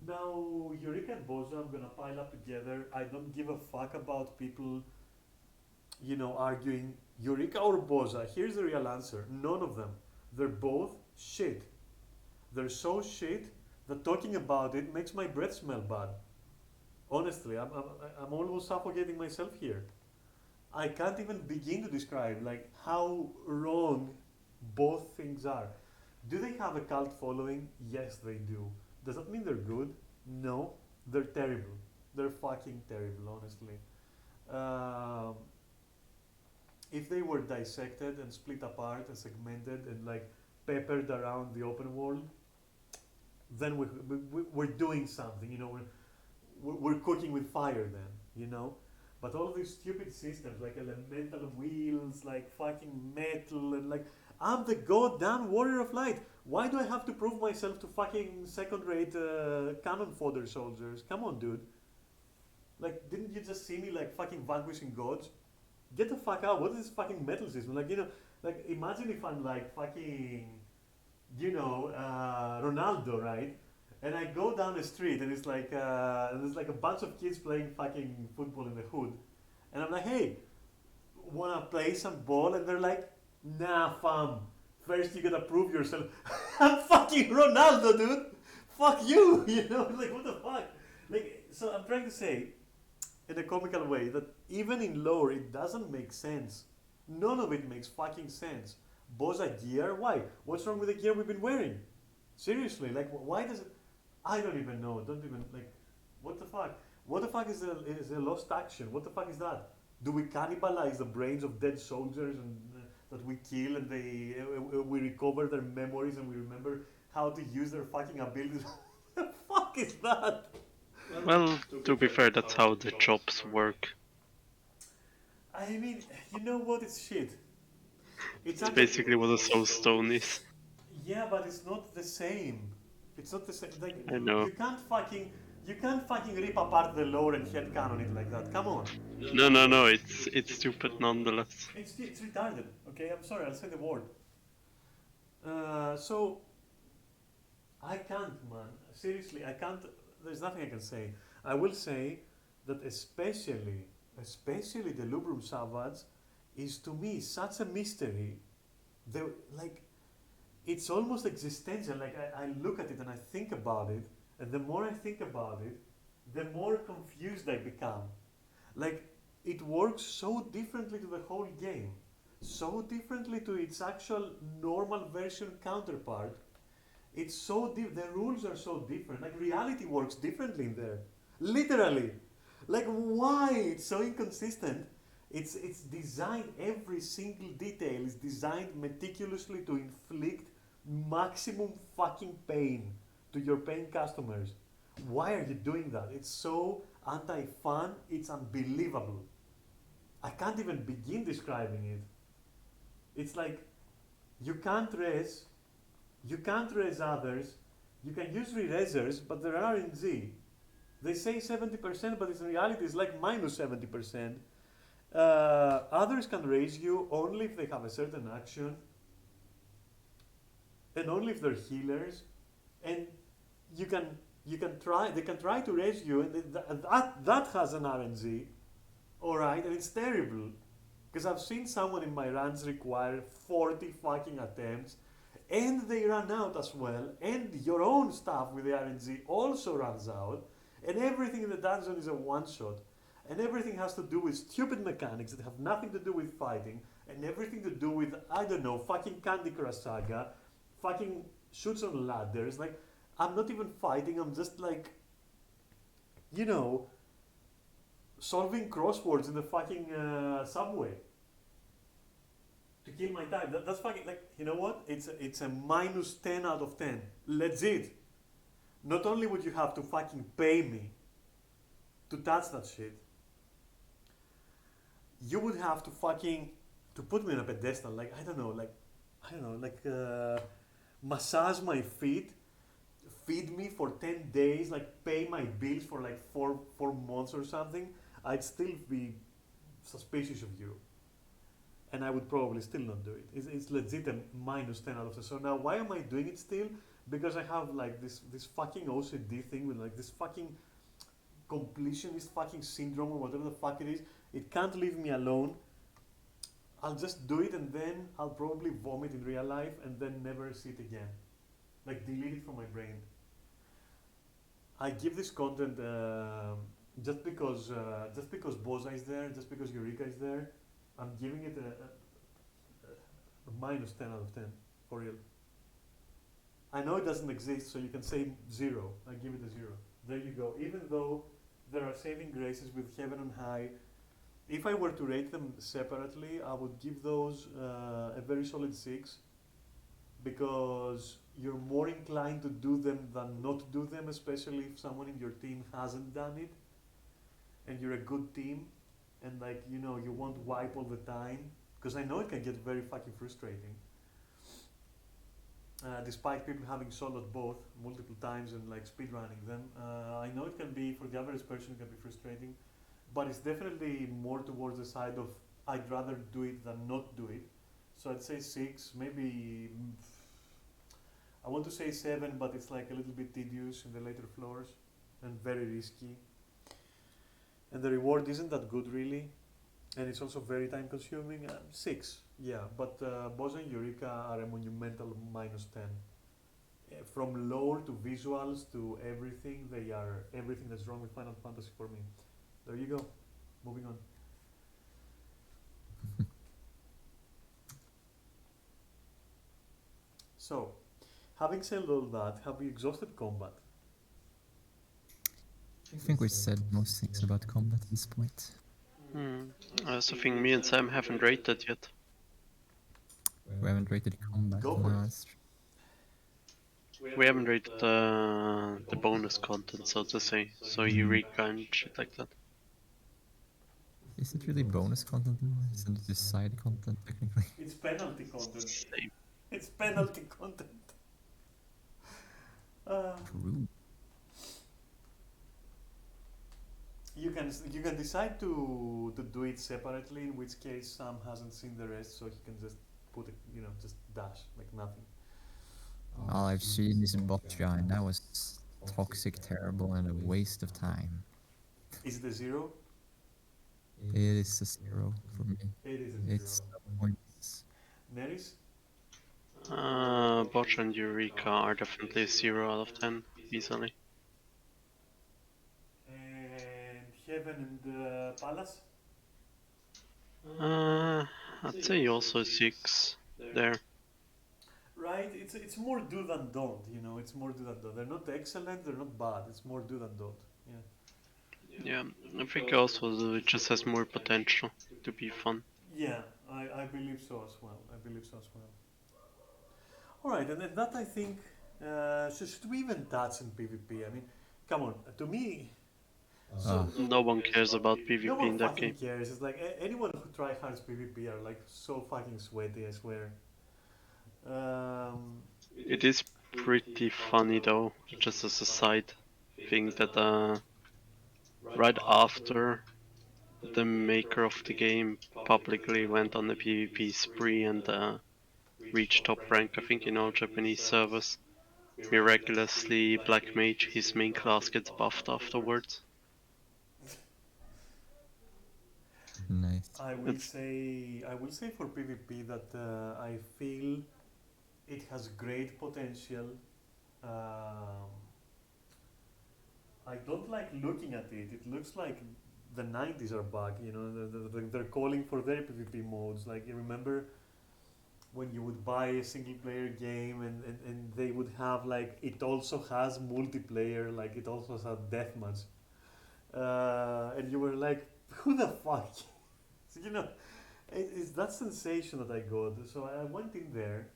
Speaker 1: Now, Eureka and Boza, I'm gonna pile up together. I don't give a fuck about people, arguing Eureka or Boza. Here's the real answer: none of them. They're both shit. They're so shit that talking about it makes my breath smell bad. Honestly, I'm almost suffocating myself here. I can't even begin to describe like how wrong both things are. Do they have a cult following? Yes, they do. Does that mean they're good? No, they're terrible. They're fucking terrible, honestly. Um, if they were dissected and split apart and segmented and like peppered around the open world, then we're doing something. We're cooking with fire then. But all these stupid systems like elemental wheels, like fucking metal, and like I'm the goddamn warrior of light. Why do I have to prove myself to fucking second-rate cannon fodder soldiers? Come on, dude. Like, didn't you just see me like fucking vanquishing gods? Get the fuck out. What is this fucking metal system? Like, like imagine if I'm like fucking, Ronaldo, right? And I go down the street and it's like, there's like a bunch of kids playing fucking football in the hood. And I'm like, hey, wanna play some ball? And they're like, nah, fam. First you gotta prove yourself. I'm fucking Ronaldo, dude. Fuck you, like what the fuck? Like, so I'm trying to say, in a comical way, that even in lore it doesn't make sense. None of it makes fucking sense. Boza gear? Why? What's wrong with the gear we've been wearing? Seriously, like why does it? I don't even know. Don't even like. What the fuck? What the fuck is a lost action? What the fuck is that? Do we cannibalize the brains of dead soldiers and that we kill and we recover their memories and we remember how to use their fucking abilities? What the fuck is that?
Speaker 3: Well, to be fair, that's how the jobs work.
Speaker 1: I mean, you know what? It's shit.
Speaker 3: It's basically what a soul stone is.
Speaker 1: Yeah, but it's not the same. It's not the same. Like
Speaker 3: I know.
Speaker 1: you can't fucking rip apart the lore and headcanon it like that. Come on.
Speaker 3: No, it's stupid nonetheless.
Speaker 1: It's retarded. Okay, I'm sorry. I'll say the word. So I can't, man. Seriously, I can't. There's nothing I can say. I will say that especially the Lubrum Savage is to me such a mystery. Like it's almost existential. Like I look at it and I think about it, and the more I think about it, the more confused I become. Like it works so differently to the whole game, so differently to its actual normal version counterpart. It's so the rules are so different. Like reality works differently in there, literally. Like why it's so inconsistent? It's designed, every single detail is designed meticulously to inflict maximum fucking pain to your paying customers. Why are you doing that? It's so anti-fun, it's unbelievable. I can't even begin describing it. It's like you can't res others, you can use re-resers, but they're RNG. They say 70%, but in reality it's like minus 70%. Others can raise you only if they have a certain action, and only if they're healers, and they can try to raise you, and that has an RNG, alright, and it's terrible. Because I've seen someone in my runs require 40 fucking attempts, and they run out as well, and your own stuff with the RNG also runs out, and everything in the dungeon is a one-shot. And everything has to do with stupid mechanics that have nothing to do with fighting, and everything to do with, I don't know, fucking Candy Crush Saga, fucking shoots on ladders. Like, I'm not even fighting. I'm just like, you know, solving crosswords in the fucking subway to kill my time. That's fucking like, you know what? It's a minus 10 out of 10. Legit. Not only would you have to fucking pay me to touch that shit, you would have to fucking to put me on a pedestal. Like, I don't know, like massage my feet, feed me for 10 days, like pay my bills for like four months or something. I'd still be suspicious of you, and I would probably still not do it. It's legit a minus 10 out of 10. So now why am I doing it still? Because I have like this fucking OCD thing with like this fucking completionist fucking syndrome or whatever the fuck it is. It can't leave me alone. I'll just do it and then I'll probably vomit in real life and then never see it again. Like delete it from my brain. I give this content just because Boza is there, just because Eureka is there. I'm giving it a minus 10 out of 10 for real. I know it doesn't exist, so you can say 0. I give it a 0. There you go. Even though there are saving graces with Heaven on High, if I were to rate them separately, I would give those a very solid 6 because you're more inclined to do them than not do them, especially if someone in your team hasn't done it and you're a good team and like you won't wipe all the time, because I know it can get very fucking frustrating. Despite people having soloed both multiple times and like speedrunning them, I know it can be, for the average person, it can be frustrating, but it's definitely more towards the side of I'd rather do it than not do it. So I'd say 6, maybe. I want to say 7, but it's like a little bit tedious in the later floors and very risky. And the reward isn't that good really, and it's also very time consuming. 6, yeah, but Boza and Eureka are a monumental minus 10. From lore to visuals to everything, they are everything that's wrong with Final Fantasy for me. There you go. Moving on. So, having said all that, have we exhausted combat?
Speaker 2: I think we said most things about combat at this point.
Speaker 3: So I think me and Sam haven't rated yet.
Speaker 2: We haven't rated combat.
Speaker 1: Go for it.
Speaker 2: It's true.
Speaker 3: We haven't rated the bonus content, so to say. So Eureka and shit like that.
Speaker 2: Is it really bonus content though? Isn't it just side content technically?
Speaker 1: It's penalty content.
Speaker 3: Same.
Speaker 1: It's penalty content.
Speaker 2: True.
Speaker 1: You can decide to do it separately, in which case Sam hasn't seen the rest, so he can just put it, just dash like nothing.
Speaker 2: All I've seen is Botcha, and that was toxic, terrible, and a waste of time.
Speaker 1: Is it a 0?
Speaker 2: It is a 0 for me.
Speaker 1: It is a 0.
Speaker 2: It's points.
Speaker 1: Neris?
Speaker 3: Botch and Eureka are definitely a 0 out of 10, easily.
Speaker 1: And Heaven and Palace?
Speaker 3: I'd say also 6 there.
Speaker 1: Right, it's more do than don't, it's more do than don't. They're not excellent, they're not bad, it's more do than don't.
Speaker 3: Yeah, I think also it just has more potential to be fun.
Speaker 1: Yeah, I believe so as well. Alright, and then that I think, should we even touch in PvP? I mean, come on, to me,
Speaker 3: No one cares about PvP
Speaker 1: no one
Speaker 3: in that
Speaker 1: fucking
Speaker 3: game.
Speaker 1: cares. It's like anyone who tryhards PvP are like so fucking sweaty, I swear.
Speaker 3: It is pretty funny though, just as a side thing, that right after the maker of the game publicly went on a PvP spree and reached top rank, I think, in all Japanese servers, miraculously Black Mage, his main class, gets buffed afterwards.
Speaker 2: Nice.
Speaker 1: I will say for PvP that I feel it has great potential. I don't like looking at it. It looks like the 90s are back. They're calling for their PvP modes. Like, you remember when you would buy a single player game and they would have like it also has multiplayer, like it also has deathmatch, and you were like, who the fuck? So, it's that sensation that I got. So I went in there.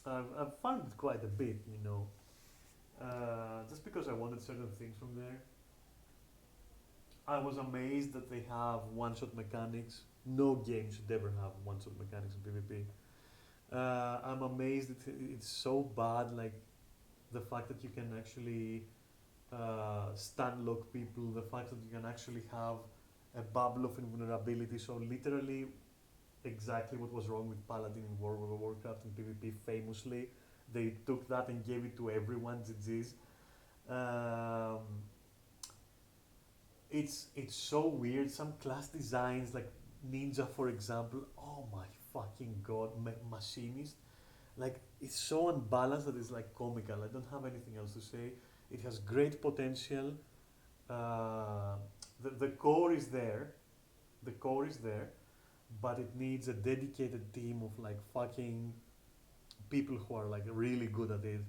Speaker 1: I've found it quite a bit, just because I wanted certain things from there. I was amazed that they have one-shot mechanics. No game should ever have one-shot mechanics in PvP. I'm amazed it's so bad, like the fact that you can actually stun lock people, the fact that you can actually have a bubble of invulnerability. So literally, exactly what was wrong with Paladin in World of Warcraft and PvP. Famously, they took that and gave it to everyone. GG's. Um, it's so weird. Some class designs, like Ninja, for example. Oh my fucking god, Machinist. Like it's so unbalanced that it's like comical. I don't have anything else to say. It has great potential. Uh, the core is there. The core is there, but it needs a dedicated team of like fucking people who are like really good at it,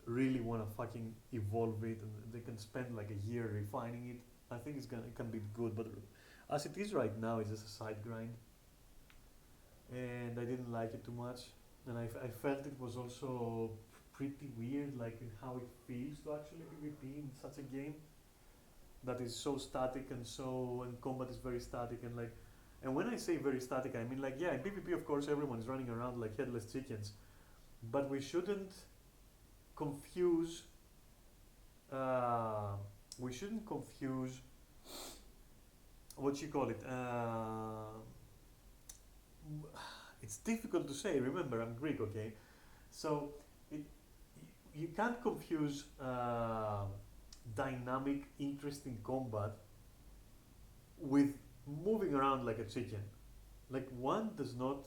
Speaker 1: really want to fucking evolve it, and they can spend like a year refining it. I think it can be good, but as it is right now, it's just a side grind, and I didn't like it too much. And I felt it was also pretty weird, like in how it feels to actually PvP in such a game that is so static and combat is very static and like. And when I say very static, I mean like yeah, in PvP of course everyone is running around like headless chickens, but we shouldn't confuse. Uh, we shouldn't confuse what you call it. It's difficult to say. Remember, I'm Greek, okay? So it, you can't confuse dynamic, interesting combat with moving around like a chicken. Like one does not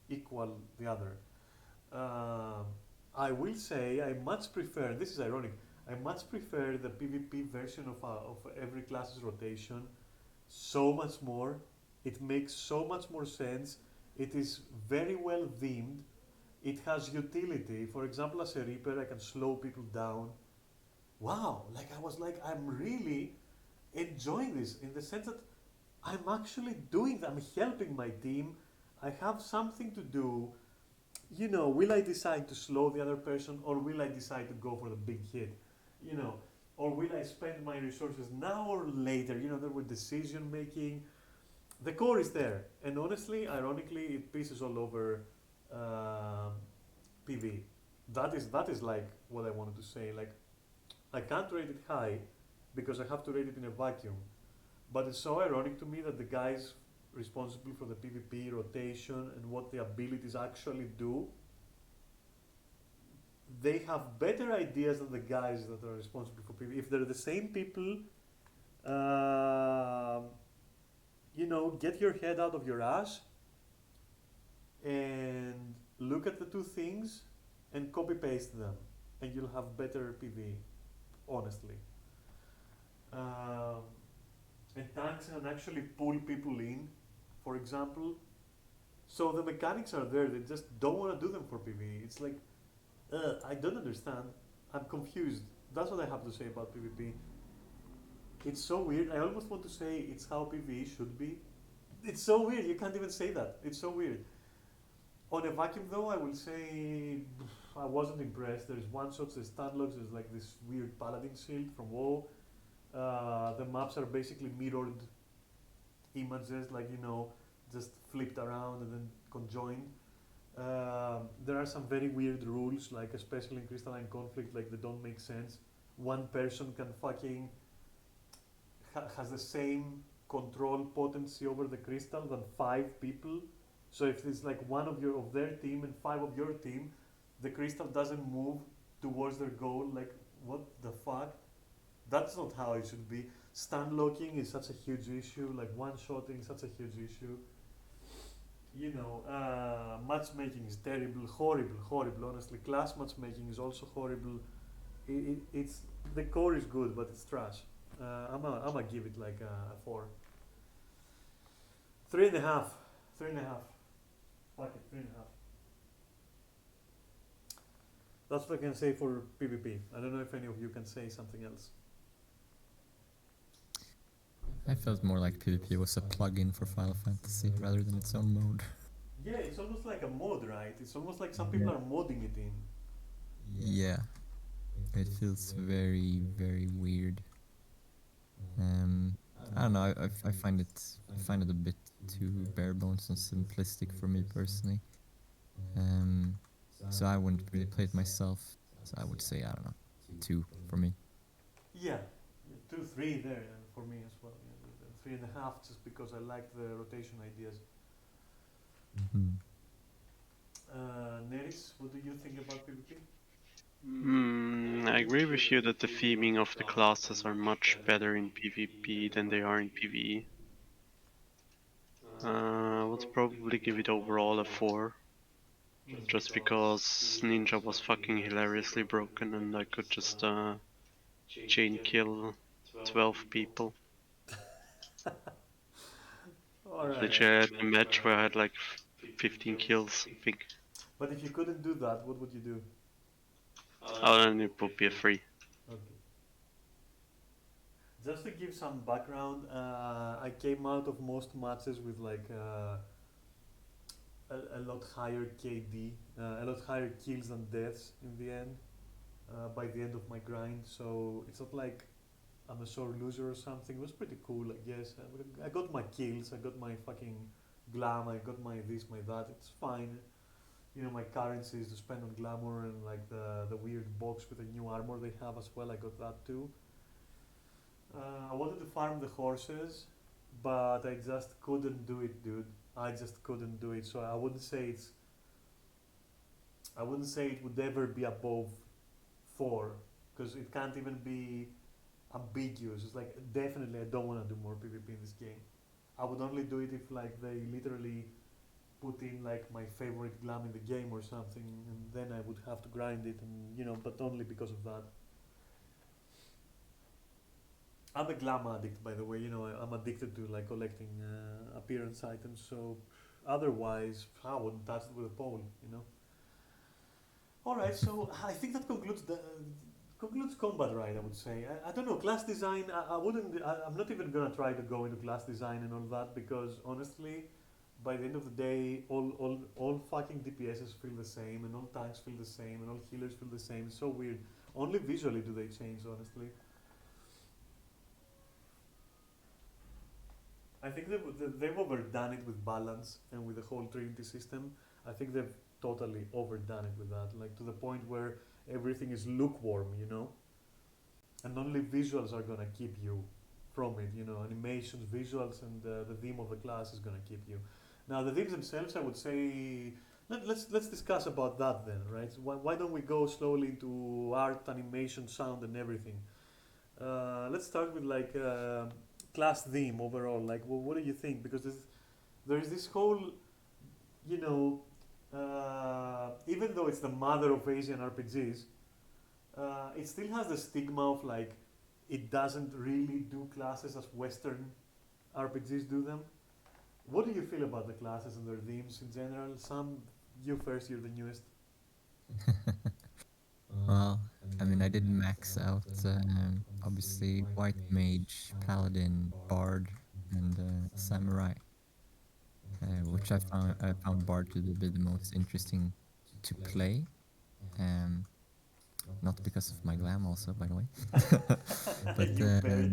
Speaker 1: equal the other. Um I will say I much prefer. This is ironic. I much prefer the PvP version of every class's rotation so much more. It makes so much more sense. It is very well themed. It has utility. For example, as a Reaper, I can slow people down. Wow, like I was like, I'm really enjoying this in the sense that I'm actually doing that. I'm helping my team. I have something to do. Will I decide to slow the other person or will I decide to go for the big hit? You know, or will I spend my resources now or later? There were decision making. The core is there, and honestly, ironically, it pieces all over PV. That is like what I wanted to say. Like I can't rate it high because I have to rate it in a vacuum. But it's so ironic to me that the guys responsible for the PvP rotation and what the abilities actually do, they have better ideas than the guys that are responsible for PvP. If they're the same people, um get your head out of your ass and look at the two things and copy paste them, and you'll have better PV, honestly. Um, and tanks can actually pull people in, for example. So the mechanics are there, they just don't want to do them for PvE. It's like, I don't understand. I'm confused. That's what I have to say about PvP. It's so weird. I almost want to say it's how PvE should be. It's so weird. You can't even say that. It's so weird. On a vacuum, though, I will say I wasn't impressed. There's one shots, there's stun locks, there's like this weird paladin shield from WoW. The maps are basically mirrored images, like just flipped around and then conjoined. There are some very weird rules, like especially in Crystalline Conflict, like they don't make sense. One person can fucking has the same control potency over the crystal than five people. So if it's like one of their team and five of your team, the crystal doesn't move towards their goal. Like what the fuck? That's not how it should be. Stun locking is such a huge issue. Like one shotting is such a huge issue. Matchmaking is terrible, horrible, horrible. Honestly, class matchmaking is also horrible. It's the core is good, but it's trash. I'm gonna give it like a 4, 3.5, 3.5. Fuck it, 3.5. That's what I can say for PvP. I don't know if any of you can say something else.
Speaker 2: I felt more like PvP was a plug-in for Final Fantasy rather than its own mode.
Speaker 1: Yeah, it's almost like a mod, right? It's almost like some people are modding it in.
Speaker 2: Yeah, it feels very, very weird. I don't know. I find it a bit too bare bones and simplistic for me personally. So I wouldn't really play it myself. So I would say, I don't know, 2 for me.
Speaker 1: Yeah, 2, 3 there for me as well. Yeah, 3.5 just because I like the rotation ideas.
Speaker 2: Mhm.
Speaker 1: Neris, what do you think about PvP?
Speaker 3: I agree with you that the theming of the classes are much better in PvP than they are in PvE. I would probably give it overall a 4, just because Ninja was fucking hilariously broken and I could just chain kill 12 people.
Speaker 1: Alright.
Speaker 3: Literally, I had a match where I had like 15 kills, I think.
Speaker 1: But if you couldn't do that, what would you do?
Speaker 3: Oh, then it would be a 3.
Speaker 1: Okay. Just to give some background, I came out of most matches with like a lot higher KD, a lot higher kills than deaths in the end. By the end of my grind, so it's not like I'm a sore loser or something. It was pretty cool, I guess. I got my kills, I got my fucking glam, I got my this, my that. It's fine. You know, my currency is to spend on glamour and like the weird box with the new armor they have as well. I got that too. I wanted to farm the horses, but I just couldn't do it, dude. I just couldn't do it. So I wouldn't say it would ever be above 4, because it can't even be ambiguous. It's like definitely I don't want to do more PvP in this game. I would only do it if like they literally put in like my favorite glam in the game or something, and then I would have to grind it, and but only because of that. I'm a glam addict, by the way. I'm addicted to like collecting appearance items. So otherwise, I wouldn't touch it with a pole. All right, so I think that concludes combat, right? I would say. I don't know, class design. I wouldn't. I'm not even gonna try to go into class design and all that, because honestly, by the end of the day, all fucking DPSs feel the same, and all tanks feel the same, and all healers feel the same. It's so weird. Only visually do they change, honestly. I think they've overdone it with balance and with the whole Trinity system. I think they've totally overdone it with that, like to the point where everything is lukewarm. And only visuals are gonna keep you from it. Animations, visuals, and the theme of the class is gonna keep you. Now, the themes themselves, I would say, let's discuss about that then, right? So why don't we go slowly into art, animation, sound, and everything? Let's start with like class theme overall. Like, what do you think? Because there's this whole, you know, even though it's the mother of Asian RPGs, it still has the stigma of like it doesn't really do classes as Western RPGs do them. What do you feel about the classes and their themes in general? Sam, you first. You're the newest.
Speaker 2: Well, I mean, I did max out obviously White Mage, Paladin, Bard, and Samurai, which I found Bard to be the most interesting to play. Um, Not because of my glam, also, by the way. But
Speaker 1: You bet.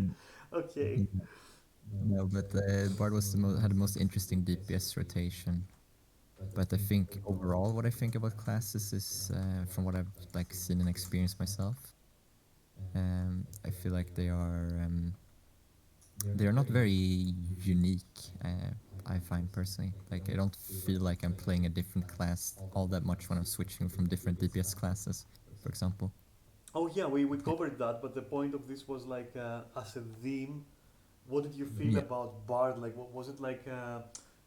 Speaker 1: Okay.
Speaker 2: no, but Bard was had the most interesting DPS rotation. But I think overall, what I think about classes is, from what I've like seen and experienced myself, I feel like they are not very unique. I find personally, like I don't feel like I'm playing a different class all that much when I'm switching from different DPS classes, for example.
Speaker 1: Oh yeah, we covered that, but the point of this was like as a theme. What did you feel
Speaker 2: Yeah.
Speaker 1: about Bard? Like, what was it like?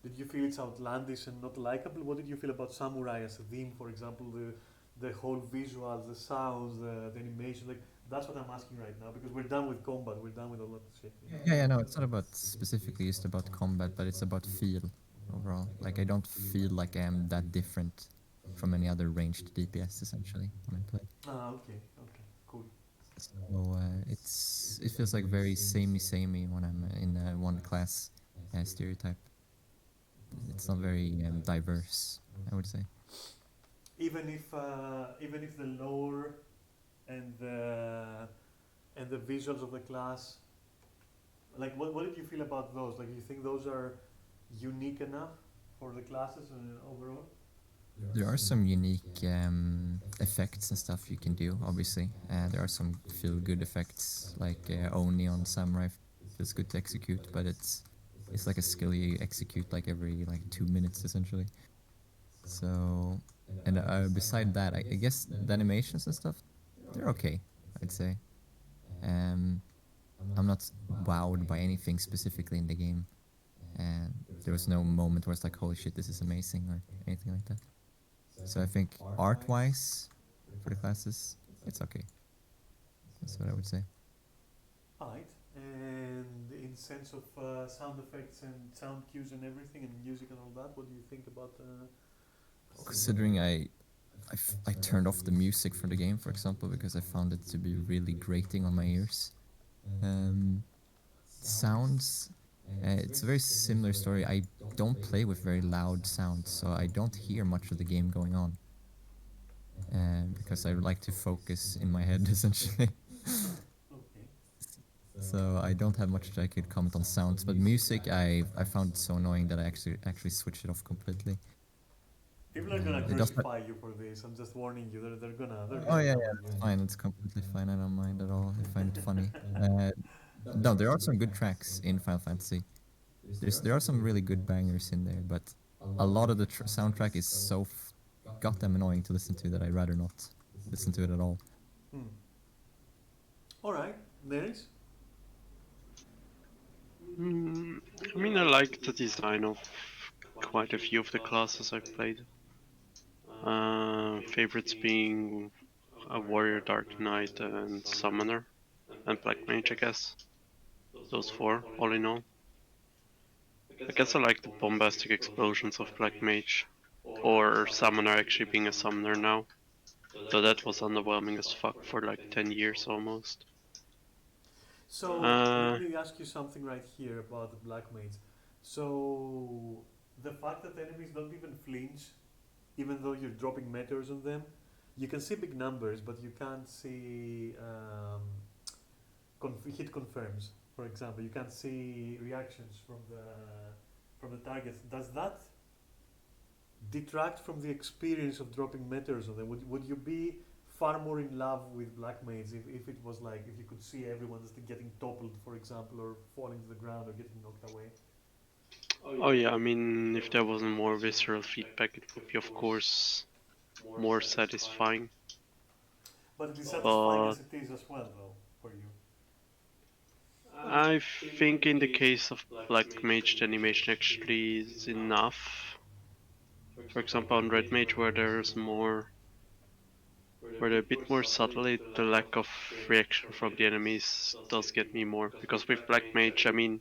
Speaker 1: Did you feel it's outlandish and not likable? What did you feel about Samurai as a theme, for example, the whole visuals, the sounds, the animation? Like, that's what I'm asking right now, because we're done with combat. We're done with a lot of shit.
Speaker 2: Yeah, yeah, no, it's not about specifically just about combat, but it's about feel overall. Like I don't feel like I am that different from any other ranged DPS essentially when I play.
Speaker 1: Okay, cool.
Speaker 2: So it feels like very samey when I'm in one class stereotype. It's not very diverse, I would say.
Speaker 1: Even if the lore and the visuals of the class, like what did you feel about those? Like, you think those are unique enough for the classes overall?
Speaker 2: There are some unique effects and stuff you can do, obviously. There are some feel-good effects, like Oni on Samurai feels good to execute, but it's like a skill you execute like every like 2 minutes essentially. So, and beside that, I guess the animations and stuff, they're okay, I'd say. Um, I'm not wowed by anything specifically in the game, and there was no moment where it's like, holy shit, this is amazing or anything like that. So I think art-wise, for the classes, it's okay. That's what I would say.
Speaker 1: Alright. And in sense of sound effects and sound cues and everything and music and all that, what do you think about?
Speaker 2: Considering I turned off the music from the game, for example, because I found it to be really grating on my ears. Sounds, it's a very similar story. I don't play with very loud sounds, so I don't hear much of the game going on. Because I like to focus in my head, essentially.
Speaker 1: Okay.
Speaker 2: So I don't have much that I could comment on sounds, but music I found it so annoying that I actually switched it off completely.
Speaker 1: People are gonna
Speaker 2: It does not.
Speaker 1: crucify you for this. I'm just warning you. They're
Speaker 2: Oh
Speaker 1: gonna
Speaker 2: yeah,
Speaker 1: come
Speaker 2: yeah,
Speaker 1: at
Speaker 2: it's
Speaker 1: you.
Speaker 2: fine. It's completely fine. I don't mind at all. I find it funny. No, there are some good tracks in Final Fantasy. There are some really good bangers in there, but a lot of the soundtrack is so goddamn annoying to listen to that I'd rather not listen to it at all.
Speaker 1: Hmm. All right, Neris.
Speaker 3: I mean, I like the design of quite a few of the classes I've played. Favorites being a warrior, dark knight, and summoner, and black mage, I guess. Those four, all in all. I guess I like the bombastic explosions of black mage, or summoner actually being a summoner now. Though that was underwhelming as fuck for like 10 years almost.
Speaker 1: So let
Speaker 3: Uh,
Speaker 1: me ask you something right here about the black mates. So the fact that enemies don't even flinch, even though you're dropping meteors on them, you can see big numbers, but you can't see hit confirms. For example, you can't see reactions from the targets. Does that detract from the experience of dropping meteors on them? Would you be far more in love with black mages if it was like if you could see everyone just getting toppled, for example, or falling to the ground or getting knocked away?
Speaker 3: oh yeah, I mean, if there wasn't more visceral feedback, it would be of course more satisfying.
Speaker 1: But it is satisfying
Speaker 3: But
Speaker 1: as it is as well, though, for you.
Speaker 3: I think in the case of Black Mage, the animation actually is enough. For example, on Red Mage, where they're a bit more subtly, the lack of reaction from the enemies does get me more. Because with Black Mage, I mean,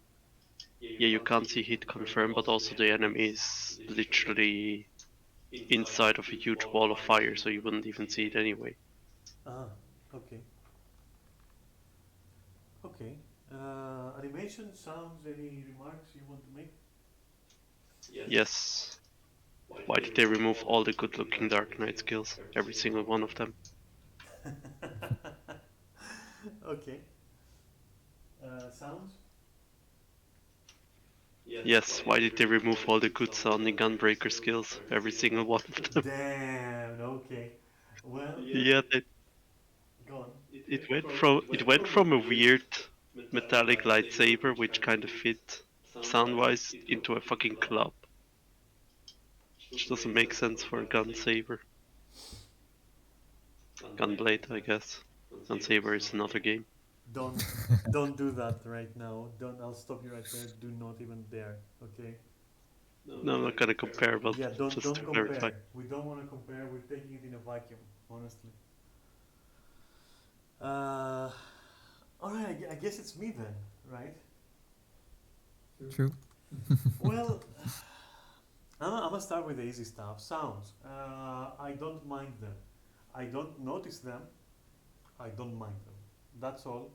Speaker 3: yeah, you can't see hit confirm, but also the enemy is literally inside of a huge wall of fire, so you wouldn't even see it anyway.
Speaker 1: Ah, okay. Okay. Animation, sounds, any remarks you want to make?
Speaker 3: Yes. Why did they remove all the good looking Dark Knight skills? Every single one of them.
Speaker 1: Okay. Sounds?
Speaker 3: Yes, why did they remove all the good sounding Gunbreaker skills? Every single one of them.
Speaker 1: Damn, okay. Well,
Speaker 3: Yeah,
Speaker 1: go on.
Speaker 3: it went from a weird metallic lightsaber, which kind of fit sound-wise, into a fucking club, which doesn't make sense for a gun saber. Gunblade, I guess. Gun saber is another game.
Speaker 1: Don't don't do that right now. Don't. I'll stop you right there. Do not even dare. Okay.
Speaker 3: No, I'm not gonna compare, but
Speaker 1: Yeah. Don't
Speaker 3: just to clarify.
Speaker 1: compare. We don't want to compare. We're taking it in a vacuum. Honestly. Uh, all right. I guess it's me then, right?
Speaker 2: True.
Speaker 1: Well, I'm gonna start with the easy stuff. Sounds. I don't mind them. I don't notice them. I don't mind them. That's all.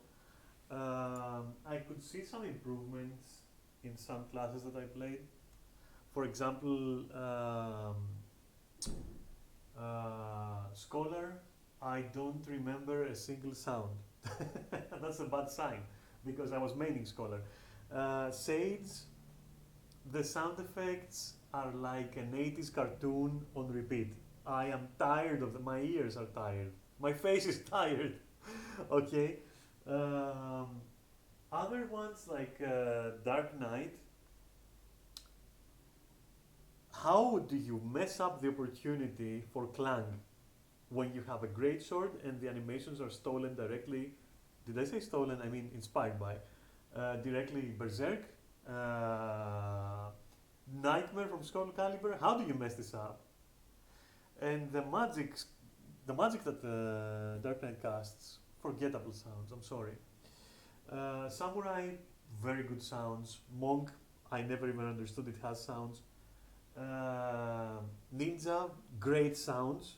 Speaker 1: I could see some improvements in some classes that I played. For example, Scholar, I don't remember a single sound. That's a bad sign because I was maining Scholar. Sage, the sound effects are like an 80s cartoon on repeat. I am tired of them. My ears are tired. My face is tired. Okay. Um, Other ones like Dark Knight. How do you mess up the opportunity for Clang when you have a great sword and the animations are stolen directly? Did I say stolen? I mean inspired by directly Berserk, Nightmare from Skull Calibur. How do you mess this up? And the magic that Dark Knight casts, forgettable sounds. I'm sorry. Samurai, very good sounds. Monk, I never even understood it has sounds. Ninja, great sounds.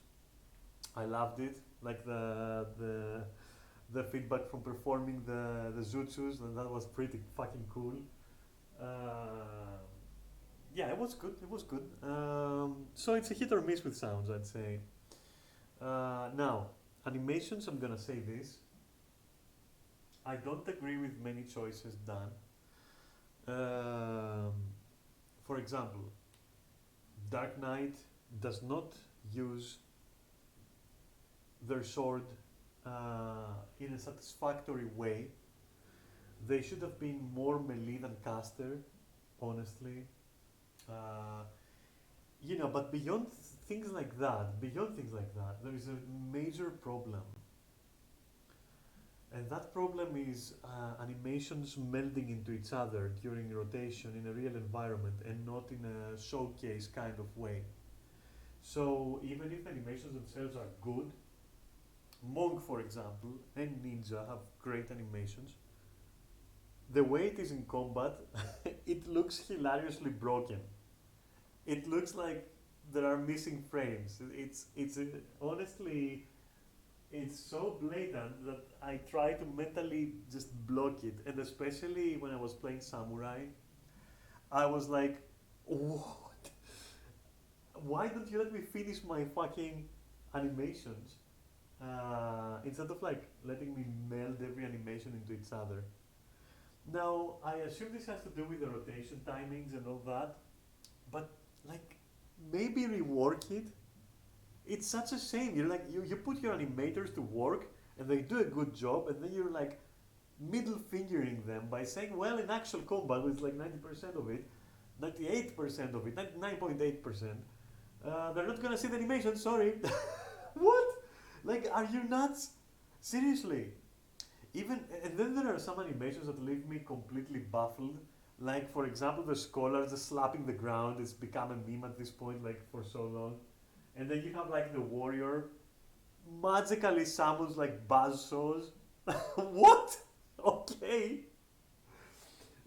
Speaker 1: I loved it. Like the feedback from performing the jutsus, and that was pretty fucking cool. Uh, yeah, it was good. It was good. So it's a hit or miss with sounds, I'd say. Now, animations. I'm gonna say this. I don't agree with many choices done. For example, Dark Knight does not use their sword in a satisfactory way. They should have been more melee than caster, honestly. Uh, but beyond things like that, there is a major problem. And that problem is animations melding into each other during rotation in a real environment and not in a showcase kind of way. So even if animations themselves are good, Monk, for example, and Ninja have great animations. The way it is in combat, it looks hilariously broken. It looks like there are missing frames. Honestly, it's so blatant that I try to mentally just block it. And especially when I was playing Samurai, I was like, what? Why don't you let me finish my fucking animations? Instead of like letting me meld every animation into each other. Now, I assume this has to do with the rotation timings and all that, but like maybe rework it. It's such a shame. You're like you put your animators to work and they do a good job, and then you're like middle fingering them by saying, well, in actual combat, it's like 90% of it, 98% of it, 99.8%. They're not gonna see the animation. Sorry. What? Like, are you nuts? Seriously. Even and then there are some animations that leave me completely baffled. Like for example, the scholar just slapping the ground. It's become a meme at this point, like for so long. And then you have like the warrior magically summons like buzzsaws. What? Okay.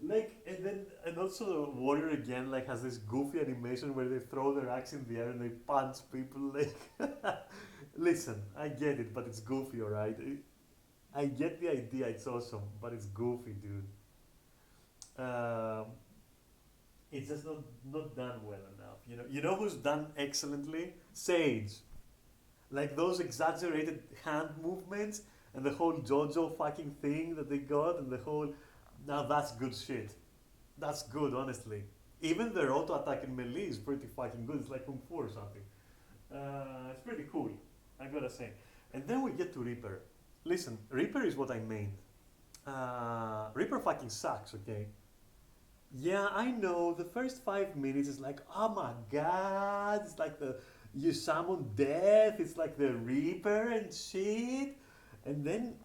Speaker 1: Like and also the warrior again like has this goofy animation where they throw their axe in the air and they punch people. Like, listen, I get it, but it's goofy, alright. I get the idea, it's awesome, but it's goofy, dude. Um, it's just not done well enough. You know who's done excellently? Sage. Like those exaggerated hand movements and the whole JoJo fucking thing that they got and the whole. Now that's good shit. That's good, honestly. Even their auto attack in melee is pretty fucking good. It's like Kung Fu or something. It's pretty cool, I gotta say. And then we get to Reaper. Listen, Reaper is what I meant. Reaper fucking sucks, okay? Yeah, I know. The first 5 minutes is like, oh my god, it's like you summon death. It's like the Reaper and shit. And then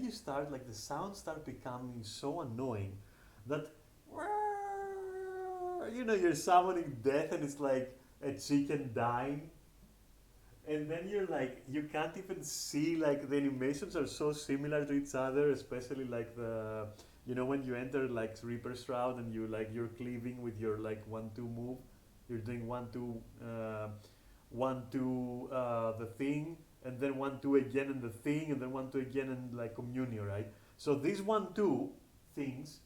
Speaker 1: you start like the sounds start becoming so annoying that you're summoning death and it's like a chicken dying. And then you're like you can't even see like the animations are so similar to each other, especially like when you enter like Reaper Shroud and you're cleaving with your like 1-2 move. You're doing 1-2, 1-2 the thing, and then 1-2 again in the thing, and then 1-2 again in like communio, right? So these 1-2 things,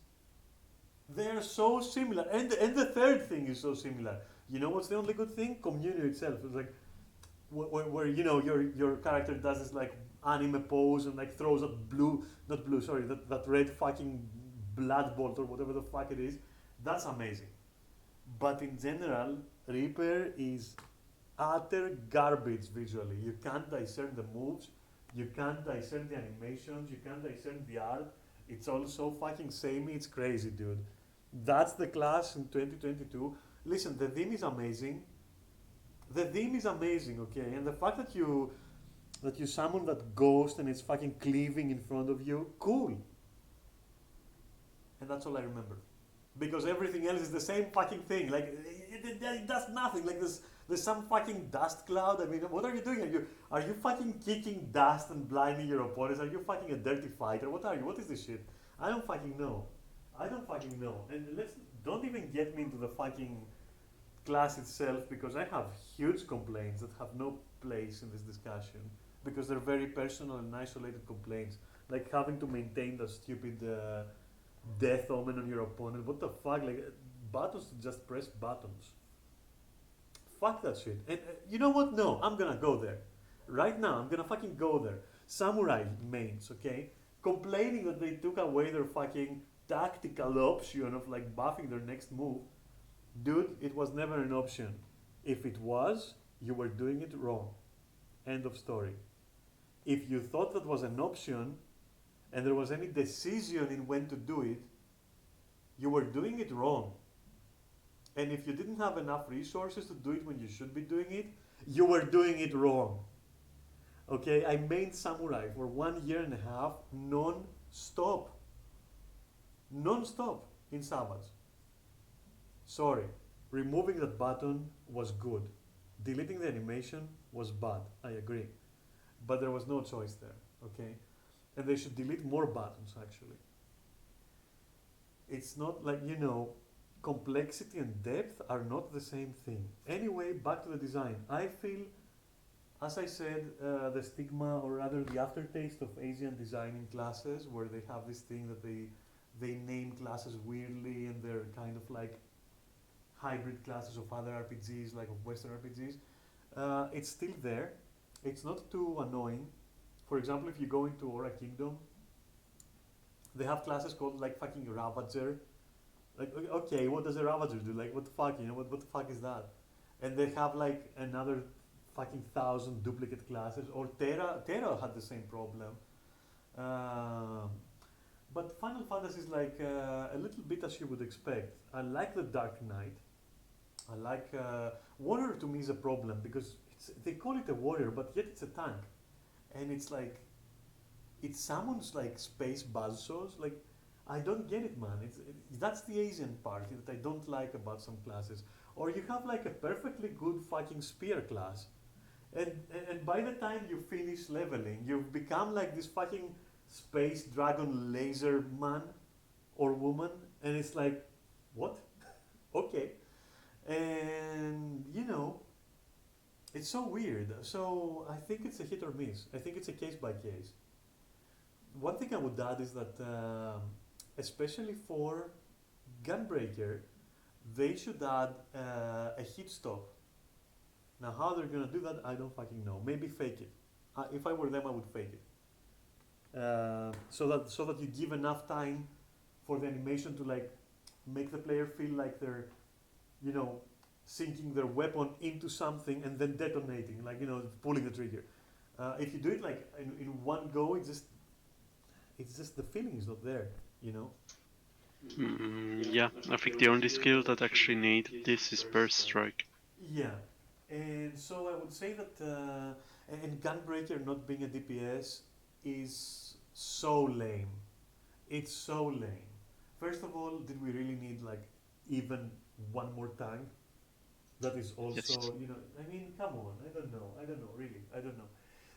Speaker 1: they're so similar, and the third thing is so similar. You know what's the only good thing? Communio itself. It's like where you know your character does this like anime pose and like throws up blue, not blue, sorry, that red fucking blood bolt or whatever the fuck it is. That's amazing. But in general, Reaper is utter garbage visually. You can't discern the moves, you can't discern the animations, you can't discern the art. It's all so fucking samey, it's crazy, dude. That's the class in 2022. Listen, the theme is amazing. The theme is amazing, okay? And the fact that you summon that ghost and it's fucking cleaving in front of you, cool. And that's all I remember. Because everything else is the same fucking thing. Like it does nothing. Like there's some fucking dust cloud. I mean, what are you doing? Are you fucking kicking dust and blinding your opponents? Are you fucking a dirty fighter? What are you? What is this shit? I don't fucking know. I don't fucking know. And don't even get me into the fucking class itself, because I have huge complaints that have no place in this discussion, because they're very personal and isolated complaints, like having to maintain the stupid death omen on your opponent. What the fuck? Like buttons to just press buttons. Fuck that shit. And you know what? No, I'm gonna go there. Right now, I'm gonna fucking go there. Samurai mains, okay? Complaining that they took away their fucking tactical option of like buffing their next move. Dude, it was never an option. If it was, you were doing it wrong. End of story. If you thought that was an option, and there was any decision in when to do it, you were doing it wrong. And if you didn't have enough resources to do it when you should be doing it, you were doing it wrong. Okay, I mained Samurai for 1.5 years, non-stop. Non-stop in Savage. Sorry, removing that button was good. Deleting the animation was bad, I agree. But there was no choice there, okay? And they should delete more buttons, actually. It's not like, complexity and depth are not the same thing. Anyway, back to the design. I feel, as I said, the stigma, or rather the aftertaste of Asian designing classes, where they have this thing that they name classes weirdly, and they're kind of like hybrid classes of other RPGs, like of Western RPGs. It's still there. It's not too annoying. For example, if you go into Aura Kingdom, they have classes called like fucking Ravager. Like, okay, what does a Ravager do? Like, what the fuck, what the fuck is that? And they have like another fucking 1,000 duplicate classes. Or Terra had the same problem. But Final Fantasy is like a little bit as you would expect. I like the Dark Knight. I like warrior. To me is a problem, because they call it a warrior, but yet it's a tank, and it's like it summons like space buzzsaws. Like, I don't get it, man. That's the Asian part that I don't like about some classes. Or you have like a perfectly good fucking spear class, and by the time you finish leveling, you've become like this fucking space dragon laser man or woman, and it's like, what? Okay. And it's so weird. So I think it's a hit or miss. I think it's a case by case. One thing I would add is that, especially for Gunbreaker, they should add a hit stop. Now, how they're gonna do that, I don't fucking know. Maybe fake it. If I were them, I would fake it. So that you give enough time for the animation to like make the player feel like they're sinking their weapon into something and then detonating, like pulling the trigger. If you do it like in one go, it's just the feeling is not there.
Speaker 3: Yeah, I think the only skill that actually needed this is Burst Strike.
Speaker 1: Yeah, and so I would say that and Gunbreaker not being a DPS is so lame. It's so lame. First of all, did we really need like even one more tank? That is also,
Speaker 3: Yes.
Speaker 1: I mean, come on, I don't know, really, I don't know.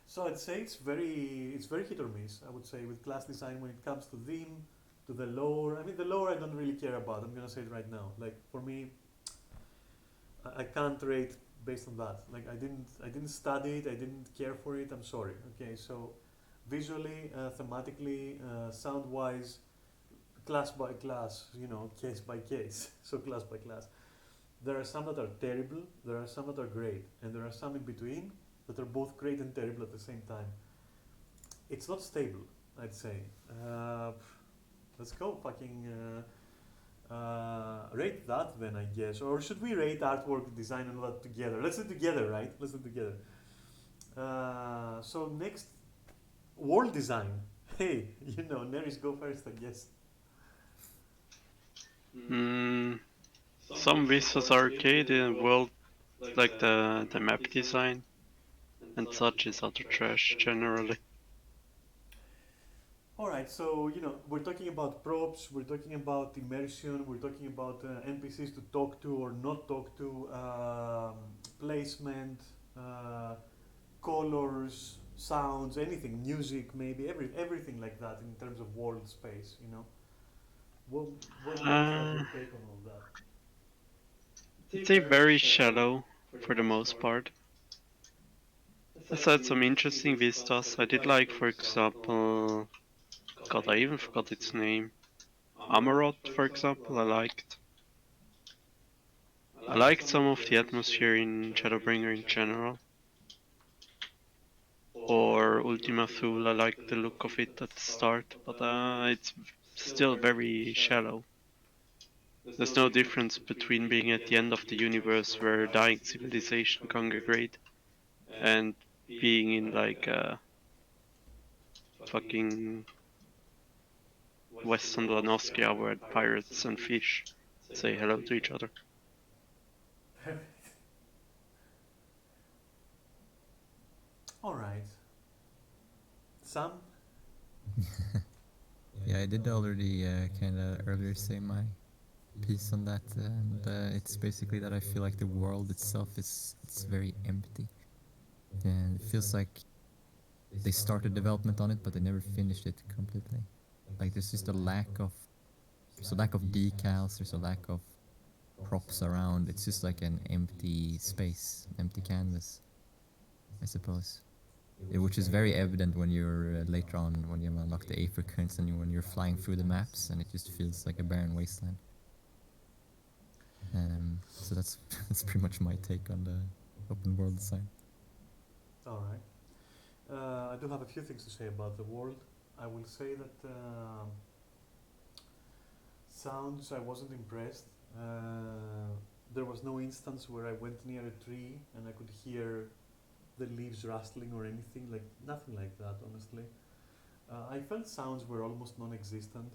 Speaker 1: So I'd say it's very hit or miss, I would say, with class design when it comes to theme, to the lore. I mean, the lore I don't really care about, I'm gonna say it right now. Like, for me, I can't rate based on that. Like I didn't study it. I didn't care for it. I'm sorry. Okay, so visually, thematically, sound-wise, class by class, case by case. So class by class. There are some that are terrible. There are some that are great, and there are some in between that are both great and terrible at the same time. It's not stable, I'd say. Let's go, fucking. Rate that then, I guess. Or should we rate artwork, design, and all that together? Let's do it together, right? Let's do it together. So next, world design. Hey, Neris, go first, I guess.
Speaker 3: Mm, some Vistas Arcade in world like the map design and such is utter trash generally.
Speaker 1: All right, so we're talking about props, we're talking about immersion, we're talking about NPCs to talk to or not talk to, placement, colors, sounds, anything, music, maybe everything like that in terms of world space. What what's like
Speaker 3: Uh,
Speaker 1: your take on all that?
Speaker 3: I'd say very shallow for the most part. I had some interesting vistas. I did like, for example, God, I even forgot its name. Amarot, for example, I liked. I liked some of the atmosphere in Shadowbringer in general. Or Ultima Thule, I liked the look of it at the start, but it's still very shallow. There's no difference between being at the end of the universe where dying civilization congregate and being in like a fucking Western Lanoskia where pirates and fish say hello to each other.
Speaker 1: All right, Sam.
Speaker 2: Yeah, I did already kind of earlier say my piece on that, and it's basically that I feel like the world itself is it's very empty, and it feels like they started development on it, but they never finished it completely. Like there's just a lack of decals. There's a lack of props around. It's just like an empty space, empty canvas, I suppose. Which is very evident when you're later on when you unlock the Africans and when you're flying through the maps, and it just feels like a barren wasteland. So that's that's pretty much my take on the open world design.
Speaker 1: All right. I do have a few things to say about the world. I will say that sounds, I wasn't impressed. There was no instance where I went near a tree and I could hear the leaves rustling or anything, like nothing like that, honestly. I felt sounds were almost non-existent.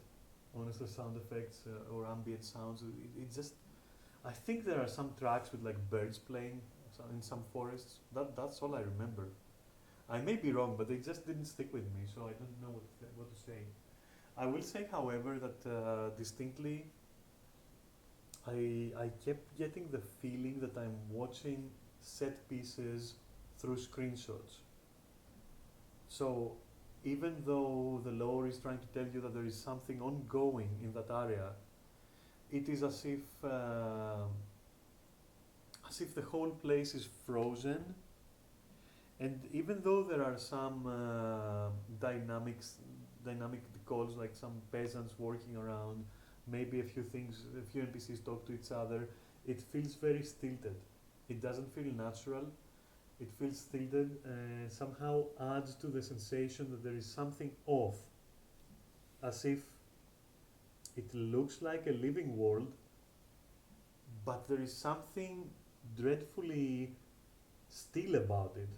Speaker 1: Honestly, sound effects or ambient sounds. It just, I think there are some tracks with like birds playing in some forests. That's all I remember. I may be wrong, but they just didn't stick with me, so I don't know what to say. I will say, however, that distinctly, I kept getting the feeling that I'm watching set pieces through screenshots. So even though the lore is trying to tell you that there is something ongoing in that area, it is as if the whole place is frozen. And even though there are some dynamic calls, like some peasants working around, maybe a few things, a few NPCs talk to each other, it feels very stilted. It doesn't feel natural. It feels stilted and somehow adds to the sensation that there is something off, as if it looks like a living world, but there is something dreadfully still about it.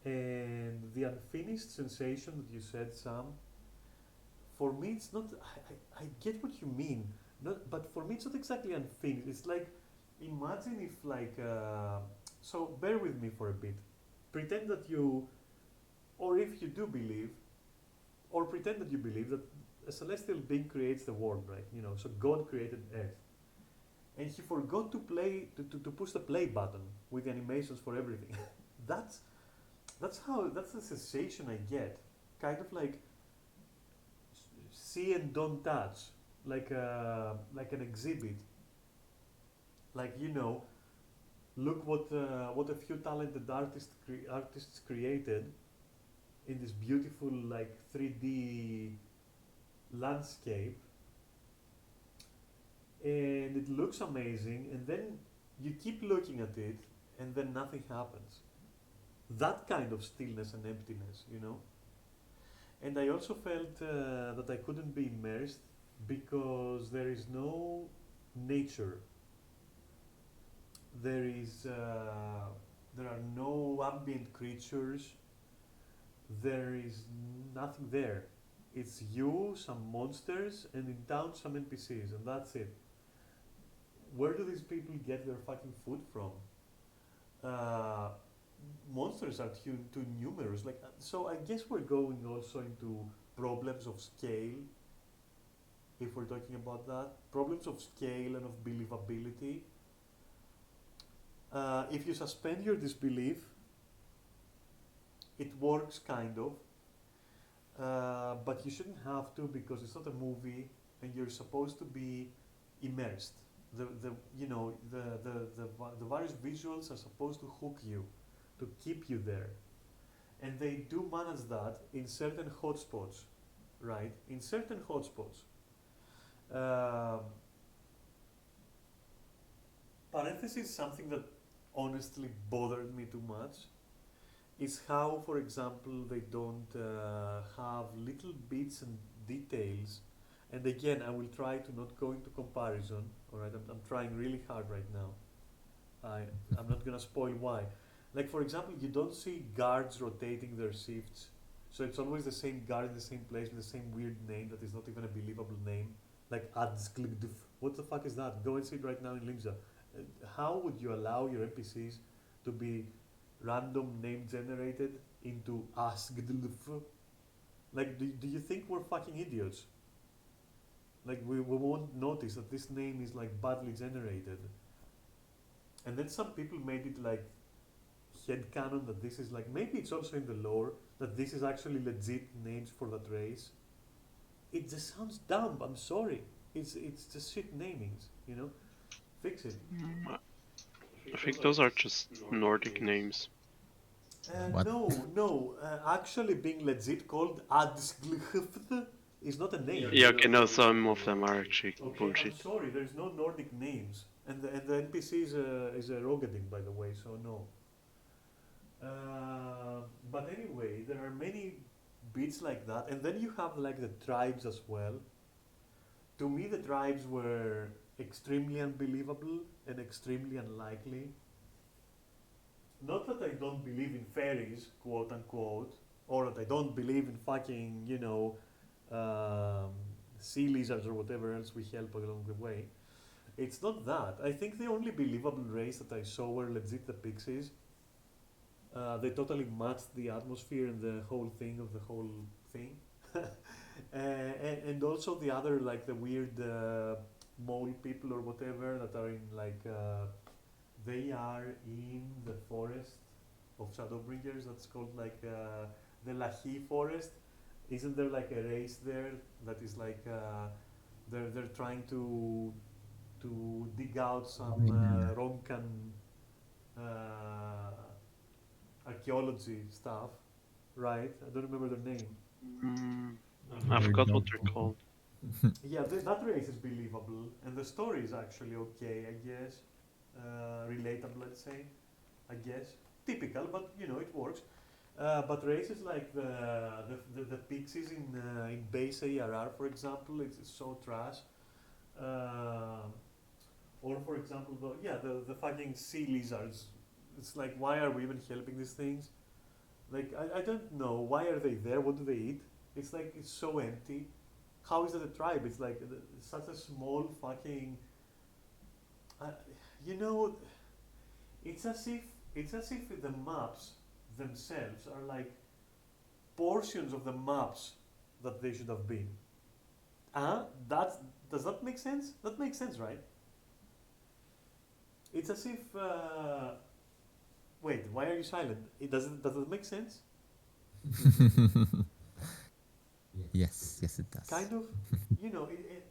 Speaker 1: And the unfinished sensation that you said, Sam, for me it's not. I get what you mean, but for me it's not exactly unfinished. It's like, imagine if like. So bear with me for a bit. Pretend that you, or if you do believe, or pretend that you believe that a celestial being creates the world, right? So God created Earth, and he forgot to to push the play button with the animations for everything. that's that's the sensation I get, kind of like see and don't touch, like an exhibit, like look what a few talented artists created in this beautiful like 3D landscape, and it looks amazing, and then you keep looking at it, and then nothing happens. That kind of stillness and emptiness, you know. And I also felt that I couldn't be immersed because there is no nature. There is there are no ambient creatures. There is nothing there. It's you, some monsters, and in town some NPCs, and that's it. Where do these people get their fucking food from? Uh, Monsters are too numerous. Like so, I guess we're going also into problems of scale. If we're talking about that, problems of scale and of believability. If you suspend your disbelief, it works kind of, but you shouldn't have to because it's not a movie and you're supposed to be immersed. The you know the various visuals are supposed to hook you, to keep you there, and they do manage that in certain hotspots, right? In certain hotspots. Um Parenthesis, something that honestly bothered me too much is how, for example, they don't have little bits and details. And again, I will try to not go into comparison. All right, I'm trying really hard right now. I I'm not gonna spoil why. Like for example, you don't see guards rotating their shifts, so it's always the same guard in the same place with the same weird name that is not even a believable name. Like Adskligdf. What the fuck is that? Go and see it right now in Limsa. How would you allow your NPCs to be random name generated into Askdlf? Like, do you think we're fucking idiots? Like, we won't notice that this name is like badly generated. And then some people made it like headcanon that this is like, maybe it's also in the lore that this is actually legit names for that race. It just sounds dumb, I'm sorry. It's just shit namings, you know? Fix it.
Speaker 3: I think those are just Nordic names.
Speaker 2: What?
Speaker 1: No. Actually, being legit called Adsglhfth is not a name.
Speaker 3: Yeah, okay, no, some of them are actually
Speaker 1: Okay, I'm
Speaker 3: bullshit.
Speaker 1: sorry. There's no Nordic names, and the NPC is a Rogadin, by the way. So no. But anyway, there are many bits like that, and then you have like the tribes as well. To me, the tribes were extremely unbelievable and extremely unlikely. Not that I don't believe in fairies, quote unquote, or that I don't believe in fucking, um, sea lizards or whatever else we help along the way. It's not that. I think the only believable race that I saw were legit the pixies. They totally matched the atmosphere and the whole thing of the whole thing. And also the other, like the weird mole people or whatever that are in like. They are in the forest of Shadowbringers that's called like the Lahi forest. Isn't there like a race there that is like they're trying to dig out some Ronkan uh, archaeology stuff, right? I don't remember their name.
Speaker 3: Mm, I forgot what they're called.
Speaker 1: Yeah, that race is believable, and the story is actually okay, I guess. Relatable, let's say, I guess. Typical, but it works. But races like the pixies in base ARR, for example, it's so trash. Uh, or for example, the fucking sea lizards. It's like, why are we even helping these things? Like, I don't know. Why are they there? What do they eat? It's like, it's so empty. How is that a tribe? It's like such a small fucking. Uh, you know, it's as if the maps themselves are like portions of the maps that they should have been. That does that make sense? That makes sense, right? It's as if. Wait, why are you silent? Does it make sense?
Speaker 2: Yes, it does.
Speaker 1: Kind of.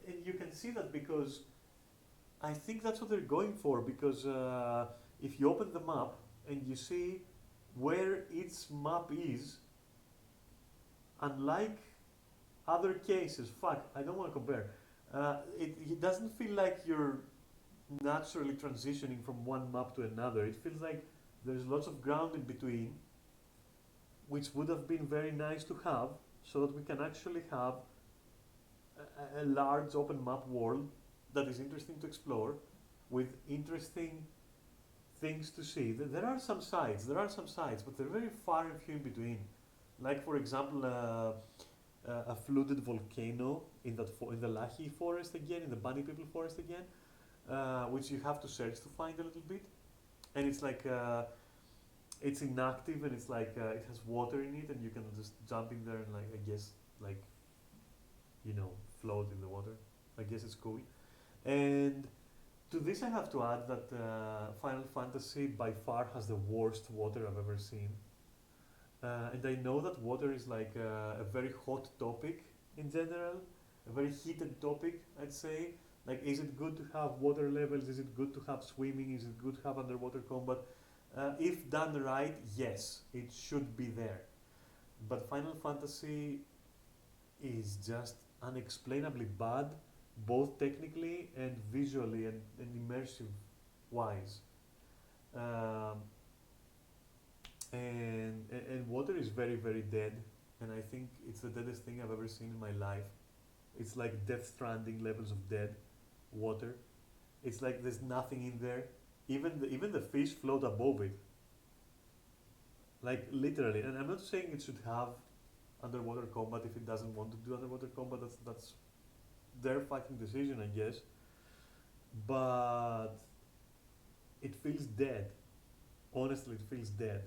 Speaker 1: And you can see that because I think that's what they're going for because if you open the map and you see where its map is, unlike other cases, I don't want to compare. It doesn't feel like you're naturally transitioning from one map to another. It feels like there's lots of ground in between, which would have been very nice to have, so that we can actually have a large open map world that is interesting to explore, with interesting things to see. There are some sites, but they're very far and few in between. Like for example, a flooded volcano in in the Lahi forest again, in the Bunny People forest again, which you have to search to find a little bit, and it's like it's inactive, and it's like it has water in it, and you can just jump in there and like I guess like float in the water. I guess it's cool. And to this, I have to add that Final Fantasy by far has the worst water I've ever seen. And I know that water is like a very hot topic in general, a very heated topic, I'd say. Like, is it good to have water levels? Is it good to have swimming? Is it good to have underwater combat? If done right, yes, it should be there. But Final Fantasy is just unexplainably bad, both technically and visually and immersive wise. Um, and water is very very dead, and I think it's the deadest thing I've ever seen in my life. It's like Death Stranding levels of dead water. It's like there's nothing in there. Even the fish float above it, like literally. And I'm not saying it should have underwater combat if it doesn't want to do underwater combat. That's their fucking decision, I guess. But it feels dead. Honestly, it feels dead.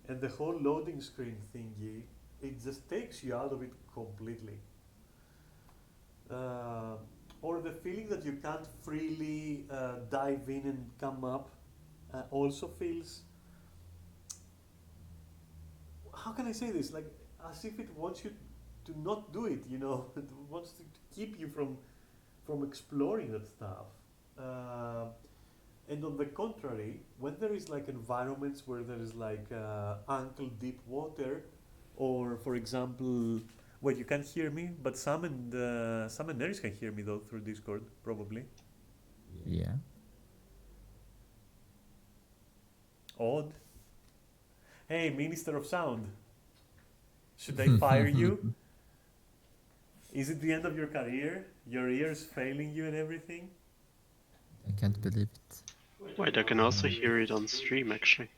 Speaker 1: And the whole loading screen thingy, it just takes you out of it completely. Uh, or the feeling that you can't freely dive in and come up also feels, how can I say this? Like, as if it wants you to not do it, it wants to keep you from exploring that stuff. Uh, and on the contrary, when there is like environments where there is like ankle deep water, or for example, wait, you can't hear me, but Sam and Neris can hear me though through Discord, probably.
Speaker 2: Yeah.
Speaker 1: Odd. Hey, Minister of Sound, should I fire you? Is it the end of your career? Your ears failing you and everything?
Speaker 2: I can't believe it.
Speaker 3: Wait, I can also hear it on stream actually.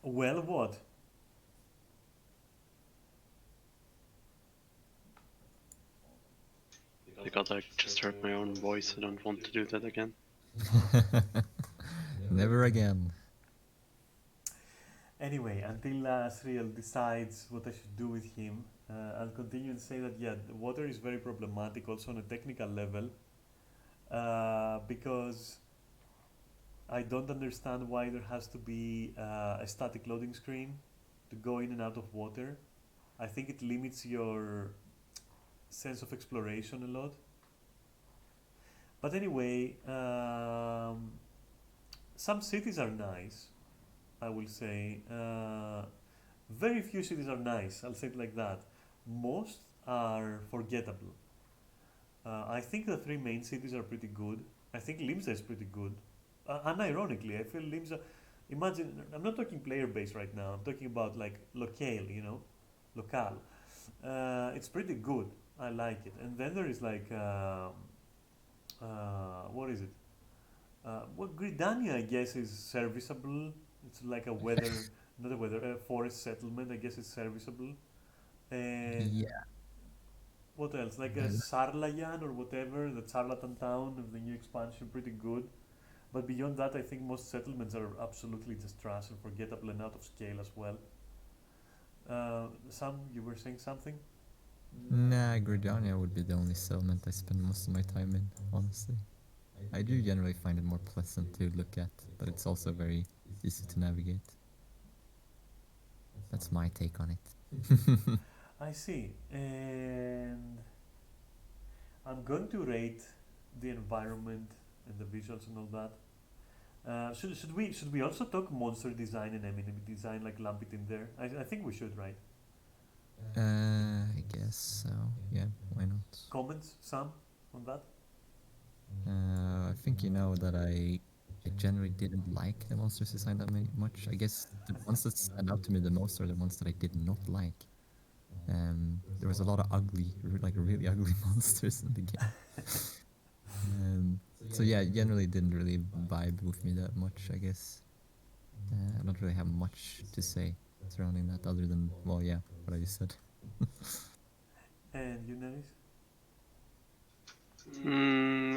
Speaker 1: Well, what?
Speaker 3: Because I just heard my own voice, I don't want to do that again.
Speaker 2: Never again.
Speaker 1: Anyway, until Sriel decides what I should do with him, I'll continue and say that, yeah, the water is very problematic also on a technical level, because I don't understand why there has to be a static loading screen to go in and out of water. I think it limits your sense of exploration a lot. But anyway, some cities are nice, I will say. Very few cities are nice, I'll say it like that. Most are forgettable. I think the three main cities are pretty good. I think Limsa is pretty good. Unironically, I feel Limsa. Imagine, I'm not talking player base right now, I'm talking about like local. It's pretty good. I like it. And then there is like, what is it? Well, Gridania, I guess, is serviceable. It's like a weather, not a weather, a forest settlement. I guess it's serviceable. And
Speaker 2: Yeah.
Speaker 1: what else? Like a Sarlayan or whatever, the Charlatan town of the new expansion, pretty good. But beyond that, I think most settlements are absolutely just trash and forgettable and out of scale as well. Sam, you were saying something?
Speaker 2: Nah, Gridania would be the only settlement I spend most of my time in, honestly. I do generally find it more pleasant to look at, but it's also very easy to navigate. That's my take on it.
Speaker 1: I see. And I'm going to rate the environment and the visuals and all that. Should we also talk monster design and enemy design, like lump it in there? I think we should, right?
Speaker 2: I guess so. Yeah, why not?
Speaker 1: Comments, Sam, on that?
Speaker 2: I think you know that I generally didn't like the monsters design that much. I guess the ones that stand out to me the most are the ones that I did not like. There was a lot of ugly, like really ugly monsters in the game. So yeah, it generally didn't really vibe with me that much, I guess. I don't really have much to say surrounding that other than, well, yeah, what I just said.
Speaker 1: And you, Nevis?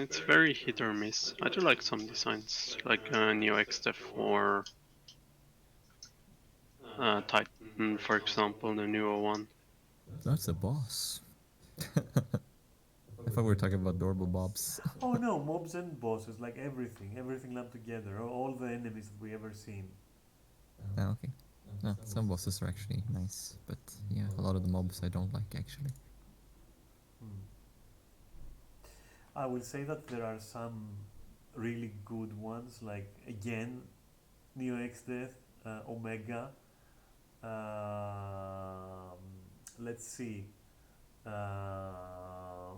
Speaker 3: It's very hit or miss. I do like some designs, like Neo XDev or Titan, for example, the newer one.
Speaker 2: That's a boss. I thought we were talking about adorable bobs.
Speaker 1: Oh no, mobs and bosses, like everything lumped together, all the enemies that we ever seen.
Speaker 2: Ah, okay. No, some bosses are actually nice, but yeah, a lot of the mobs I don't like actually.
Speaker 1: Hmm. I will say that there are some really good ones, like again, Neo X Death, Omega. Um, let's see.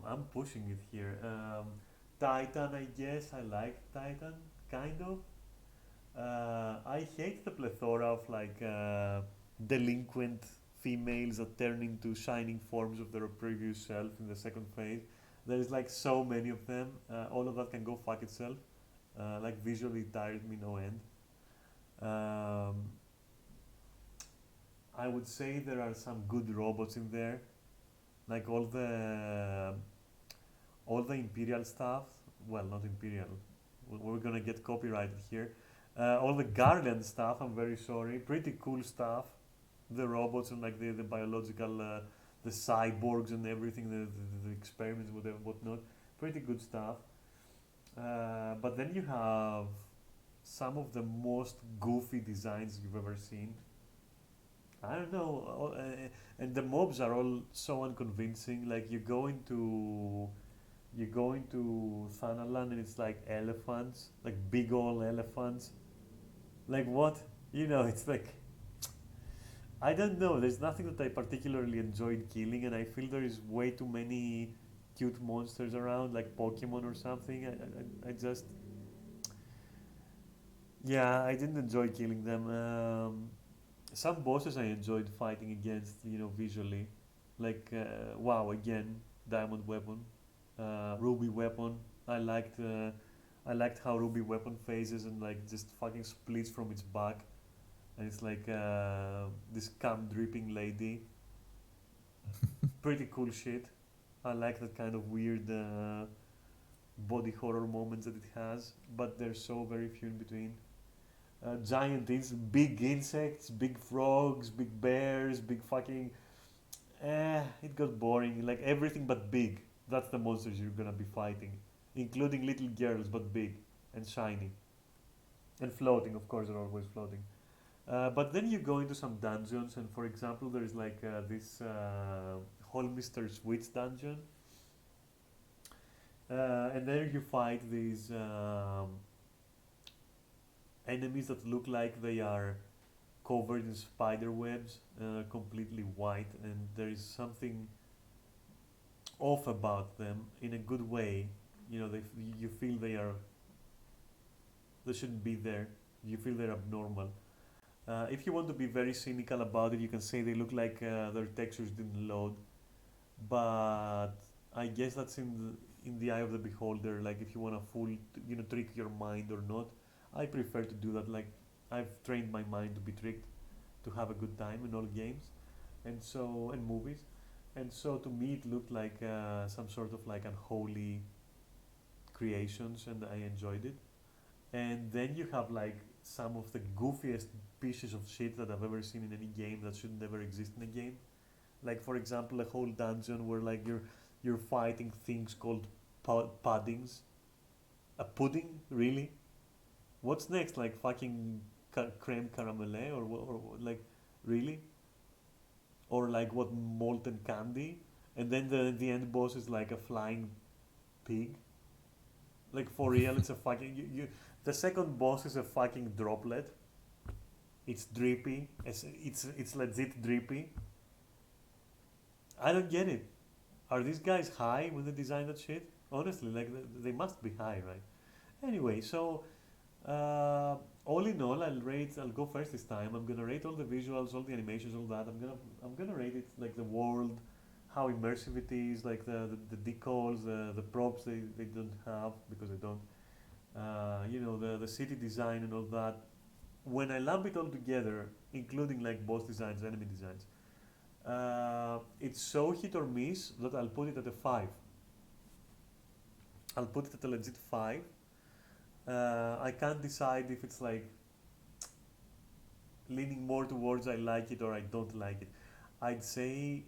Speaker 1: I'm pushing it here. Titan, I guess. I like Titan, kind of. I hate the plethora of like delinquent females that turn into shining forms of their previous self in the second phase. There's like so many of them. All of that can go fuck itself. Like visually it tired me no end. Um, I would say there are some good robots in there, like all the Imperial stuff. Well, not Imperial. We're gonna get copyrighted here. All the Guardian stuff. I'm very sorry. Pretty cool stuff. The robots and like the biological, the cyborgs and everything. The experiments with whatnot. Pretty good stuff. But then you have some of the most goofy designs you've ever seen. I don't know, and the mobs are all so unconvincing. Like you go into Thanalan and it's like elephants, like big old elephants. Like what? It's like I don't know. There's nothing that I particularly enjoyed killing, and I feel there is way too many cute monsters around, like Pokemon or something. I just yeah, I didn't enjoy killing them. Some bosses I enjoyed fighting against, visually, like wow, again, diamond weapon, ruby weapon. I liked how ruby weapon phases and like just fucking splits from its back, and it's like this cum dripping lady. Pretty cool shit. I like that kind of weird body horror moments that it has, but there's so very few in between. Big insects, big frogs, big bears, big fucking. It got boring. Like everything but big. That's the monsters you're gonna be fighting, including little girls, but big and shiny and floating. Of course, they're always floating. But then you go into some dungeons, and for example, there's like this Holmister Switch dungeon, and there you fight these enemies that look like they are covered in spider webs, completely white, and there is something off about them in a good way. You feel they shouldn't be there. You feel they're abnormal. If you want to be very cynical about it, you can say they look like their textures didn't load. But I guess that's in the eye of the beholder. Like if you want to trick your mind or not. I prefer to do that. Like I've trained my mind to be tricked, to have a good time in all games, and movies, and so to me it looked like some sort of like unholy creations, and I enjoyed it. And then you have like some of the goofiest pieces of shit that I've ever seen in any game that should never exist in a game. Like for example, a whole dungeon where like you're fighting things called puddings. A pudding, really? What's next? Like fucking creme caramel, or like really? Or like what, molten candy? And then the end boss is like a flying pig. Like for real, it's a fucking The second boss is a fucking droplet. It's drippy. It's legit drippy. I don't get it. Are these guys high when they design that shit? Honestly, like they must be high, right? Anyway, so all in all, I'll go first this time. I'm gonna rate all the visuals, all the animations, all that. I'm gonna rate it like the world, how immersive it is, like the decals, the props they don't have because they don't. The city design and all that. When I lump it all together, including like boss designs, enemy designs, it's so hit or miss that I'll put it at a 5. I'll put it at a legit 5. I can't decide if it's like leaning more towards I like it or I don't like it. I'd say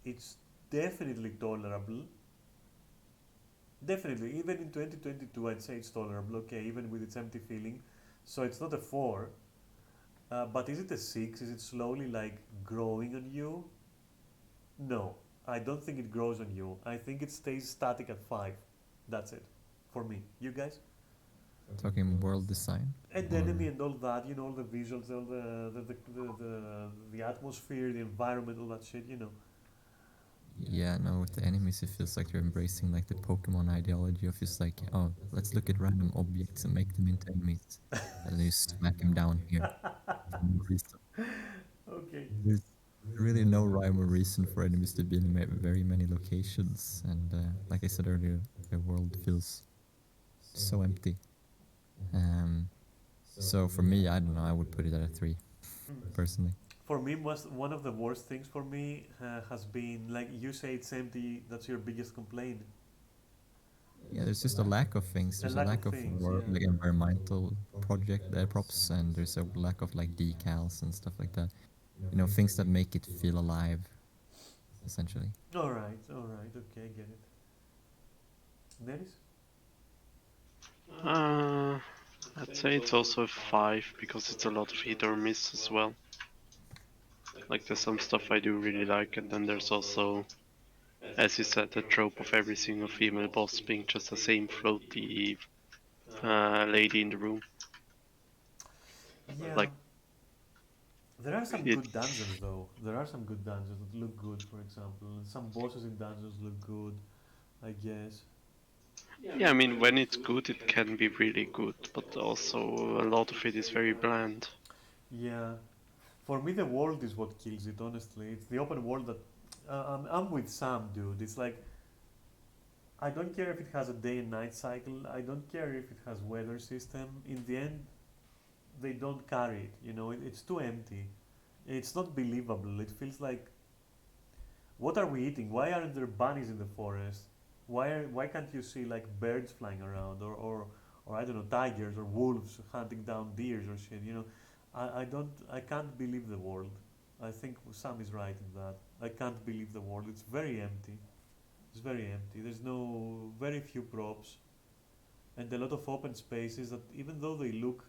Speaker 1: it's definitely tolerable. Definitely, even in 2022, I'd say it's tolerable. Okay, even with its empty feeling. So it's not a 4. But is it a 6? Is it slowly like growing on you? No, I don't think it grows on you. I think it stays static at 5. That's it for me. You guys?
Speaker 2: Talking world design.
Speaker 1: And the enemy and all that, all the visuals, all the atmosphere, the environment, all that shit,
Speaker 2: Yeah, no, with the enemies it feels like you're embracing like the Pokemon ideology of just like, oh, let's look at random objects and make them into enemies. And then you smack them down here. For no reason.
Speaker 1: Okay.
Speaker 2: There's really no rhyme or reason for enemies to be in very many locations. And like I said earlier, the world feels so empty. So for me, I don't know, I would put it at a 3, personally.
Speaker 1: For me, one of the worst things for me has been, like you say, it's empty. That's your biggest complaint.
Speaker 2: Yeah, there's just a lack of things. There's a
Speaker 1: lack
Speaker 2: lack
Speaker 1: of
Speaker 2: of
Speaker 1: things,
Speaker 2: like environmental project props, and there's a lack of like decals and stuff like that. Things that make it feel alive, essentially.
Speaker 1: All right, okay, I get it. Dennis?
Speaker 3: I'd say it's also a 5 because it's a lot of hit or miss as well. Like there's some stuff I do really like, and then there's also, as you said, the trope of every single female boss being just the same floaty lady in the room.
Speaker 1: Yeah.
Speaker 3: Like
Speaker 1: There are some
Speaker 3: it,
Speaker 1: good dungeons, though. There are some good dungeons that look good, for example. Some bosses in dungeons look good, I guess.
Speaker 3: yeah, I mean when it's good, it can be really good, but also a lot of it is very bland.
Speaker 1: Yeah. For me, the world is what kills it, honestly. It's the open world that. I'm with Sam, dude. It's like. I don't care if it has a day and night cycle. I don't care if it has weather system. In the end, they don't carry it. It's too empty. It's not believable. It feels like, what are we eating? Why aren't there bunnies in the forest? Why can't you see like birds flying around, or I don't know, tigers or wolves hunting down deers or shit? I can't believe the world. I think Sam is right in that. I can't believe the world. It's very empty. It's very empty. There's very few props, and a lot of open spaces that, even though they look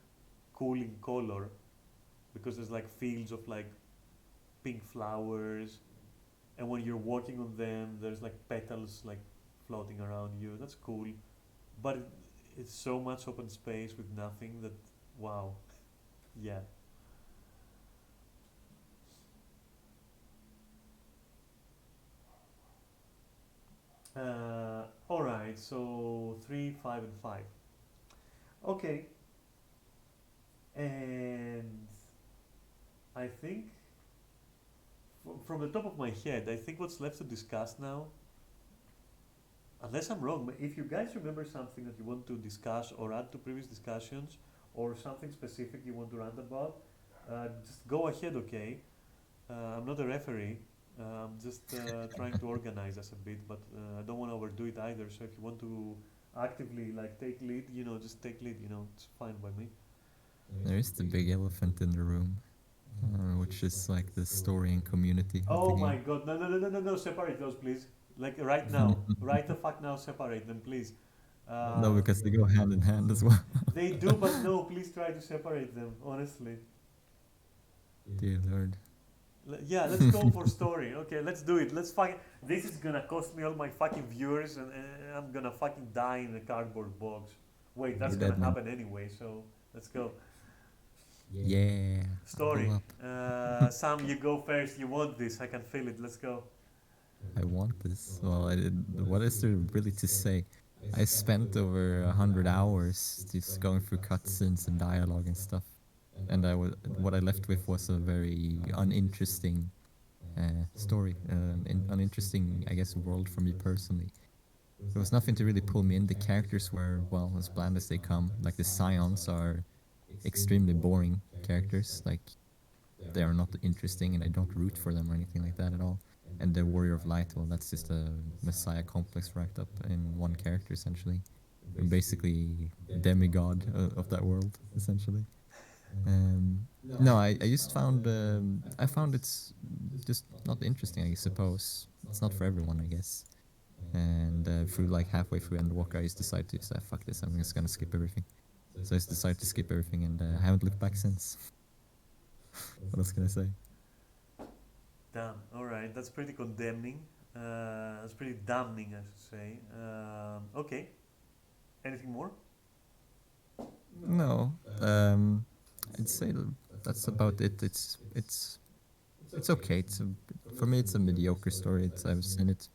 Speaker 1: cool in color, because there's like fields of like pink flowers, and when you're walking on them, there's like petals like floating around you. That's cool, but it's so much open space with nothing that, wow, yeah. All right, so 3, 5, and 5. Okay, and I think from the top of my head, I think what's left to discuss now, unless I'm wrong, if you guys remember something that you want to discuss or add to previous discussions, or something specific you want to rant about, just go ahead, okay? I'm not a referee. I'm just trying to organize us a bit, but I don't want to overdo it either. So if you want to actively like take lead, just take lead. It's fine by me.
Speaker 2: There is the big elephant in the room, which is like the story and community of the
Speaker 1: Oh my
Speaker 2: game.
Speaker 1: god! No, no, no, no, no, no! Separate those, please. Like right now, right the fuck now. Separate them, please.
Speaker 2: No, because they go hand in hand as well.
Speaker 1: They do, but no. Please try to separate them. Honestly.
Speaker 2: Dear Lord.
Speaker 1: Yeah, let's go for story. Okay, let's do it. Let's fucking. This is gonna cost me all my fucking viewers, and I'm gonna fucking die in a cardboard box. Wait, that's
Speaker 2: You're
Speaker 1: gonna
Speaker 2: dead, man.
Speaker 1: happen anyway, so let's go.
Speaker 2: Yeah. Pull
Speaker 1: Story.
Speaker 2: up.
Speaker 1: Sam, you go first. You want this? I can feel it. Let's go.
Speaker 2: I want this. Well, I did. What is there really to say? I spent over 100 hours just going through cutscenes and dialogue and stuff, and what I left with was a very uninteresting story, uninteresting, I guess, world for me personally. There was nothing to really pull me in. The characters were, well, as bland as they come. Like the Scions are extremely boring characters. Like they are not interesting, and I don't root for them or anything like that at all. And the Warrior of Light, well, that's just a messiah complex wrapped up in one character essentially. You're basically demigod of that world essentially. No, I just found I found it's just not interesting. I suppose it's not for everyone, I guess. And through like halfway through Endwalker, I just decided to say, "Fuck this! I'm just gonna skip everything." So I just decided to skip everything, and I haven't looked back since. What else can I say?
Speaker 1: Damn. All right. That's pretty condemning. That's pretty damning, I should say. Okay. Anything more?
Speaker 2: No, I'd say that's about it. It's okay. For me, it's a mediocre story. I've seen it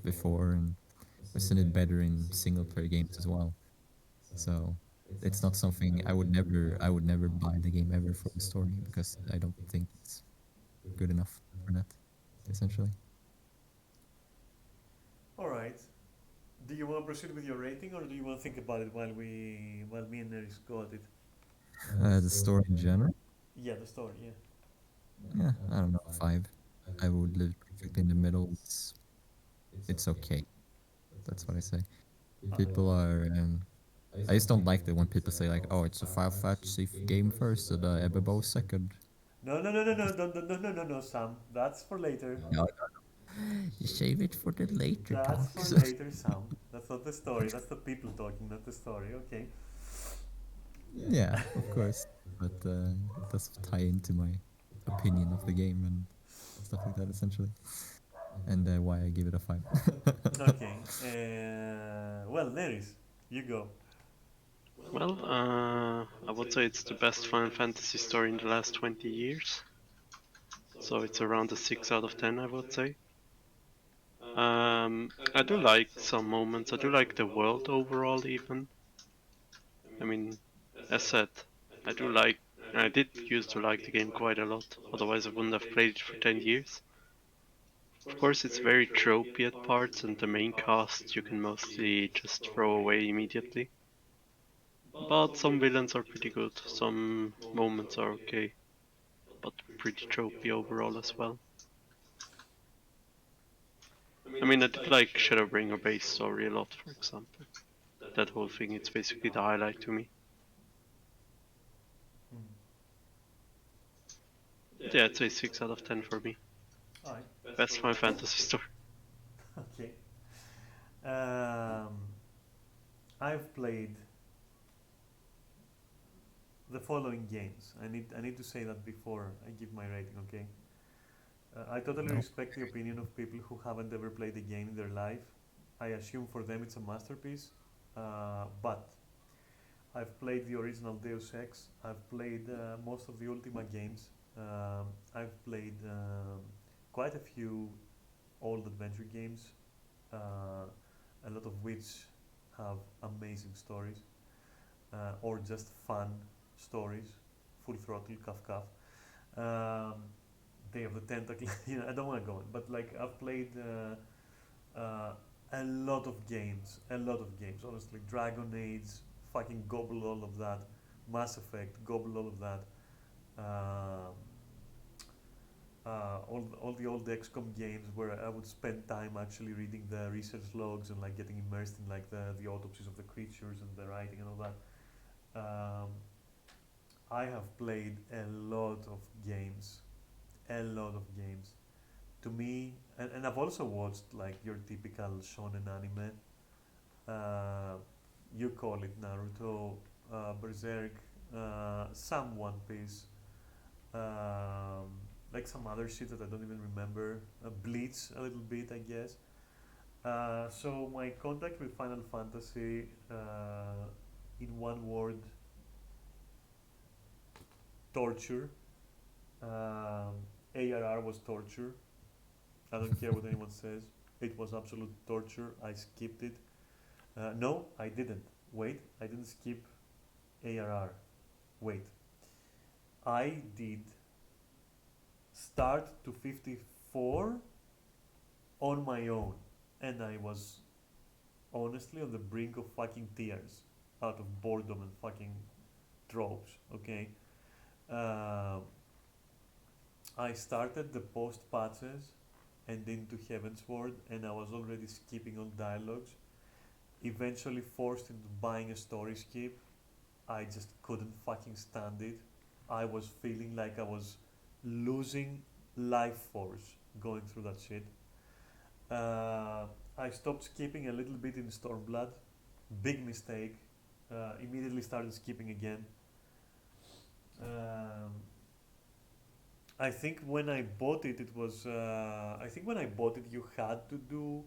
Speaker 2: before, and I've seen it better in single player games as well. So it's not something I would never buy the game ever for the story because I don't think it's good enough for that. Essentially,
Speaker 1: All right. Do you want to proceed with your rating, or do you want to think about it while me and Neris go at it?
Speaker 2: the story in general,
Speaker 1: Yeah, the story. Yeah.
Speaker 2: yeah, I don't know, 5. I would live perfectly in the middle. It's okay. That's what I say. People are. I just don't like that when people say like, "Oh, it's a Final Fantasy game first and MMO second."
Speaker 1: No, no, no, no, no, no, no, no, no, no, no, Sam. That's for later.
Speaker 2: No, you save it for the later
Speaker 1: That's for
Speaker 2: talks.
Speaker 1: later, Sam. That's not the story. That's the people talking, not the story. Okay.
Speaker 2: Yeah, of course, but it does tie into my opinion of the game and stuff like that, essentially, and why I give it a 5.
Speaker 1: Okay. Well, Neris, you go.
Speaker 3: Well, I would say it's the best Final Fantasy story in the last 20 years. So it's around a 6 out of 10, I would say. I do like some moments. I do like the world overall, even. I mean, as said, I do like. I did used to like the game quite a lot. Otherwise, I wouldn't have played it for 10 years. Of course, it's very tropey at parts, and the main cast you can mostly just throw away immediately. But some villains are pretty good. Some moments are okay, but pretty tropey overall as well. I mean, I did like Shadowbringer base story a lot, for example. That whole thing, it's basically the highlight to me.
Speaker 1: Hmm.
Speaker 3: Yeah, I'd say 6 out of 10 for me.
Speaker 1: All right.
Speaker 3: Best Final Fantasy story.
Speaker 1: Okay. Um, I've played the following games. I need to say that before I give my rating. Okay. I totally
Speaker 2: No.
Speaker 1: respect the opinion of people who haven't ever played a game in their life. I assume for them it's a masterpiece. But I've played the original Deus Ex. I've played most of the Ultima games. I've played quite a few old adventure games, a lot of which have amazing stories or just fun stories, full throttle, cuff cuff. Um, Day of the Tentacle. I don't want to go on, but like I've played uh, a lot of games. Honestly, Dragon Age, fucking gobble all of that. Mass Effect, gobble all of that. Um, all the old XCOM games where I would spend time actually reading the research logs and like getting immersed in like the autopsies of the creatures and the writing and all that. Um, I have played a lot of games, a lot of games. To me, and I've also watched like your typical shonen anime. Uh, you call it Naruto, Berserk, some One Piece, like some other shit that I don't even remember. Bleach a little bit, I guess. So my contact with Final Fantasy in one word, torture. ARR was torture. I don't care what anyone says. It was absolute torture. I skipped it. No, I didn't. Wait, I didn't skip ARR. Wait. I did start to 54 on my own. And I was honestly on the brink of fucking tears out of boredom and fucking tropes, okay? Uh, I started the post patches and into Heavensward, and I was already skipping all dialogues. Eventually forced into buying a story skip. I just couldn't fucking stand it. I was feeling like I was losing life force going through that shit. I stopped skipping a little bit in Stormblood. Big mistake. Immediately started skipping again. Um, I think when I bought it, it was. I think when I bought it, you had to do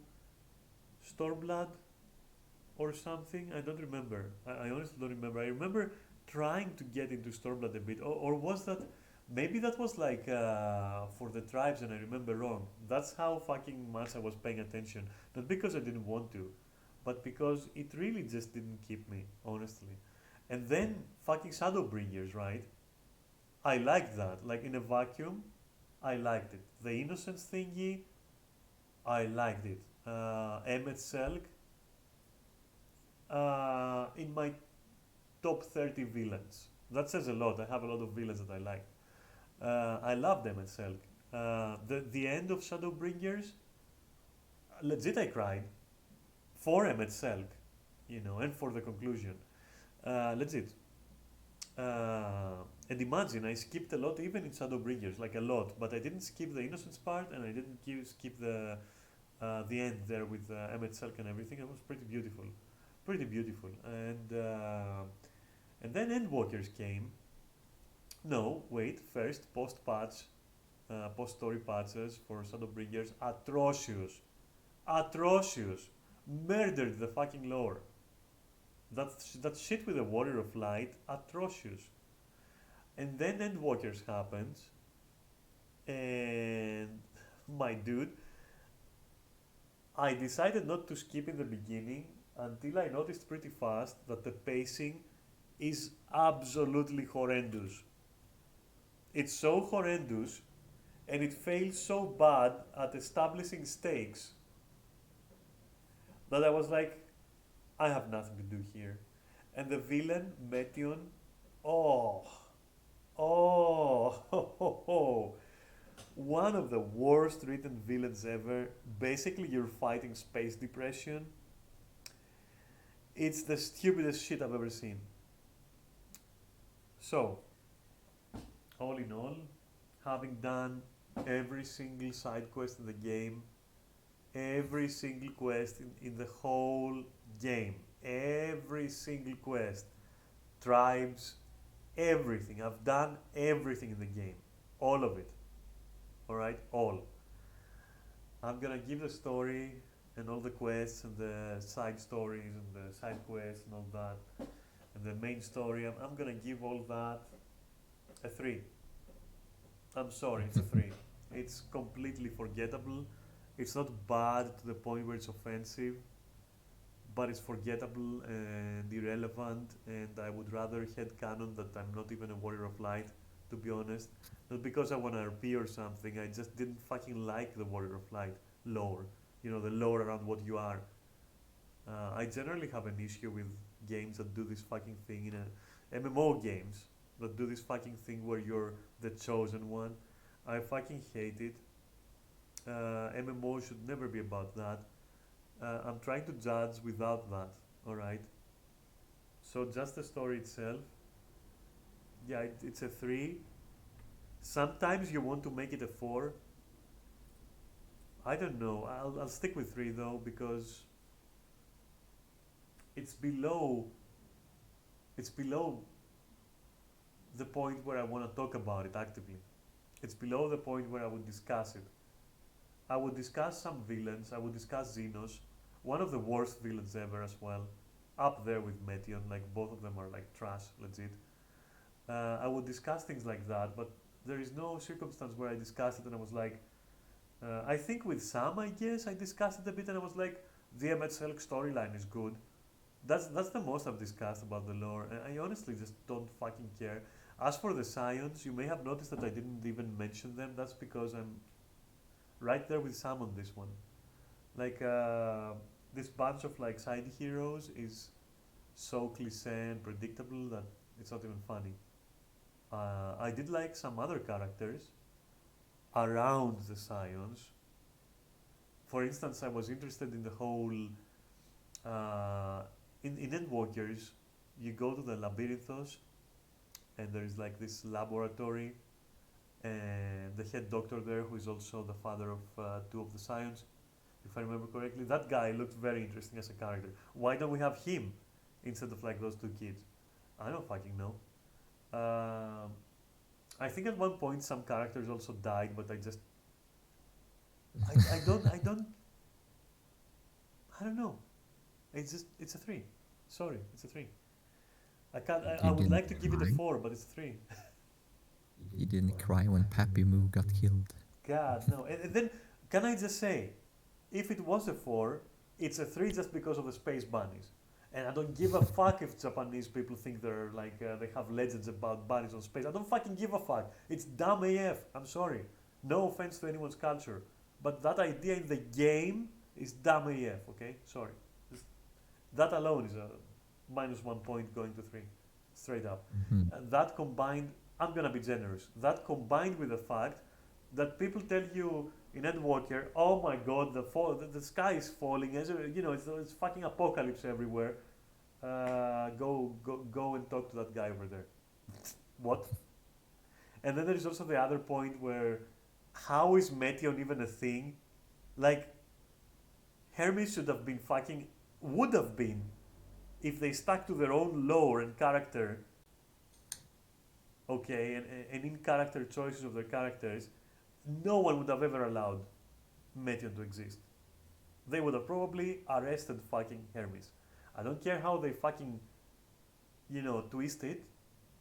Speaker 1: Stormblood or something. I don't remember. I honestly don't remember. I remember trying to get into Stormblood a bit, or was that maybe that was like for the tribes, and I remember wrong. That's how fucking much I was paying attention. Not because I didn't want to, but because it really just didn't keep me, honestly. And then fucking Shadowbringers, right? I liked that. Like in a vacuum, I liked it. The innocence thingy, I liked it. Emmet Selk, in my top 30 villains. That says a lot. I have a lot of villains that I like. I love them at Selk. The end of Shadowbringers, legit I cried for Emmet Selk, and for the conclusion. Legit. And imagine, I skipped a lot even in Shadowbringers, like a lot, but I didn't skip the innocence part, and I didn't skip the end there with Emmet Selk and everything. It was pretty beautiful. And then Endwalkers came. No, wait. First, post patch, post story patches for Shadowbringers, atrocious, murdered the fucking lore. That shit with the Warrior of Light, atrocious. And then Endwalkers happens, and my dude, I decided not to skip in the beginning until I noticed pretty fast that the pacing is absolutely horrendous. It's so horrendous, and it fails so bad at establishing stakes that I was like, I have nothing to do here. And the villain, Meteon, oh, oh, one of the worst written villains ever. Basically, you're fighting space depression. It's the stupidest shit I've ever seen. So, all in all, having done every single side quest in the game, every single quest in the whole game, every single quest, tribes, everything. I've done everything in the game, all of it. All right, all. I'm gonna give the story and all the quests and the side stories and the side quests and all that and the main story. I'm gonna give all that a 3. I'm sorry, it's a 3. It's completely forgettable. It's not bad to the point where it's offensive, but it's forgettable and irrelevant, and I would rather headcanon that I'm not even a Warrior of Light, to be honest. Not because I want to RP or something, I just didn't fucking like the Warrior of Light lore. The lore around what you are. I generally have an issue with games that do this fucking thing in MMO games that do this fucking thing where you're the chosen one. I fucking hate it. MMO should never be about that. I'm trying to judge without that, alright? So just the story itself, yeah, it's a 3. Sometimes you want to make it a 4. I don't know. I'll stick with 3 though, because it's below the point where I want to talk about it actively. It's below the point where I would discuss it. I would discuss some villains. I would discuss Xenos, one of the worst villains ever as well. up there with Meteon. Like both of them are like trash, legit. I would discuss things like that, but there is no circumstance where I discussed it and I was like, I think with Sam, I guess I discussed it a bit and I was like, the Emmett Selk storyline is good. That's the most I've discussed about the lore, and I honestly just don't fucking care. As for the scions, you may have noticed that I didn't even mention them. That's because I'm right there with Sam on this one. Like this bunch of like side heroes is so cliche and predictable that it's not even funny. I did like some other characters around the scions. For instance, I was interested in the whole in Endwalkers. You go to the Labyrinthos, and there is like this laboratory, and the head doctor there, who is also the father of two of the scions, if I remember correctly. That guy looked very interesting as a character. Why don't we have him instead of like those two kids? I don't fucking know. Um, I think at one point some characters also died, but I don't know. It's just it's a 3. Sorry, it's a 3. I can't. I
Speaker 2: You
Speaker 1: would
Speaker 2: didn't
Speaker 1: like to give it a
Speaker 2: cry.
Speaker 1: 4, but it's a 3.
Speaker 2: You didn't cry when Pappy Moo got killed.
Speaker 1: God no. And then can I just say, if it was a 4, it's a 3 just because of the space bunnies. And I don't give a fuck if Japanese people think they're like they have legends about bunnies on space. I don't fucking give a fuck. It's dumb AF. I'm sorry. No offense to anyone's culture, but that idea in the game is dumb AF. Okay, sorry. Just, that alone is a -1 point going to 3, straight up.
Speaker 2: Mhm.
Speaker 1: And that combined, I'm gonna be generous. That combined with the fact that people tell you in Endwalker, oh my god, the sky is falling, it's fucking apocalypse everywhere. Go and talk to that guy over there. What? And then there is also the other point where, how is Meteon even a thing? Like, Hermes should have been fucking, would have been, if they stuck to their own lore and character, okay, and in character choices of their characters, no one would have ever allowed Meteon to exist. They would have probably arrested fucking Hermes. I don't care how they fucking, twist it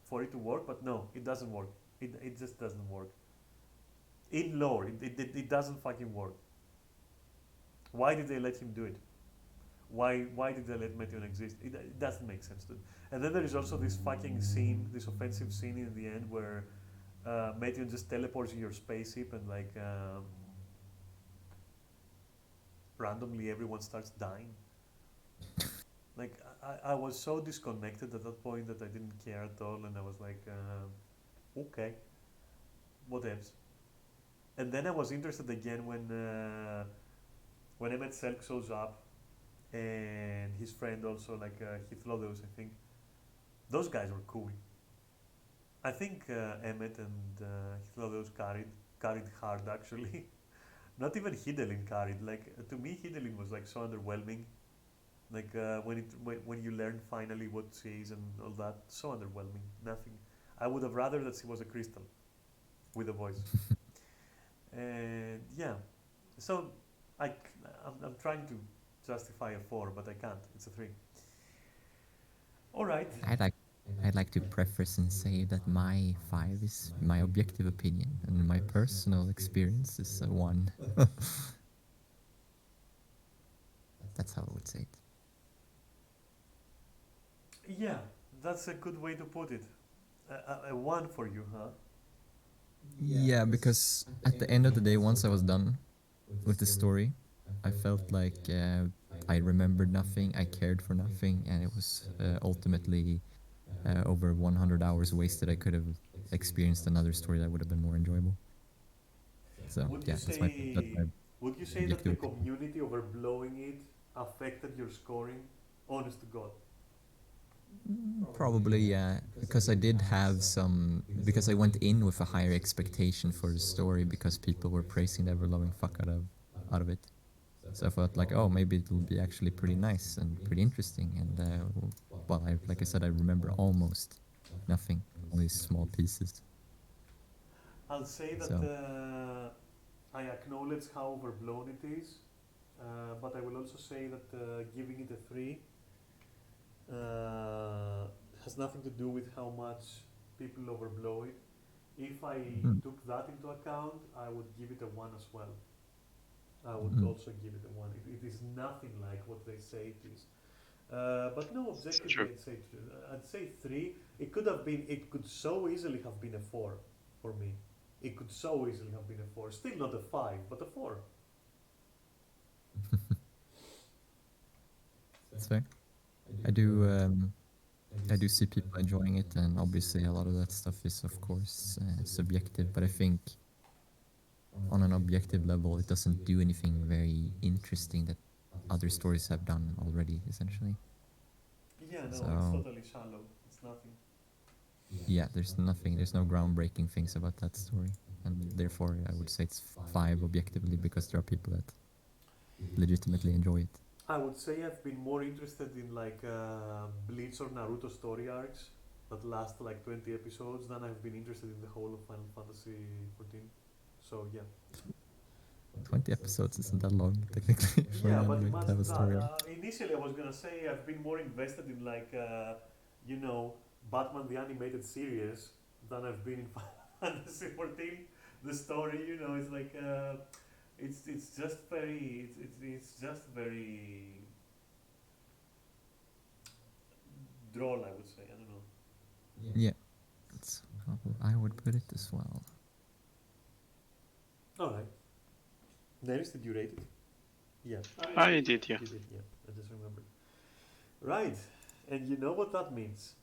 Speaker 1: for it to work, but no, it doesn't work. It just doesn't work. In lore, it doesn't fucking work. Why did they let him do it? Why did they let Meteon exist? It doesn't make sense, dude. And then there is also this fucking scene, this offensive scene in the end where Meteon just teleports in your spaceship and like randomly everyone starts dying. Like I was so disconnected at that point that I didn't care at all, and I was like, okay, what else? And then I was interested again when Emmett Selk shows up, and his friend also, like Hythlodeus, I think. Those guys were cool. I think Emmett and Hythlodeus carried hard actually. Not even Hidelin carried. Like to me, Hidelin was like so underwhelming. Like when you learn finally what she is and all that, so underwhelming. Nothing. I would have rather that she was a crystal with a voice. And yeah, so I I'm trying to justify a 4, but I can't. It's a 3. All right.
Speaker 2: I'd like I'd like to preface and say that my 5 is my objective opinion, and my personal experience is a 1. That's how I would say it.
Speaker 1: Yeah, that's a good way to put it. A 1 for you, huh?
Speaker 2: Yeah, because at the end of the day, once I was done with the story, I felt like I remembered nothing, I cared for nothing, and it was ultimately over 100 hours wasted. I could have experienced another story that would have been more enjoyable. So
Speaker 1: Would you
Speaker 2: yeah, that's
Speaker 1: say
Speaker 2: my
Speaker 1: would you say that
Speaker 2: objective
Speaker 1: the
Speaker 2: opinion.
Speaker 1: community overblowing it affected your scoring? Honest to God.
Speaker 2: Probably, yeah, because I did have some, because I went in with a higher expectation for the story because people were praising the ever-loving fuck out of it. So I thought like, oh, maybe it'll be actually pretty nice and pretty interesting. And well, like I said, I remember almost nothing, only small pieces.
Speaker 1: I'll say that
Speaker 2: So
Speaker 1: I acknowledge how overblown it is, but I will also say that giving it a 3 has nothing to do with how much people overblow it. If I
Speaker 2: Mm.
Speaker 1: took that into account, I would give it a 1 as well. I would
Speaker 2: Mm.
Speaker 1: also give it a 1. It is nothing like what they say it is. But no, objectively,
Speaker 3: True.
Speaker 1: I'd say 3. It could have been, it could so easily have been a 4 for me. It could so easily have been a 4. Still not a 5, but a 4.
Speaker 2: That's fair. I do. I do see people enjoying it, and obviously a lot of that stuff is, of course, subjective. But I think on an objective level, it doesn't do anything very interesting that other stories have done already, essentially.
Speaker 1: Yeah, no, it's
Speaker 2: So
Speaker 1: totally shallow. It's nothing.
Speaker 2: yeah, there's nothing, there's no groundbreaking things about that story, and therefore I would say it's 5 objectively because there are people that legitimately enjoy it.
Speaker 1: I would say I've been more interested in like Bleach or Naruto story arcs that last like 20 episodes than I've been interested in the whole of Final Fantasy 14. So yeah.
Speaker 2: 20 episodes isn't that long, technically, for an
Speaker 1: Yeah, but
Speaker 2: anime to have
Speaker 1: imagine
Speaker 2: a
Speaker 1: that.
Speaker 2: story arc.
Speaker 1: Initially, I was gonna say I've been more invested in like you know, Batman the animated series than I've been in Final Fantasy 14. The story, you know, is like it's just very it's just very droll. I would say. I don't know.
Speaker 2: Yeah, that's how I would put it as well.
Speaker 1: All right. Dennis, did you rate it? Yeah.
Speaker 3: I did, yeah.
Speaker 1: You did. Yeah. I just remembered. Right. And you know what that means?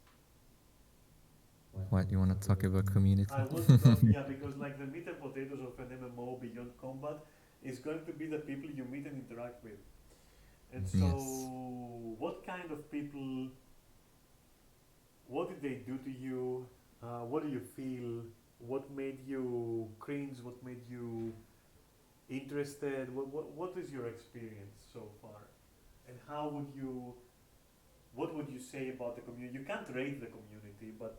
Speaker 2: What, you want to talk about community?
Speaker 1: I want to talk, yeah, because like the meat and potatoes of an MMO beyond combat is going to be the people you meet and interact with. And so,
Speaker 2: Yes.
Speaker 1: what kind of people? What did they do to you? What do you feel? What made you cringe? What made you interested? What is your experience so far? And how would you? What would you say about the community? You can't rate the community, but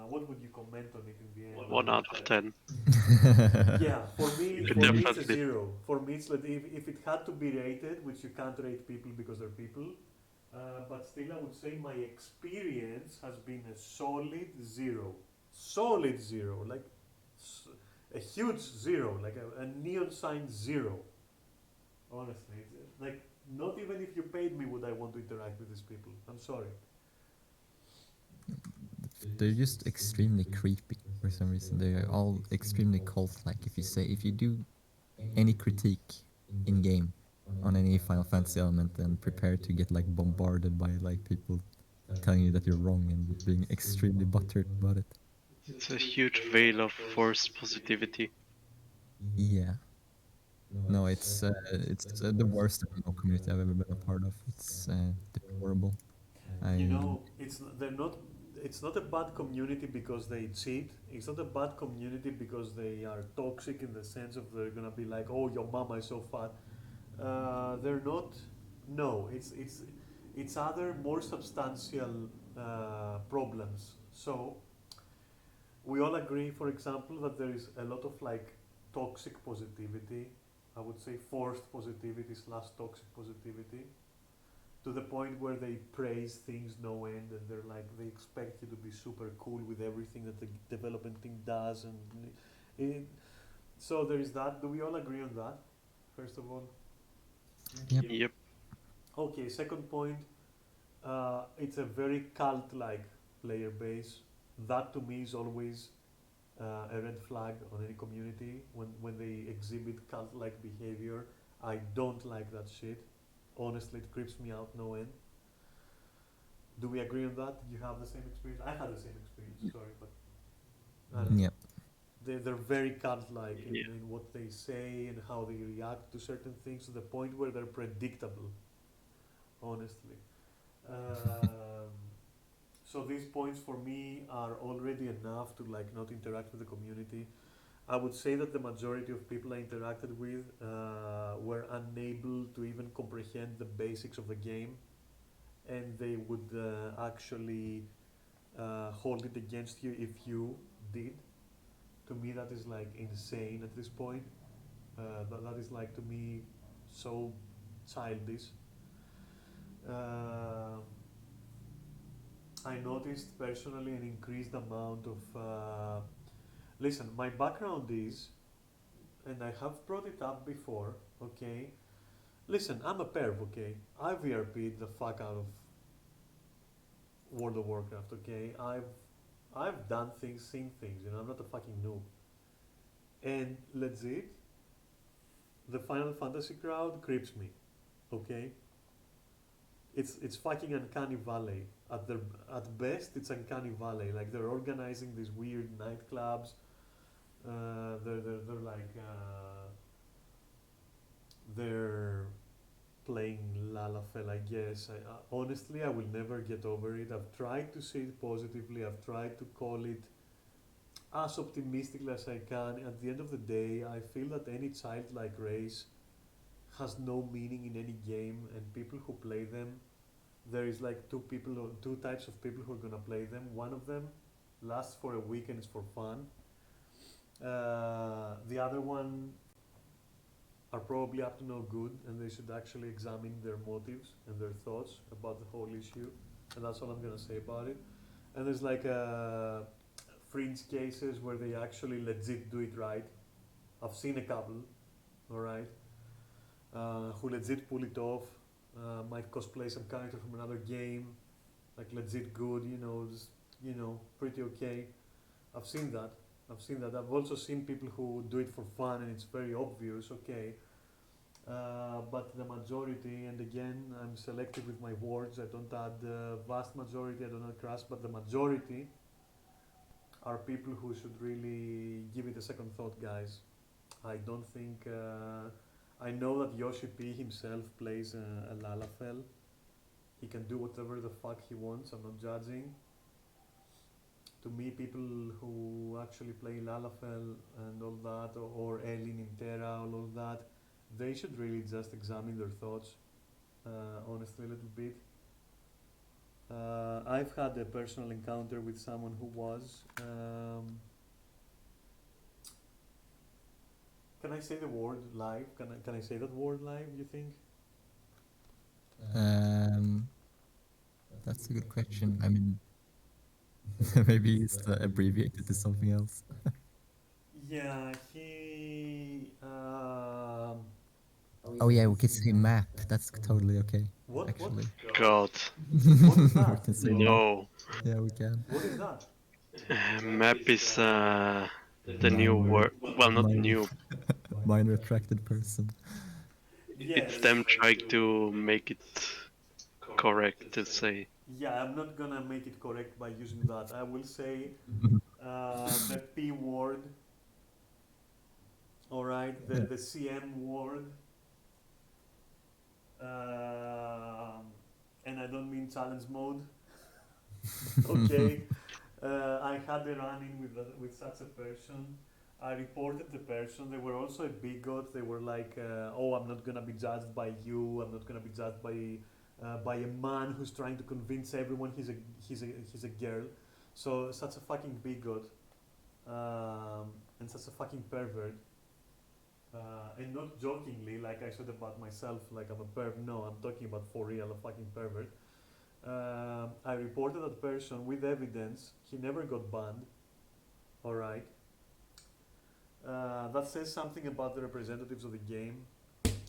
Speaker 1: what would you comment on it in the end?
Speaker 3: 1 out of 10.
Speaker 1: Yeah,
Speaker 3: You could
Speaker 1: for me it's a
Speaker 3: definitely.
Speaker 1: 0. For me it's like if it had to be rated, which you can't rate people because they're people, but still I would say my experience has been a solid 0. Solid 0, like a huge 0, like a neon sign 0. Honestly, it's, like not even if you paid me would I want to interact with these people. I'm sorry.
Speaker 2: They're just extremely creepy for some reason. They're all extremely cult-like. If you do any critique in game on any Final Fantasy element, then prepare to get like bombarded by like people telling you that you're wrong and being extremely butthurt about it.
Speaker 3: It's a huge veil of forced positivity.
Speaker 2: Yeah. No, it's the worst MMO community I've ever been a part of. It's deplorable.
Speaker 1: You
Speaker 2: I
Speaker 1: know, they're not. It's not a bad community because they cheat. It's not a bad community because they are toxic in the sense of they're gonna be like, "Oh, your mama is so fat." They're not. No, it's other more substantial problems. So we all agree, for example, that there is a lot of like toxic positivity. I would say forced positivity slash toxic positivity to the point where they praise things no end and they're like they expect you to be super cool with everything that the development team does and it, so there is that. Do we all agree on that? First of all.
Speaker 2: Yep.
Speaker 3: Yep.
Speaker 1: Okay. Second point. It's a very cult-like player base. That to me is always a red flag on any community when they exhibit cult-like behavior. I don't like that shit. Honestly, it creeps me out no end. Do we agree on that? Did you have the same experience? I had the same experience. Sorry, but I don't know.
Speaker 2: Yep.
Speaker 1: They're very cult-like
Speaker 3: Yeah.
Speaker 1: in what they say and how they react to certain things to the point where they're predictable. Honestly, um, so these points for me are already enough to like not interact with the community. I would say that the majority of people I interacted with were unable to even comprehend the basics of the game, and they would actually hold it against you if you did. To me, that is like insane at this point. That is like to me so childish. Um I noticed personally an increased amount of. Listen, my background is, and I have brought it up before, okay? Listen, I'm a perv, okay? I VRP'd the fuck out of World of Warcraft, okay? I've done things, seen things, you know, I'm not a fucking noob. And legit, the Final Fantasy crowd creeps me, okay? It's fucking uncanny valley. At best, it's uncanny valley. Like they're organizing these weird nightclubs. They're like they're playing Lalafell. I guess. Honestly, I will never get over it. I've tried to say it positively. I've tried to call it as optimistically as I can. At the end of the day, I feel that any childlike race has no meaning in any game, and people who play them, there is like two types of people who are gonna play them. One of them lasts for a week and it's for fun. The other one are probably up to no good, and they should actually examine their motives and their thoughts about the whole issue. And that's all I'm gonna say about it. And there's like fringe cases where they actually legit do it right. I've seen a couple, all right, who legit pull it off. Might cosplay some character from another game, like legit good, you know, just pretty okay. I've seen that. I've seen that. I've also seen people who do it for fun and it's very obvious, okay. But the majority, and again, I'm selective with my words. I don't add vast majority. I don't add crass, but the majority are people who should really give it a second thought, guys. I don't think. I know that Yoshi P himself plays a Lalafell. He can do whatever the fuck he wants. I'm not judging. To me, people who actually play Lalafell and all that, or Elin in Terra, all of that, they should really just examine their thoughts, honestly, a little bit. I've had a personal encounter with someone who was. Can I say the word live? Can I say that word live? You think?
Speaker 2: Um, that's a good question. I mean, maybe it's abbreviated to something else.
Speaker 1: Yeah, he.
Speaker 2: Oh yeah, we could say map. That's totally okay,
Speaker 1: What?
Speaker 2: actually.
Speaker 3: God,
Speaker 1: What is
Speaker 2: We
Speaker 1: that?
Speaker 2: can say map.
Speaker 3: no.
Speaker 2: Yeah, we can.
Speaker 1: What is that?
Speaker 3: Map is the new
Speaker 2: Minor,
Speaker 3: word. Well, not
Speaker 2: minor,
Speaker 3: new.
Speaker 2: minor attracted person.
Speaker 3: It's
Speaker 1: Yes.
Speaker 3: them trying to make it correct to say.
Speaker 1: Yeah, I'm not gonna make it correct by using that. I will say the P word, all right,
Speaker 2: Yeah.
Speaker 1: the CM word, and I don't mean challenge mode. Okay, I had a run-in with such a person. I reported the person. They were also a bigot. They were like, "Oh, I'm not gonna be judged by you. I'm not gonna be judged by a man who's trying to convince everyone he's a girl." So such a fucking bigot, and such a fucking pervert. And not jokingly, like I said about myself, like I'm a perv. No, I'm talking about for real, a fucking pervert. I reported that person with evidence. He never got banned. All right. That says something about the representatives of the game,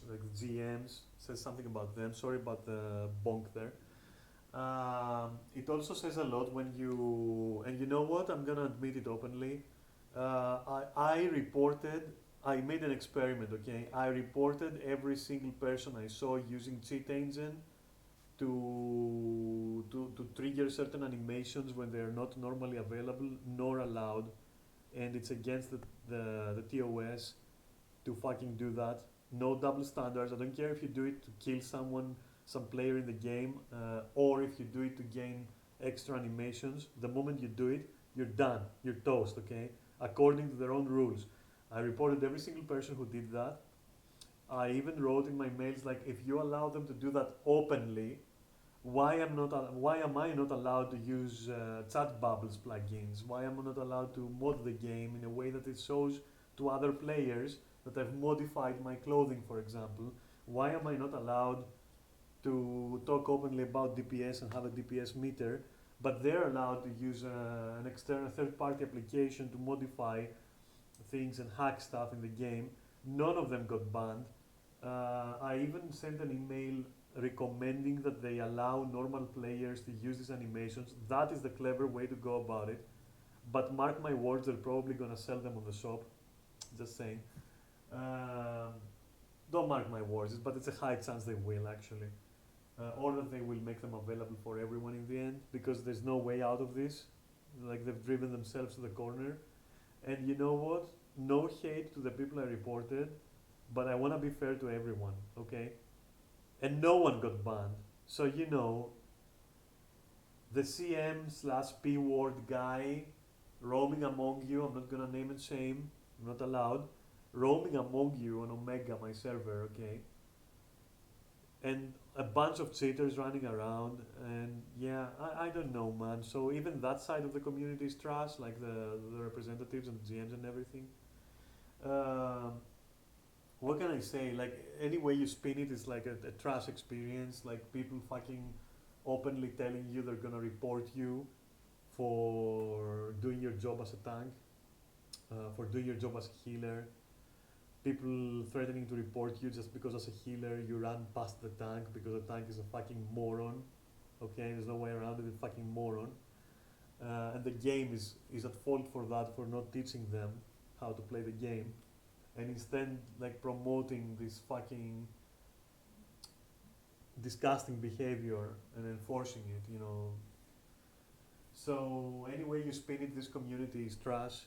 Speaker 1: like the GMs. Says something about them. Sorry about the bonk there. It also says a lot when you, and you know what? I'm gonna admit it openly. I reported. I made an experiment. Okay, I reported every single person I saw using cheat engine to trigger certain animations when they are not normally available nor allowed, and it's against the TOS to fucking do that. No double standards. I don't care if you do it to kill someone, some player in the game, or if you do it to gain extra animations. The moment you do it, you're done. You're toast. Okay, according to their own rules. I reported every single person who did that. I even wrote in my mails like, if you allow them to do that openly, why am I not allowed to use chat bubbles plugins? Why am I not allowed to mod the game in a way that it shows to other players that I've modified my clothing, for example? Why am I not allowed to talk openly about DPS and have a DPS meter but they're allowed to use an external third-party application to modify things and hack stuff in the game. None of them got banned. I even sent an email recommending that they allow normal players to use these animations. That is the clever way to go about it. But mark my words, they're probably gonna sell them on the shop. Just saying. Um, don't mark my words, but it's a high chance they will actually. Or that they will make them available for everyone in the end, because there's no way out of this. Like they've driven themselves to the corner. And you know what? No hate to the people I reported, but I want to be fair to everyone, okay? And no one got banned. So you know, the CM slash P word guy roaming among you, I'm not gonna name and shame, I'm not allowed, roaming among you on Omega, my server, okay? And a bunch of cheaters running around, and yeah, I don't know, man. So even that side of the community is trash, like the representatives and GMs and everything. Um, what can I say? Like any way you spin it is like a trash experience. Like people fucking openly telling you they're gonna report you for doing your job as a tank, for doing your job as a healer. People threatening to report you just because as a healer you ran past the tank because the tank is a fucking moron. Okay, there's no way around it. A fucking moron. And the game is at fault for that, for not teaching them how to play the game, and instead like promoting this fucking disgusting behavior and enforcing it. You know. So any way you spin it, this community is trash.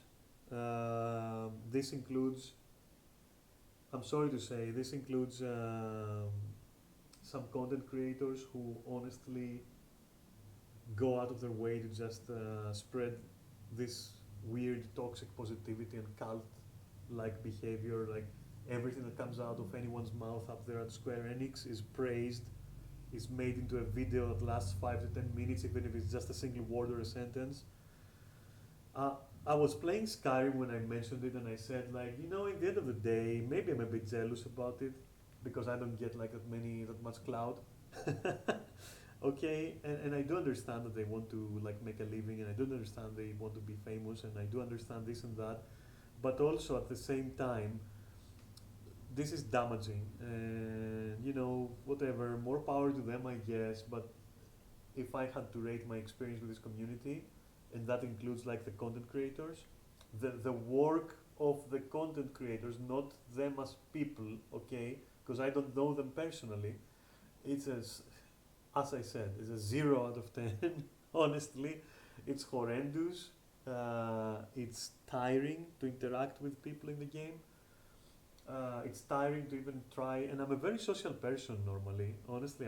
Speaker 1: This includes, I'm sorry to say, this includes some content creators who honestly go out of their way to just spread this weird toxic positivity and cult like behavior. Like everything that comes out of anyone's mouth up there at Square Enix is praised, is made into a video that lasts 5 to 10 minutes, even if it's just a single word or a sentence. I was playing Skyrim when I mentioned it, and I said, like, you know, at the end of the day, maybe I'm a bit jealous about it because I don't get like that much clout. Okay, and I do understand that they want to like make a living, and I do understand they want to be famous, and I do understand this and that, but also at the same time, this is damaging, and you know, whatever, more power to them, I guess. But if I had to rate my experience with this community, and that includes like the content creators, the work of the content creators, not them as people, okay, because I don't know them personally, it's as I said, it's a 0 out of 10. Honestly, it's horrendous. It's tiring to interact with people in the game. It's tiring to even try, and I'm a very social person normally. Honestly,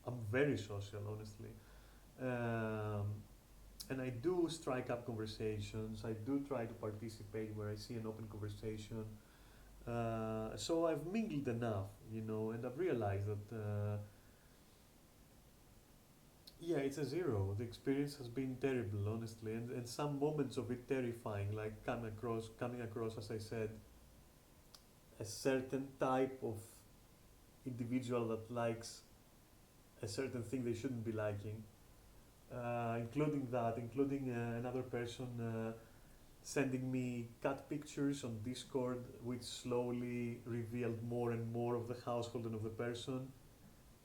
Speaker 1: I'm very social, honestly. Um, and I do strike up conversations. I do try to participate where I see an open conversation. So I've mingled enough, you know, and I've realized that yeah, it's a 0. The experience has been terrible, honestly, and some moments of it terrifying, like coming across, as I said, a certain type of individual that likes a certain thing they shouldn't be liking, including another person sending me cat pictures on Discord, which slowly revealed more and more of the household and of the person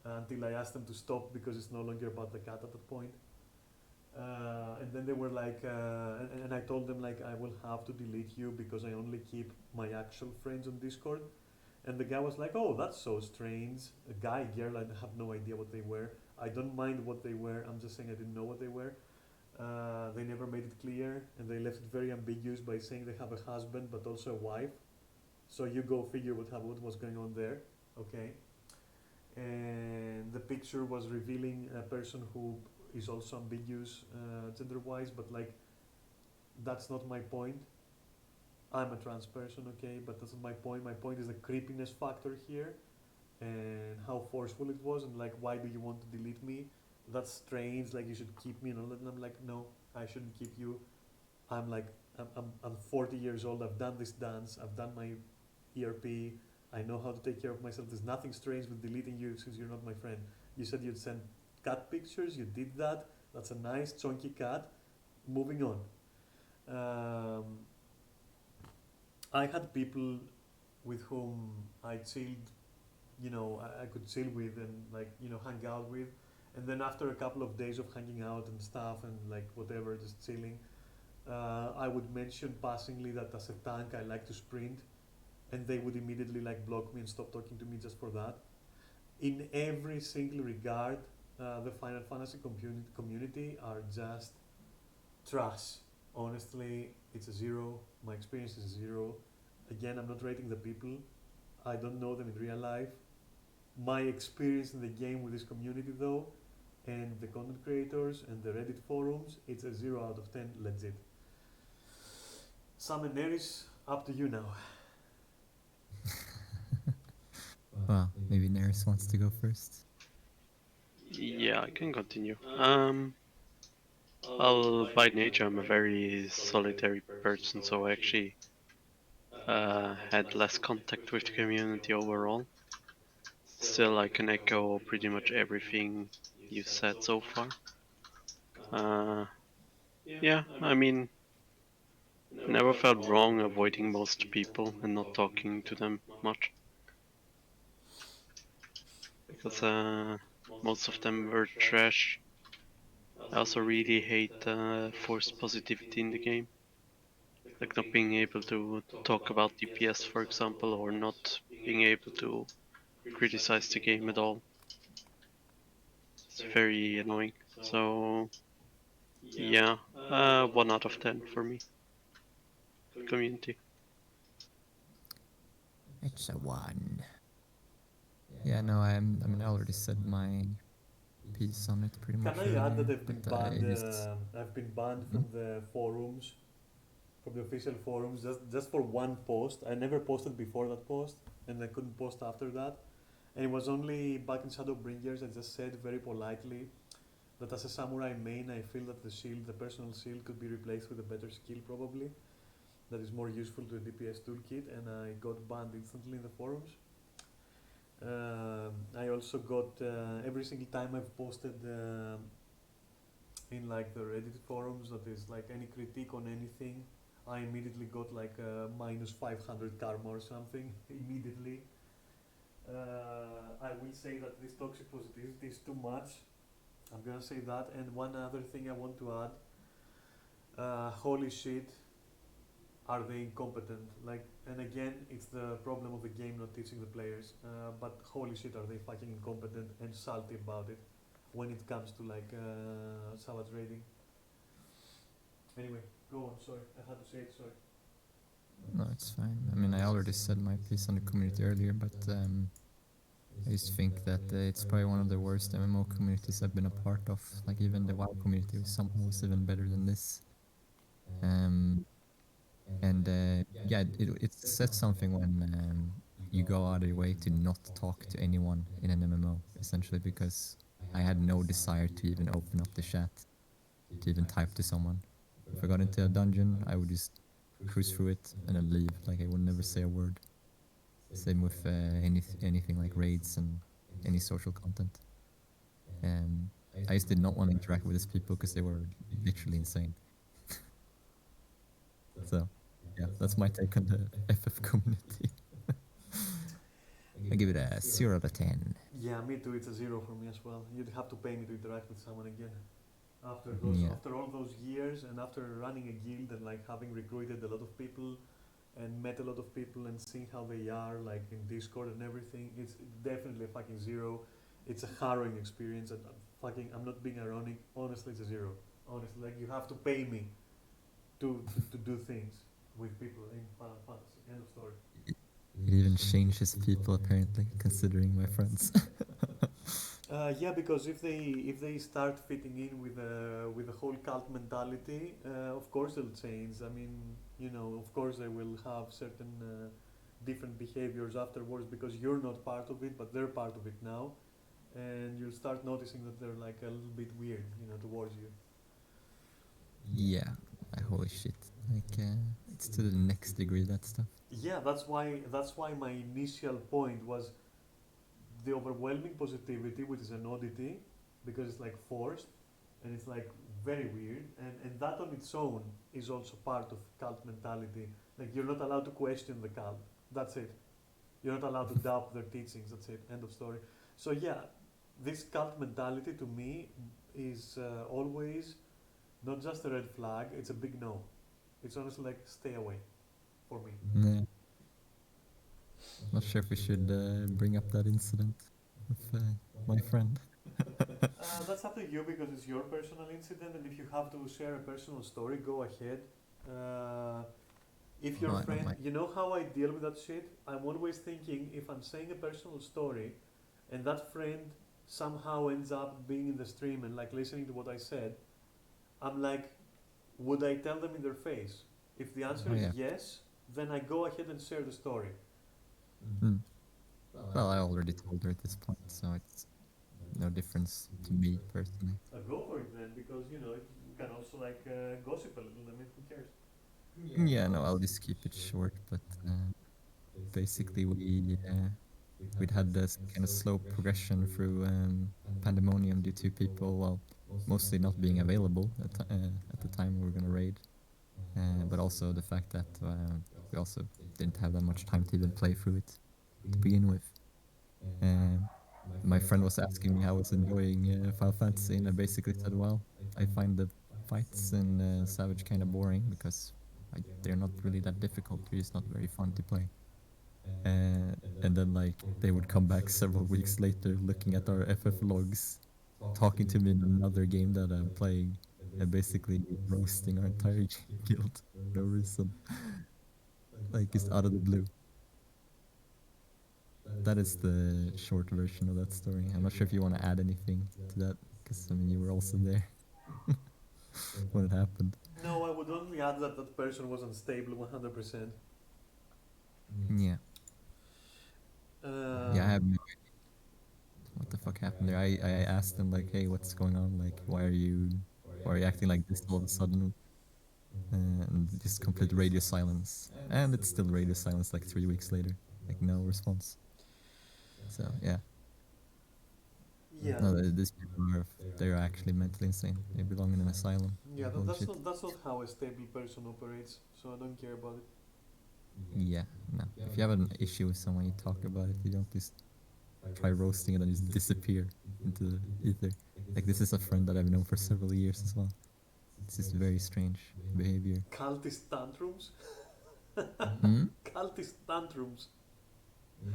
Speaker 1: until I asked them to stop because it's no longer about the cat at that point. And then they were like, and I told them like I will have to delete you because I only keep my actual friends on Discord. And the guy was like, "Oh, that's so strange. A guy, girl, I have no idea what they were. I don't mind what they were. I'm just saying I didn't know what they were." They never made it clear, and they left it very ambiguous by saying they have a husband but also a wife. So you go figure what was going on there. Okay. And the picture was revealing a person who is also ambiguous gender-wise, but like that's not my point. I'm a trans person, okay, but that's not my point. My point is the creepiness factor here and how forceful it was, and like, why do you want to delete me? That's strange, like you should keep me and all that. And I'm like, no, I shouldn't keep you. I'm like, I'm 40 years old, I've done this dance, I've done my ERP, I know how to take care of myself. There's nothing strange with deleting you since you're not my friend. You said you'd send cat pictures, you did that. That's a nice chunky cut. Moving on. Um, I had people with whom I chilled, I could chill with and like, hang out with. And then after a couple of days of hanging out and stuff and like whatever, just chilling, I would mention passingly that as a tank I like to sprint, and they would immediately like block me and stop talking to me just for that. In every single regard, the Final Fantasy community are just trash. Honestly, it's a zero. My experience is a zero. Again, I'm not rating the people. I don't know them in real life. My experience in the game with this community, though, and the content creators and the Reddit forums, it's a 0 out of 10, legit. Sam and Neris, up to you now.
Speaker 2: Well, maybe Neris wants to go first.
Speaker 3: Yeah, I can continue. Well, by nature, I'm a very solitary person, so I actually had less contact with the community overall. Still, I can echo pretty much everything you said so far. Yeah, I mean, never felt wrong avoiding most people and not talking to them much. Because most of them were trash. I also really hate forced positivity in the game. Like not being able to talk about DPS, for example, or not being able to criticize the game at all. It's very annoying. So, yeah, 1 out of 10 for me. Community.
Speaker 2: It's a 1. Yeah, no, I mean, I already said my piece on it pretty much
Speaker 1: Can I add that
Speaker 2: earlier, but I just...
Speaker 1: I've been banned
Speaker 2: Hmm?
Speaker 1: from the forums, from the official forums, just for one post. I never posted before that post, and I couldn't post after that. And it was only back in Shadowbringers I just said very politely that as a samurai main, I feel that the shield, the personal shield, could be replaced with a better skill probably that is more useful to the DPS toolkit, and I got banned instantly in the forums. I also got every single time I've posted in like the Reddit forums that is like any critique on anything, I immediately got like a minus 500 karma or something immediately. I will say that this toxic positivity is too much. I'm gonna say that. And one other thing I want to add: holy shit, are they incompetent? Like, and again, it's the problem of the game not teaching the players. But holy shit, are they fucking incompetent and salty about it when it comes to like savage raiding. Anyway, go on. Sorry, I had to say it. Sorry.
Speaker 2: No, it's fine. I mean, I already said my piece on the community earlier, but I just think that it's probably one of the worst MMO communities I've been a part of. Like, even the WoW community was somehow was even better than this. And yeah, it says something when you go out of your way to not talk to anyone in an MMO, essentially, because I had no desire to even open up the chat, to even type to someone. If I got into a dungeon, I would just cruise through it and then leave. Like, I would never say a word. Same with anything like raids and any social content. I just did not want to interact with these people because they were literally insane. So, yeah, that's my take on the FF community. I give it a 0 out of 10.
Speaker 1: Yeah, me too. It's a zero for me as well. You'd have to pay me to interact with someone again.
Speaker 2: Yeah.
Speaker 1: After all those years, and after running a guild and like having recruited a lot of people, and met a lot of people and seeing how they are like in Discord and everything, it's definitely a fucking zero. It's a harrowing experience, and I'm not being ironic. Honestly, it's a zero. Honestly, like you have to pay me to do things with people in Final Fantasy. End of story.
Speaker 2: It even changes people, apparently, considering my friends.
Speaker 1: Yeah, because if they start fitting in with the whole cult mentality, of course they'll change. I mean, of course they will have certain different behaviors afterwards because you're not part of it, but they're part of it now, and you'll start noticing that they're like a little bit weird, towards you.
Speaker 2: Yeah, holy shit. Like, it's to the next degree, that stuff.
Speaker 1: Yeah, that's why my initial point was the overwhelming positivity, which is an oddity because it's like forced, and it's like very weird. And that on its own is also part of cult mentality. Like you're not allowed to question the cult. That's it. You're not allowed to doubt their teachings. That's it. End of story. So yeah, this cult mentality to me is always not just a red flag. It's a big no. It's honestly like stay away, for me.
Speaker 2: Yeah. Not sure if we should bring up that incident with my friend.
Speaker 1: That's up to you because it's your personal incident, and if you have to share a personal story, go ahead. Uh, if your
Speaker 2: No, I don't
Speaker 1: friend,
Speaker 2: mind.
Speaker 1: you know how I deal with that shit? I'm always thinking if I'm saying a personal story and that friend somehow ends up being in the stream and like listening to what I said, I'm like, would I tell them in their face? If the answer
Speaker 2: Oh
Speaker 1: is
Speaker 2: yeah.
Speaker 1: yes, then I go ahead and share the story.
Speaker 2: Mm. Well, I already told her at this point, so it's no difference to me personally.
Speaker 1: Go for it then, because you know you can also like gossip a little. I mean, who cares?
Speaker 2: Yeah, no, I'll just keep it short. But basically, we'd had this kind of slow progression through pandemonium due to people, well, mostly not being available at the time we were gonna raid, but also the fact that we also didn't have that much time to even play through it to begin with. Um, my friend was asking me how I was enjoying Final Fantasy, and I basically said, well, I find the fights in Savage kind of boring because they're not really that difficult. They're just not very fun to play. And then like they would come back several weeks later, looking at our FF logs, talking to me in another game that I'm playing, and basically roasting our entire guild for no reason, like just out of the blue. That is the short version of that story. I'm not sure if you want to add anything to that, because I mean you were also there when it happened.
Speaker 1: No, I would only add that that person was unstable 100%.
Speaker 2: Yeah, yeah. I have no idea what the fuck happened there. I asked them like, hey, what's going on? Like, why are you acting like this all of a sudden? And just complete radio silence. And it's still radio silence like 3 weeks later. Like no response. So yeah,
Speaker 1: Yeah,
Speaker 2: no, these people they're actually mentally insane. They belong in an asylum.
Speaker 1: yeah,
Speaker 2: Holy
Speaker 1: that's
Speaker 2: shit.
Speaker 1: not how a stable person operates. So I don't care about it.
Speaker 2: Yeah, no. If you have an issue with someone, you talk about it. You don't just try roasting it and just disappear into the ether. Like this is a friend that I've known for several years as well. It's just very strange behavior.
Speaker 1: Cultist tantrums.
Speaker 2: Hmm?
Speaker 1: Cultist tantrums.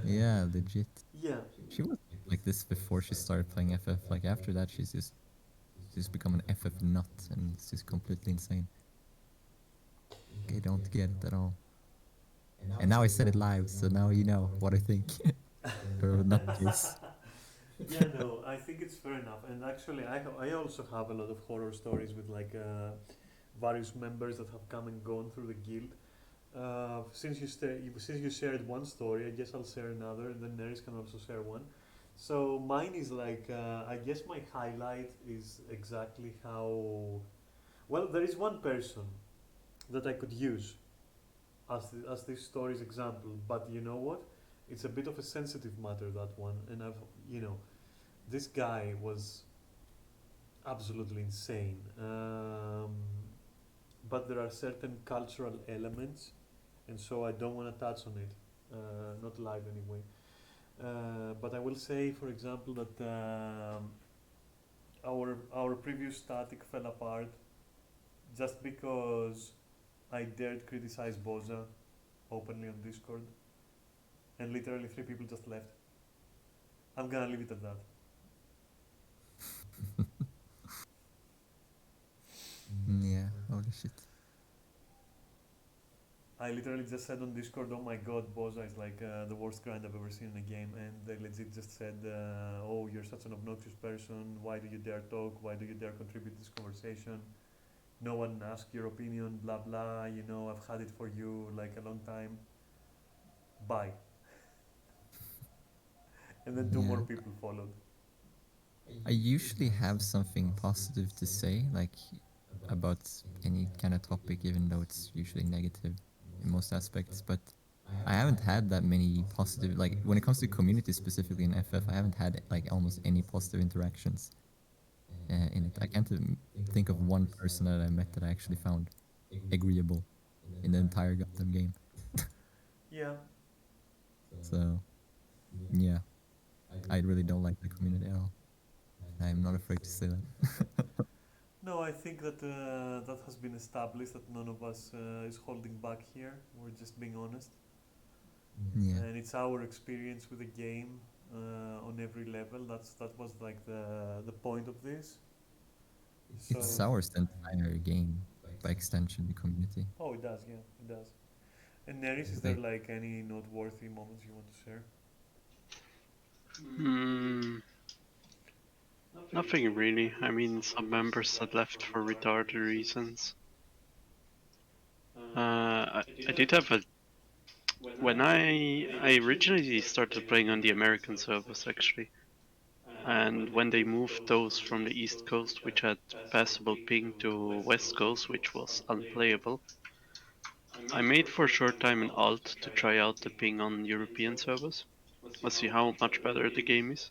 Speaker 2: Yeah, legit.
Speaker 1: Yeah,
Speaker 2: She was like this before she started playing FF. Like after that, she's become an FF nut, and it's just completely insane. I don't get it at all. And now I said it live, so now you know what I think. Or nutcase.
Speaker 1: yeah, no, I think it's fair enough. And actually, I also have a lot of horror stories with like various members that have come and gone through the guild. Since you shared one story, I guess I'll share another, and then Neris can also share one. So mine is like I guess my highlight is exactly how well there is one person that I could use as this story's example, but you know what? It's a bit of a sensitive matter, that one, and this guy was absolutely insane. But there are certain cultural elements, and so I don't want to touch on it, not live anyway. But I will say, for example, that our previous static fell apart just because I dared criticize Boza openly on Discord, and literally 3 people just left. I'm gonna leave it at that.
Speaker 2: Yeah, holy shit.
Speaker 1: I literally just said on Discord, "Oh my God, Boza is like the worst grind I've ever seen in a game," and they legit just said, "Oh, you're such an obnoxious person. Why do you dare talk? Why do you dare contribute to this conversation? No one asked your opinion. Blah blah. You know, I've had it for you like a long time. Bye." And then two more
Speaker 2: Yeah.
Speaker 1: people followed.
Speaker 2: I usually have something positive to say, like about any kind of topic, even though it's usually negative in most aspects. But I haven't had that many positive, like when it comes to community specifically in FF, I haven't had like almost any positive interactions. in it. I can't think of one person that I met that I actually found agreeable in the entire goddamn game.
Speaker 1: Yeah.
Speaker 2: So yeah, I really don't like the community at all. I'm not afraid to say that.
Speaker 1: No, I think that that has been established that none of us is holding back here. We're just being honest,
Speaker 2: Yeah,
Speaker 1: and it's our experience with the game on every level. That was like the point of this.
Speaker 2: it
Speaker 1: So,
Speaker 2: sours the entire game by extension. The community,
Speaker 1: oh, it does, yeah, it does. And Neris, is there
Speaker 2: like
Speaker 1: like any noteworthy moments you want to share?
Speaker 3: Hmm, nothing really. I mean, some members had left for retarded reasons. I did have a when I originally started playing on the American servers actually, and when they moved those from the East Coast, which had passable ping, to West Coast, which was unplayable, I made for a short time an alt to try out the ping on European servers. Let's see how much better the game is.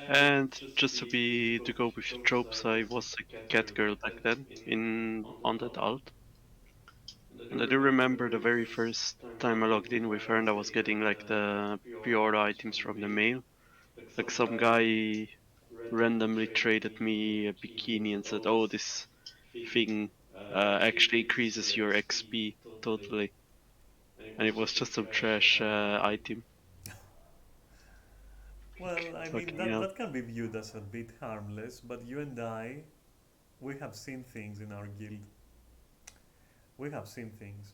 Speaker 3: And just to go with the tropes, I was a cat girl back then in on that alt. And I do remember the very first time I logged in with her and I was getting like the pre-order items from the mail. Like some guy randomly traded me a bikini and said, "Oh, this thing actually increases your XP totally," and it was just some trash item.
Speaker 1: Well, I mean
Speaker 3: Fucking
Speaker 1: that
Speaker 3: hell.
Speaker 1: that can be viewed as a bit harmless, but you and I, we have seen things in our guild. We have seen things.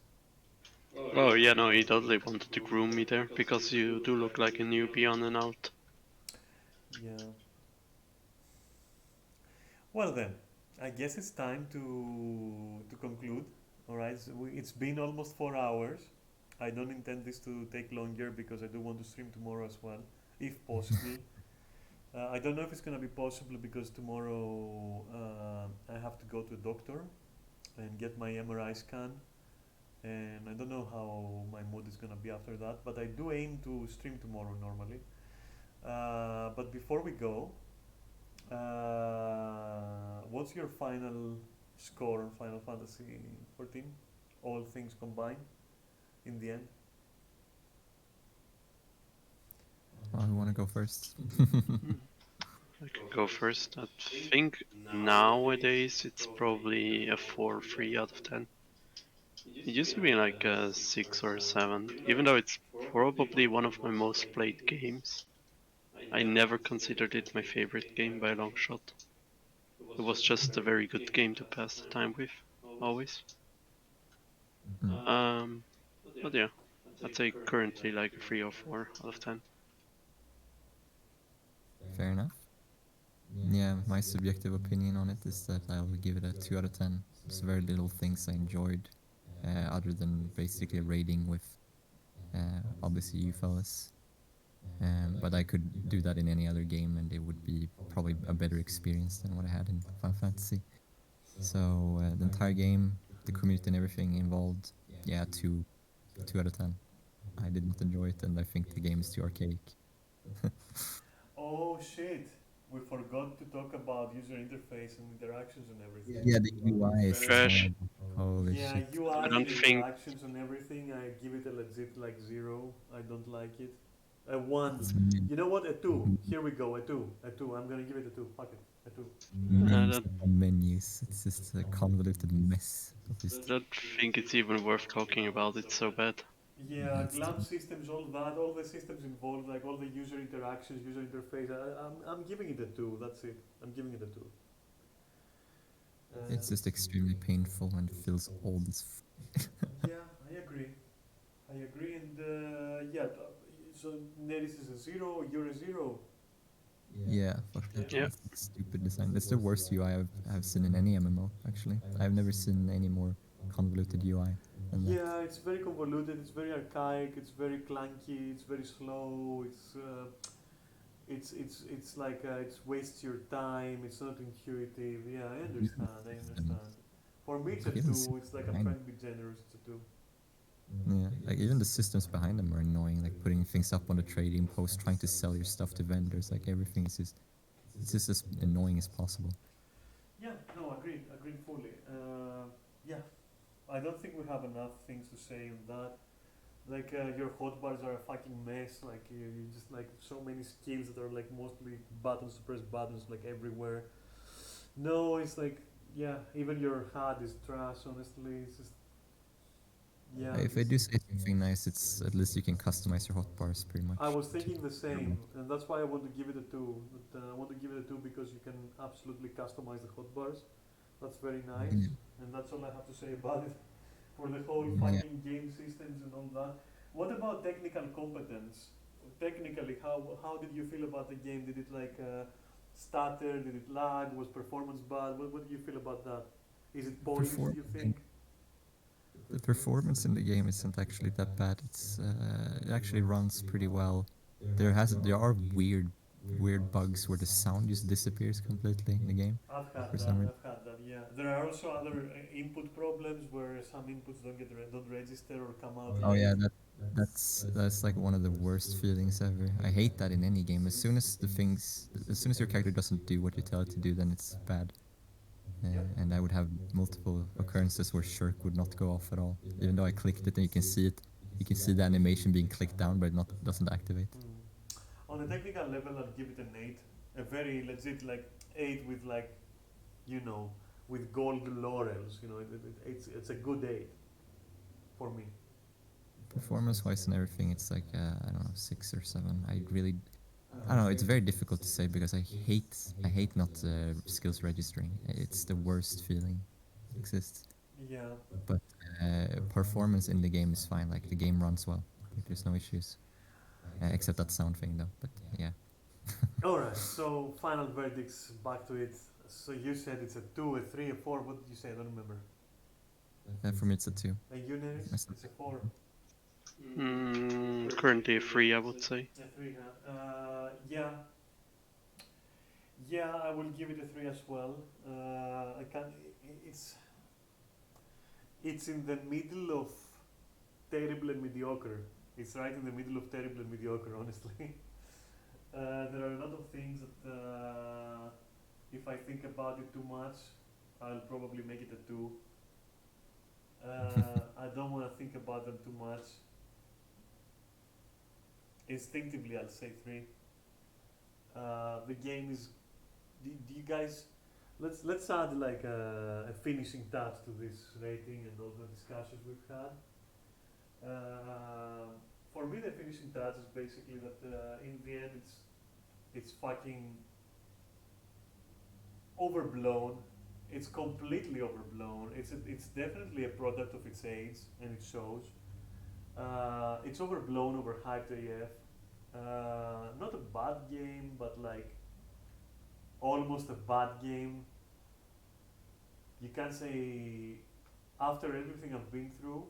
Speaker 3: Oh yeah, no, he totally wanted to groom me there because you do look like a newbie on and out.
Speaker 1: Yeah. Well then, I guess it's time to conclude. All right, so it's been almost 4 hours. I don't intend this to take longer because I do want to stream tomorrow as well, if possible. I don't know if it's gonna be possible because tomorrow I have to go to a doctor and get my MRI scan, and I don't know how my mood is gonna be after that. But I do aim to stream tomorrow normally. But before we go, what's your final score on Final Fantasy 14? All things combined in the end?
Speaker 2: oh, I want to go first.
Speaker 3: I could go first. I think nowadays it's probably a 4-3 out of 10. It used to be like a 6 or a 7, even though it's probably one of my most played games. I never considered it my favorite game by a long shot. It was just a very good game to pass the time with, always.
Speaker 2: Mm,
Speaker 3: But yeah, I'd say currently like a 3 or 4 out of 10.
Speaker 2: fair enough. Yeah, my subjective opinion on it is that I'll give it a 2 out of 10. There's very little things I enjoyed, other than basically raiding with obviously you fellas. But I could do that in any other game and it would be probably a better experience than what I had in Final Fantasy. So the entire game, the community and everything involved, yeah, 2 out of 10. I did not enjoy it and I think the game is too archaic.
Speaker 1: Oh shit! We forgot to talk about user interface and interactions and everything.
Speaker 2: Yeah, the UI is
Speaker 3: Trash.
Speaker 2: terrible. Holy
Speaker 1: Yeah,
Speaker 2: shit.
Speaker 3: I
Speaker 1: UI and
Speaker 3: don't think.
Speaker 1: interactions and everything. I give it a legit like 0. I don't like it. A 1.
Speaker 2: It's men-
Speaker 1: You know what? A 2. Here we go. A 2. A 2. I'm gonna give it a 2. Fuck it. A 2.
Speaker 3: I
Speaker 2: menus
Speaker 3: don't.
Speaker 2: upon menus. It's just a convoluted mess of
Speaker 3: I
Speaker 2: just
Speaker 3: don't think it's even worth talking about. It's so bad.
Speaker 1: Yeah,
Speaker 2: yeah, it's
Speaker 1: glam systems, all that, all the systems involved, like all the user interactions, user interface. I'm giving it a 2. That's it. I'm giving it a 2.
Speaker 2: it's just extremely painful and feels old as
Speaker 1: Yeah, I agree. I agree, and yeah. So Neris is a 0. You're a 0.
Speaker 2: yeah, fuck that.
Speaker 3: Yeah.
Speaker 2: That's stupid design. It's the worst UI I've seen in any MMO, actually. I've never seen any more convoluted UI than that.
Speaker 1: Yeah, it's very convoluted. It's very archaic. It's very clunky. It's very slow. It's like it wastes your time. It's not intuitive. Yeah, I
Speaker 2: Even the
Speaker 1: understand. I understand.
Speaker 2: systems,
Speaker 1: For me, it's a
Speaker 2: like even the
Speaker 1: 2.
Speaker 2: systems
Speaker 1: It's like I'm
Speaker 2: behind
Speaker 1: trying
Speaker 2: them.
Speaker 1: to be generous. It's a 2.
Speaker 2: Yeah, like even the systems behind them are annoying, like putting things up on the trading post, trying to sell your stuff to vendors, like everything is just it's just as annoying as possible.
Speaker 1: Yeah, no, agreed fully. Yeah, I don't think we have enough things to say on that. Like your hotbars are a fucking mess. Like you just like so many skills that are like mostly buttons to press buttons like everywhere. No, it's like yeah, even your HUD is trash. Honestly, it's just yeah.
Speaker 2: If I do say something nice, it's at least you can customize your hotbars pretty
Speaker 1: I
Speaker 2: much.
Speaker 1: was thinking the same, and that's why I want to give it a two. But, I want to give it a two because you can absolutely customize the hotbars. That's very nice,
Speaker 2: Yeah.
Speaker 1: and that's all I have to say about it. For the whole
Speaker 2: Yeah.
Speaker 1: fucking game systems and all that. What about technical competence? Technically, how did you feel about the game? Did it like stutter? Did it lag? Was performance bad? What do you feel about that? Is it polished? Do you
Speaker 2: Perform-
Speaker 1: think?
Speaker 2: the performance in the game isn't actually that bad. It actually runs pretty well. There are weird bugs where the sound just disappears completely in the game
Speaker 1: I've had
Speaker 2: for
Speaker 1: that.
Speaker 2: some reason.
Speaker 1: I've had that. Yeah. There are also other input problems where some inputs don't register or come out
Speaker 2: Oh yeah,
Speaker 1: late.
Speaker 2: that's like one of the worst feelings ever. I hate that in any game. As soon as your character doesn't do what you tell it to do, then it's bad.
Speaker 1: Yep.
Speaker 2: And I would have multiple occurrences where shirk would not go off at all, even though I clicked it and you can see it. You can see the animation being clicked down, but it not doesn't activate.
Speaker 1: Mm. On a technical level, I'll give it an 8. A very legit, like, 8 with, like, you know, with gold laurels. You know, it's a good 8 for me.
Speaker 2: Performance wise and everything, it's like I don't know, 6 or 7. I don't know. It's very difficult to say because I hate not skills registering. It's the worst feeling that exists.
Speaker 1: Yeah.
Speaker 2: But performance in the game is fine. Like the game runs well. Like, there's no issues, except that sound thing though. But yeah,
Speaker 1: Alright, so final verdicts, back to it. So you said it's a 2, a 3, a 4. What did you say? I don't remember.
Speaker 2: for me it's a 2.
Speaker 1: And you, Neris?
Speaker 2: That's
Speaker 1: It's a 4.
Speaker 3: Currently a 3, I would say.
Speaker 1: A 3, huh? Yeah. Yeah, I will give it a 3 as well. I can it's in the middle of terrible and mediocre. It's right in the middle of terrible and mediocre, honestly. There are a lot of things that, if I think about it too much, I'll probably make it a 2. I don't want to think about them too much. Instinctively, I'll say 3. The game is. Do you guys? Let's add like a finishing touch to this rating and all the discussions we've had. For me, the finishing touch is basically that in the end, it's fucking overblown. It's completely overblown. It's definitely a product of its age, and it shows. It's overblown, overhyped AF. Not a bad game, but like almost a bad game. You can't say after everything I've been through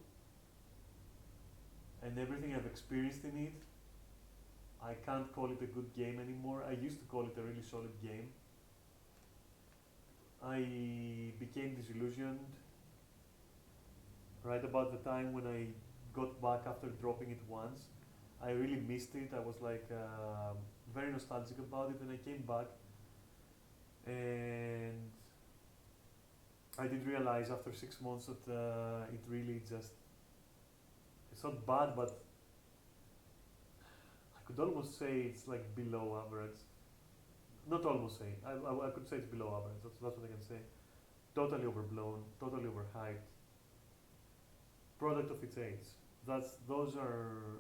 Speaker 1: and everything I've experienced in it, I can't call it a good game anymore. I used to call it a really solid game. I became disillusioned right about the time when I got back after dropping it once. I really missed it. I was like very nostalgic about it, and I came back, and I did realize after 6 months that it really just it's not bad, but I could almost say it's like below average. Not almost say. I could say it's below average. That's what I can say. Totally overblown, totally overhyped. Product of its age. Those are.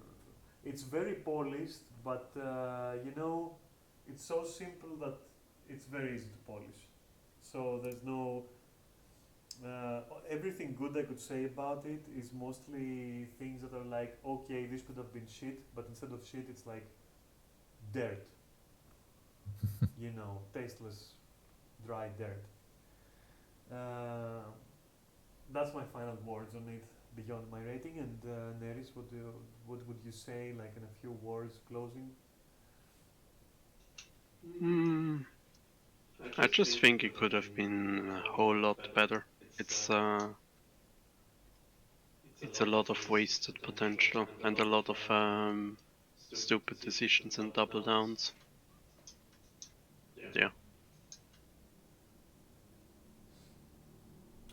Speaker 1: It's very polished, but you know, it's so simple that it's very easy to polish. So there's no. Everything good I could say about it is mostly things that are like, okay, this could have been shit, but instead of shit, it's like dirt. You know, tasteless, dry dirt. Uh, that's my final words on it beyond my rating. And Neris, what would you say, like in a few words, closing?
Speaker 3: Hmm. I just think it could have been a whole lot better. It's uh, it's a lot of wasted potential and a lot of stupid decisions and double downs. Yeah.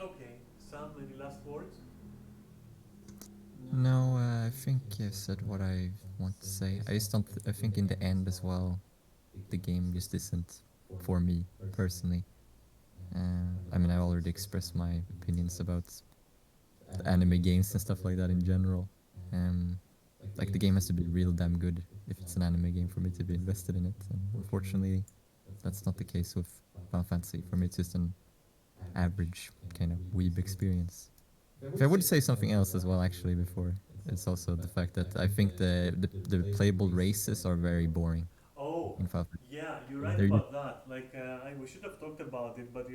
Speaker 1: Okay, Sam, any last words?
Speaker 2: No, I think I've said what I want to say. I just don't. I think in the end as well, the game just isn't for me personally. I mean, I already expressed my opinions about the anime games and stuff like that in general. Like the game has to be real damn good if it's an anime game for me to be invested in it. And unfortunately, that's not the case with Final Fantasy. For me, it's just an average kind of weeb experience. If I would say something else as well, actually, before, it's also the fact that I think the playable races are very boring
Speaker 1: Oh,
Speaker 2: in Final Fantasy.
Speaker 1: yeah, you're right
Speaker 2: They're just,
Speaker 1: about that. Like, we should have talked about it, but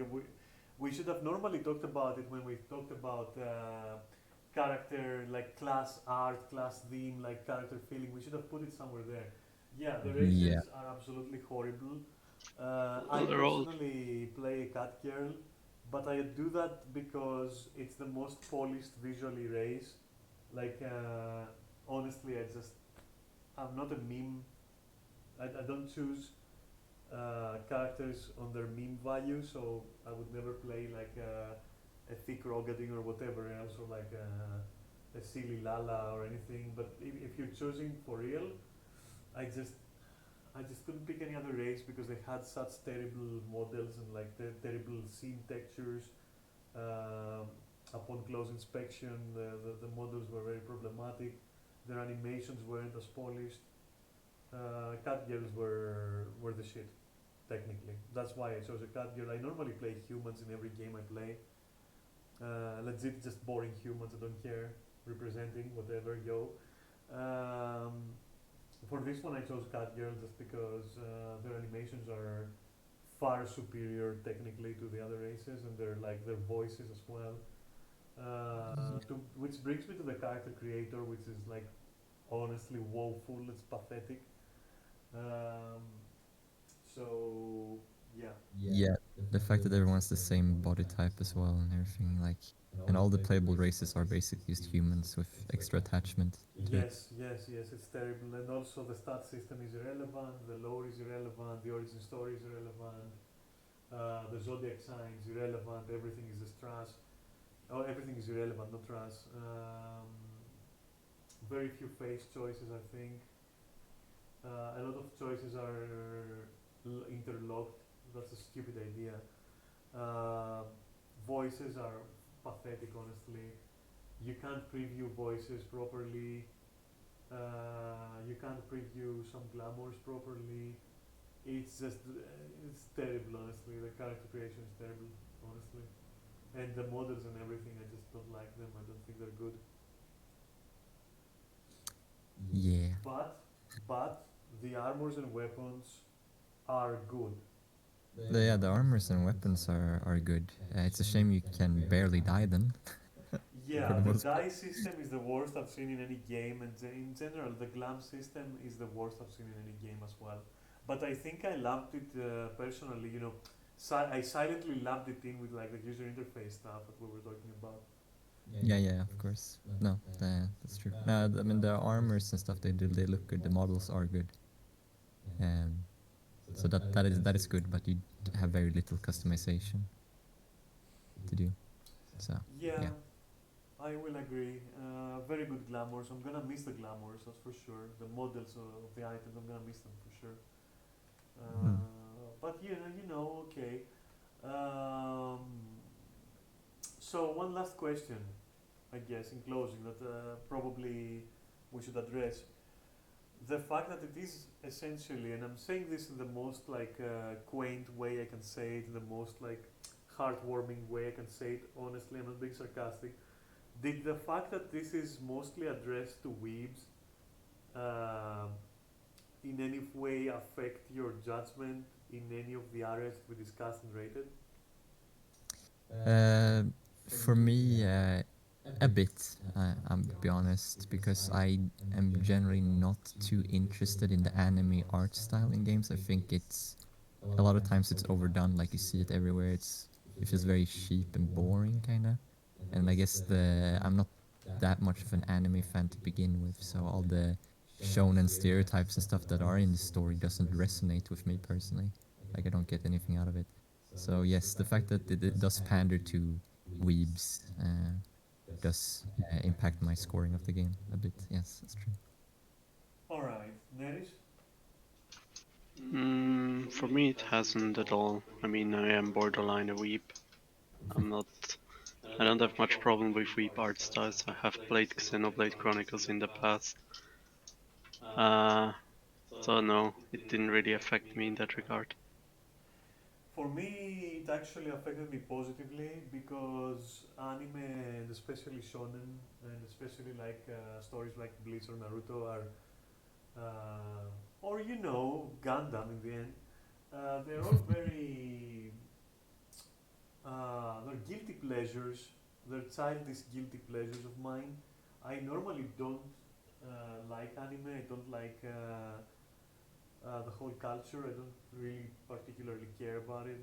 Speaker 1: we should have normally talked about it when we talked about character, like class art, class theme, like character feeling. We should have put it somewhere there. Yeah, the
Speaker 2: yeah,
Speaker 1: races are absolutely horrible. I
Speaker 3: Well, they're all.
Speaker 1: personally play a cat girl, but I do that because it's the most polished visually race. Like, honestly, I'm not a meme. I don't choose characters on their meme value, so I would never play like a thick Rogadin or whatever else, or like a silly Lala or anything. But if you're choosing for real, I just I just couldn't pick any other race because they had such terrible models and like terrible scene textures. Um, Upon close inspection, the models were very problematic. Their animations weren't as polished. Cat girls were the shit, technically. That's why I chose a cat girl. I normally play humans in every game I play. Legit, just boring humans. I don't care. Representing whatever, yo. Um, for this one, I chose cat girl just because their animations are far superior technically to the other races, and their voices as well. Which brings me to the character creator, which is like honestly woeful. It's pathetic. Um, so yeah,
Speaker 2: yeah. The fact that everyone's the same body type as well and everything, like, and all the playable races are basically just humans with extra attachment to it.
Speaker 1: yes, it's terrible. And also the stat system is irrelevant, the lore is irrelevant, the origin story is irrelevant, the zodiac sign is irrelevant. Everything is just trash. Oh, everything is irrelevant, not trash. Very few face choices, I think. A lot of choices are interlocked. That's a stupid idea. Uh, Voices are pathetic, honestly. You can't preview voices properly. You can't preview some glamours properly. It's terrible, honestly. The character creation is terrible, honestly. And the models and everything, I just don't like them. I don't think they're good.
Speaker 2: Yeah.
Speaker 1: But, but the armors and weapons are good.
Speaker 2: The armors and weapons are good. It's a shame you can barely die then, for
Speaker 1: Yeah,
Speaker 2: the
Speaker 1: the
Speaker 2: most part.
Speaker 1: die system is the worst I've seen in any game, and in general, the glam system is the worst I've seen in any game as well. But I think I loved it personally. I silently loved it in with like the user interface stuff that we were talking about.
Speaker 2: Yeah, of course. No, that's true. No, I mean the armors and stuff they look good. The models are good. Um, so that is good, but you have very little customization to do. So
Speaker 1: Yeah,
Speaker 2: yeah.
Speaker 1: I will agree. Very good glamours. I'm gonna miss the glamours, that's for sure. The models of the items, I'm gonna miss them for sure.
Speaker 2: Hmm.
Speaker 1: But okay. Um, so one last question, I guess, in closing, that probably we should address the fact that it is essentially, and I'm saying this in the most like quaint way I can say it, in the most like heartwarming way I can say it. Honestly, I'm not being sarcastic. Did the fact that this is mostly addressed to weebs um in any way affect your judgment in any of the areas we discussed and rated?
Speaker 2: Uh, for me, a bit. I'm be honest because I am generally not too interested in the anime art style in games. I think it's a lot of times it's overdone. Like you see it everywhere. It feels very cheap and boring, kind of. And I guess I'm not that much of an anime fan to begin with, so all the shonen stereotypes and stuff that are in the story doesn't resonate with me personally. Like I don't get anything out of it. So yes, the fact that it does pander to weebs does impact my scoring of the game a bit. Yes, that's true.
Speaker 1: Alright, Neris?
Speaker 3: For me, it hasn't at all. I mean, I am borderline a weep. I'm not. I don't have much problem with weep art styles. I have played Xenoblade Chronicles in the past. So no, it didn't really affect me in that regard.
Speaker 1: For me, it actually affected me positively because anime, and especially shonen, and especially like stories like Bleach or Naruto are, or Gundam in the end, they're all very, they're guilty pleasures, they're childish guilty pleasures of mine. I normally don't like anime, I don't like the whole culture. I don't really particularly care about it.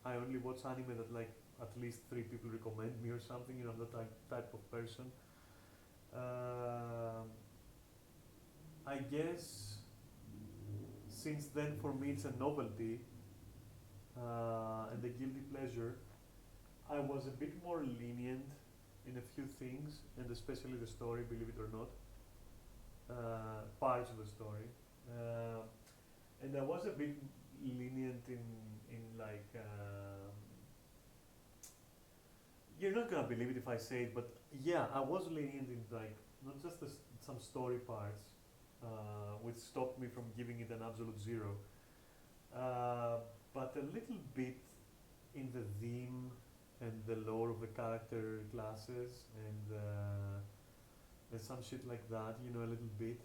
Speaker 1: I only watch anime that like at least three people recommend me or something. I'm the type of person. Um I guess since then for me it's a novelty and a guilty pleasure. I was a bit more lenient in a few things, and especially the story, believe it or not, parts of the story. Uh, and I was a bit lenient in like you're not gonna believe it if I say it, but yeah, I was lenient in like not just some story parts, which stopped me from giving it an absolute zero, uh, but a little bit in the theme and the lore of the character classes and some shit like that, a little bit.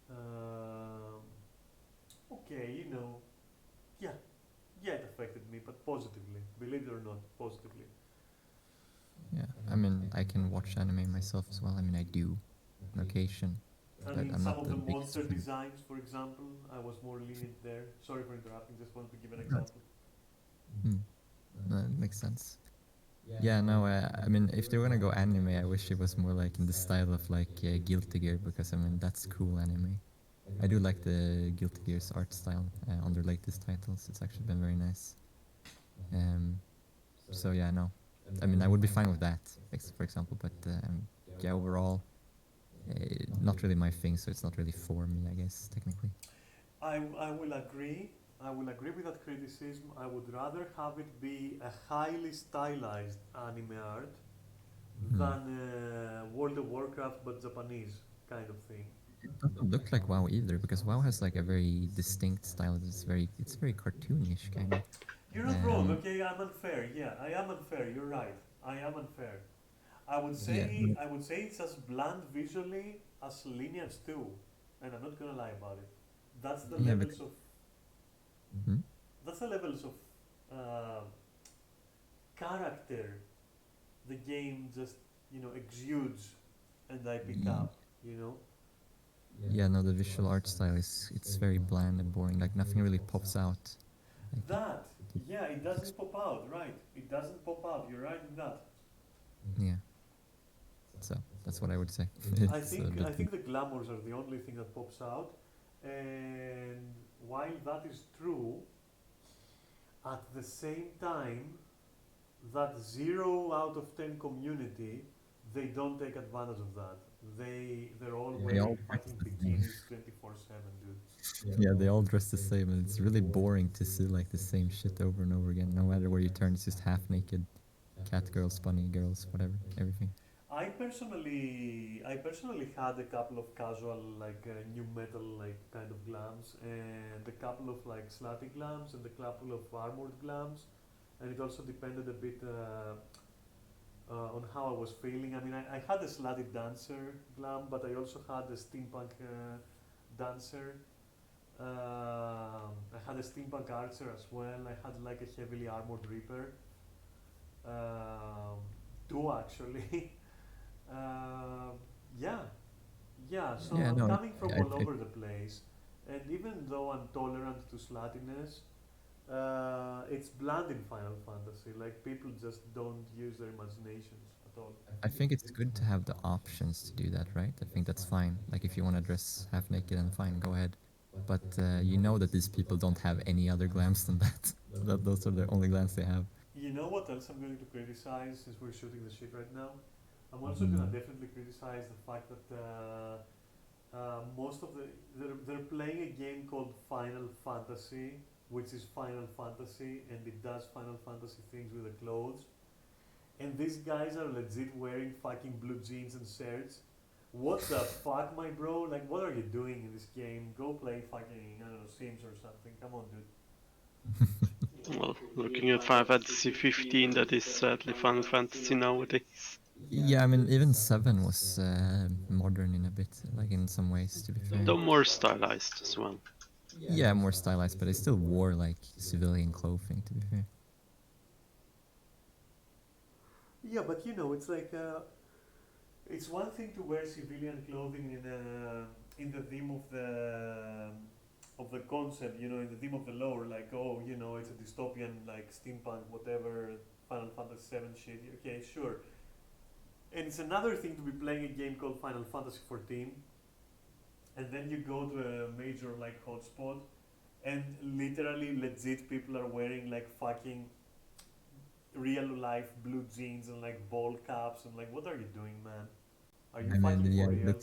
Speaker 1: Um, okay, yeah, yeah, it affected me, but positively. Believe it or not, positively.
Speaker 2: Yeah, I mean, I can watch anime myself as well. I mean, I do on occasion,
Speaker 1: I
Speaker 2: but
Speaker 1: mean,
Speaker 2: I'm
Speaker 1: some
Speaker 2: not
Speaker 1: of
Speaker 2: the
Speaker 1: the
Speaker 2: biggest
Speaker 1: monster
Speaker 2: fan.
Speaker 1: designs, for example, I was more lenient there. Sorry for interrupting, just wanted to give an
Speaker 2: Right.
Speaker 1: example.
Speaker 2: Hmm. No, that makes sense. Yeah, no, I mean, if they were gonna go anime, I wish it was more like in the style of like Guilty Gear, because I mean, that's cool anime. I do like the Guilty Gear's art style on their latest titles. It's actually been very nice. Um, so yeah, no, I mean, I would be fine with that, for example, but yeah, overall, not really my thing, so it's not really for me, I guess, technically.
Speaker 1: I will agree. I will agree with that criticism. I would rather have it be a highly stylized anime art
Speaker 2: Hmm.
Speaker 1: than World of Warcraft but Japanese kind of thing.
Speaker 2: It doesn't look like WoW either, because WoW has like a very distinct style. It's very cartoonish kind of.
Speaker 1: You're not wrong,
Speaker 2: Um,
Speaker 1: okay? I'm unfair. Yeah, I am unfair. You're right. I am unfair. I would
Speaker 2: yeah,
Speaker 1: say I would say it's as bland visually as Lineage 2, and I'm not gonna lie about it. That's the
Speaker 2: yeah,
Speaker 1: levels
Speaker 2: because
Speaker 1: of
Speaker 2: hmm?
Speaker 1: that's the levels of uh, character the game just exudes, and I pick
Speaker 2: Ye-
Speaker 1: up. You know
Speaker 2: yeah, no, the visual art style is it's very bland and boring. Like nothing really pops out. Like
Speaker 1: that. Yeah, it
Speaker 2: it looks,
Speaker 1: doesn't pop out. Right, it doesn't pop out. You're right in that.
Speaker 2: yeah. So that's what I would say.
Speaker 1: I
Speaker 2: It's a
Speaker 1: think I
Speaker 2: bit.
Speaker 1: think the glamours are the only thing that pops out, and while that is true, at the same time, that 0 out of 10 community, they don't take advantage of that. They're all
Speaker 2: They all
Speaker 1: wearing
Speaker 2: dress
Speaker 1: fucking
Speaker 2: the same.
Speaker 1: bikinis 24/7, dude.
Speaker 2: Yeah, they all dress the same, and it's really boring to see like the same shit over and over again. No matter where you turn, it's just half naked cat girls, bunny girls, whatever, everything.
Speaker 1: I personally had a couple of casual like new metal like kind of glams and a couple of like slutty glams and a couple of armored glams, and it also depended a bit on how I was feeling. I mean, I had a slutty dancer glam, but I also had a steampunk dancer. I had a steampunk archer as well. I had like a heavily armored reaper. Um, Two actually. Uh, yeah, yeah. So
Speaker 2: Yeah,
Speaker 1: I'm
Speaker 2: no,
Speaker 1: coming from all
Speaker 2: I
Speaker 1: over the place, and even though I'm tolerant to sluttiness, it's bland in Final Fantasy. Like people just don't use their imaginations at all.
Speaker 2: I think it's good to have the options to do that, right? I think that's fine. Like if you want to dress half naked, then fine, go ahead. but you know that these people don't have any other glams than that. That those are the only glams they have.
Speaker 1: You know what else I'm going to criticize since we're shooting the shit right now? I'm also
Speaker 2: Mhm.
Speaker 1: gonna definitely criticize the fact that most of they're playing a game called Final Fantasy, which is Final Fantasy, and it does Final Fantasy things with the clothes. And these guys are legit wearing fucking blue jeans and shirts. What the fuck, my bro? Like, what are you doing in this game? Go play fucking, I don't know, Sims or something. Come on, dude.
Speaker 3: Well, looking at Final Fantasy 15, that is sadly Final Fantasy nowadays.
Speaker 2: Yeah, I mean, even 7 was modern in a bit, like in some ways, to be fair.
Speaker 3: Though more stylized as well.
Speaker 2: Yeah, more stylized, but they still wore like civilian clothing, to be fair.
Speaker 1: Yeah, but you know, it's like it's one thing to wear civilian clothing in the theme of the concept, you know, in the theme of the lore, like oh, you know, it's a dystopian like steampunk whatever Final Fantasy 7 shit. Okay, sure. And it's another thing to be playing a game called Final Fantasy 14, and then you go to a major like hotspot, and literally legit people are wearing like fucking real life blue jeans and like ball caps and like what are you doing, man? Are you
Speaker 2: I mean,
Speaker 1: fucking
Speaker 2: yeah,
Speaker 1: for real?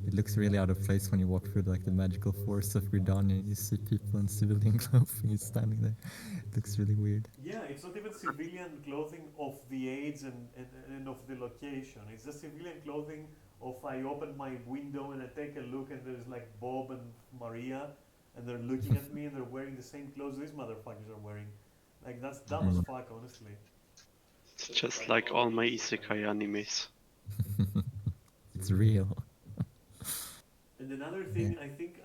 Speaker 2: it looks really out of place when you walk through like the magical forest of Gridania and you see people in civilian clothing just standing there. It looks really weird.
Speaker 1: Yeah, it's not even civilian clothing of the age and of the location. It's just civilian clothing of I open my window and I take a look and there's like Bob and Maria and they're looking at me and they're wearing the same clothes these motherfuckers are wearing. Like that's dumb as
Speaker 2: Mm.
Speaker 1: fuck, honestly.
Speaker 3: It's just like all my isekai animes.
Speaker 2: It's real.
Speaker 1: And another
Speaker 2: Yeah.
Speaker 1: thing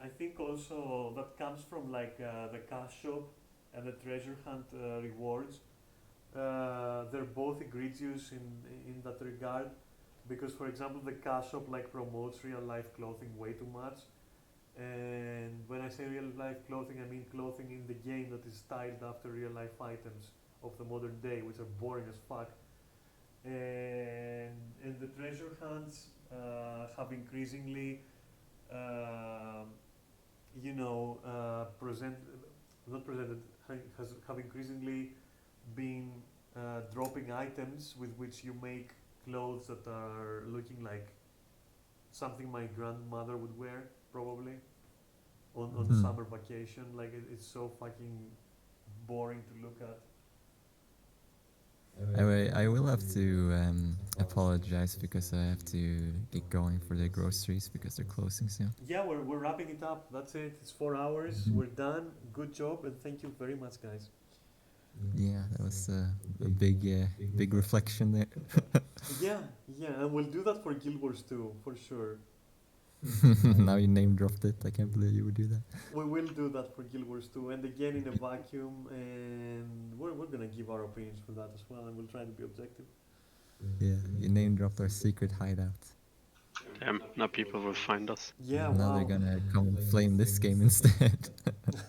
Speaker 1: I think also that comes from like the cash shop and the treasure hunt rewards. They're both egregious in that regard because, for example, the cash shop like promotes real life clothing way too much. And when I say real life clothing, I mean clothing in the game that is styled after real life items of the modern day, which are boring as fuck. And the treasure hunts have increasingly um, present not presented have increasingly been dropping items with which you make clothes that are looking like something my grandmother would wear probably on
Speaker 2: Hmm.
Speaker 1: summer vacation. Like it's so fucking boring to look at.
Speaker 2: Anyway, I will have to apologize because I have to get going for the groceries because they're closing soon.
Speaker 1: Yeah, we're wrapping it up. That's it. It's 4 hours.
Speaker 2: Mhm.
Speaker 1: We're done. Good job, and thank you very much, guys.
Speaker 2: Yeah, that was a big reflection there.
Speaker 1: Yeah, and we'll do that for Guild Wars too, for sure.
Speaker 2: Now you name dropped it. I can't believe you would do that.
Speaker 1: We will do that for Guild Wars 2, and again in a vacuum, and we're gonna give our opinions for that as well, and we'll try to be objective.
Speaker 2: Yeah, you name dropped our secret hideout.
Speaker 3: Damn, now people will find us.
Speaker 1: Yeah,
Speaker 2: Now they're
Speaker 1: wow.
Speaker 2: gonna come and flame this game instead.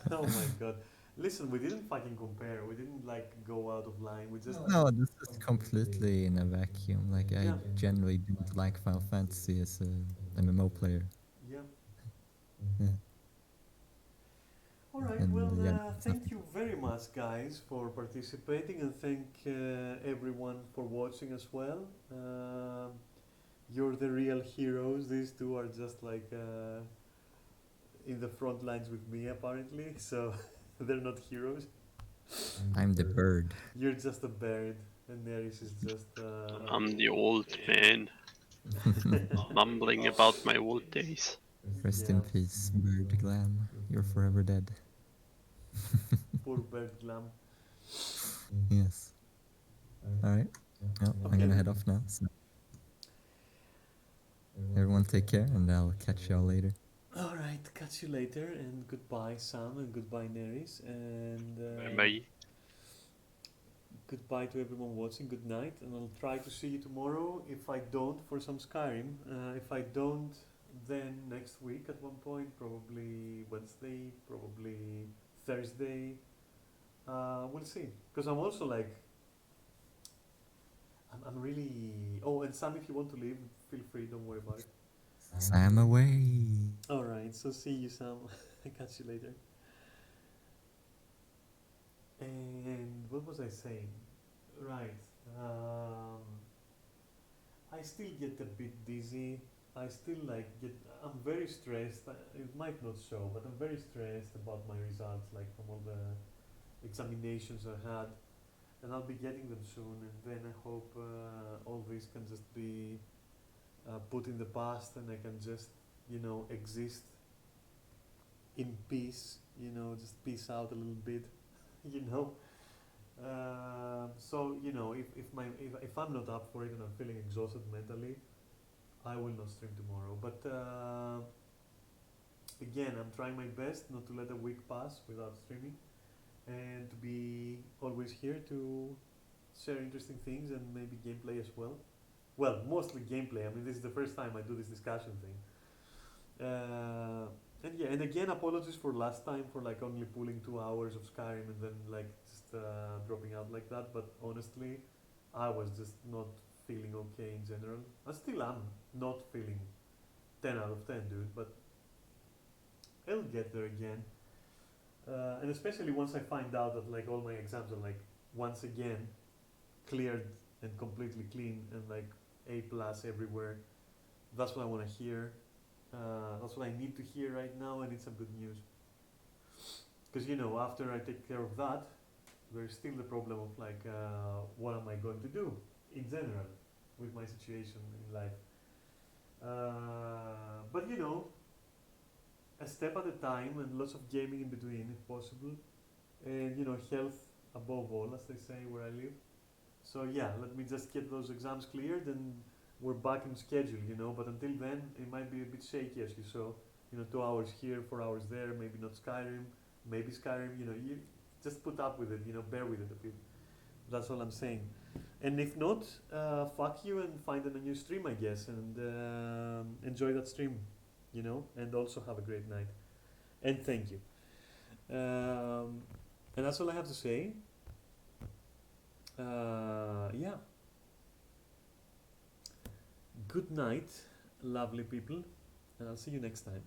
Speaker 1: Oh my god. Listen, we didn't fucking compare. We didn't like go out of line. We just
Speaker 2: No, this is completely in a vacuum. Like I
Speaker 1: yeah,
Speaker 2: generally didn't like Final Fantasy as a MMO player.
Speaker 1: yeah.
Speaker 2: Yeah,
Speaker 1: All right.
Speaker 2: and
Speaker 1: Well,
Speaker 2: yeah, it's
Speaker 1: thank
Speaker 2: nothing.
Speaker 1: you very much, guys, for participating, and thank everyone for watching as well. You're the real heroes. These two are just like in the front lines with me, apparently. So they're not heroes.
Speaker 2: I'm the bird.
Speaker 1: You're just a bird, and Neris is just.
Speaker 3: I'm the old man, mumbling about my old days.
Speaker 2: Rest
Speaker 1: Yeah,
Speaker 2: in peace, bird glam. You're forever dead.
Speaker 1: poor bird glam.
Speaker 2: Yes. All right. Well, I'm
Speaker 1: Okay.
Speaker 2: gonna head off now. So everyone, take care, and I'll catch y'all later.
Speaker 1: All right. Catch you later, and goodbye, Sam, and goodbye, Neris, and
Speaker 3: Bye bye.
Speaker 1: goodbye to everyone watching. Good night, and I'll try to see you tomorrow. If I don't, for some Skyrim. If I don't, then next week at one point, probably Wednesday, probably Thursday. We'll see. Because I'm also like, I'm really. Oh, and Sam, if you want to leave, feel free. Don't worry about it.
Speaker 2: Sam away.
Speaker 1: All right, so see you, Sam. Catch you later. And what was I saying? Right. Um, I still get a bit dizzy. I still like get. I'm very stressed. It might not show, but I'm very stressed about my results, like from all the examinations I had, and I'll be getting them soon. And then I hope all this can just be put in the past, and I can just, exist in peace. Just peace out a little bit. you know. So if I'm not up for it and I'm feeling exhausted mentally, I will not stream tomorrow. But again, I'm trying my best not to let a week pass without streaming, and to be always here to share interesting things and maybe gameplay as well. Well, mostly gameplay. I mean, this is the first time I do this discussion thing. And yeah, and again, apologies for last time for like only pulling 2 hours of Skyrim and then like just dropping out like that. But honestly, I was just not feeling okay in general. I still am not feeling 10 out of 10, dude. But I'll get there again. And especially once I find out that like all my exams are like once again cleared and completely clean and like A plus everywhere. That's what I want to hear. That's what I need to hear right now, and it's some good news. Because after I take care of that, there's still the problem of like, what am I going to do in general with my situation in life? But a step at a time, and lots of gaming in between, if possible, and health above all, as they say where I live. So yeah, let me just get those exams cleared, and we're back in schedule, But until then, it might be a bit shaky, as you saw. 2 hours here, 4 hours there. Maybe not Skyrim, maybe Skyrim. You just put up with it. Bear with it a bit. That's all I'm saying. And if not, fuck you and find a new stream, I guess, and enjoy that stream, And also have a great night. And thank you. And that's all I have to say. Yeah. Good night, lovely people, and I'll see you next time.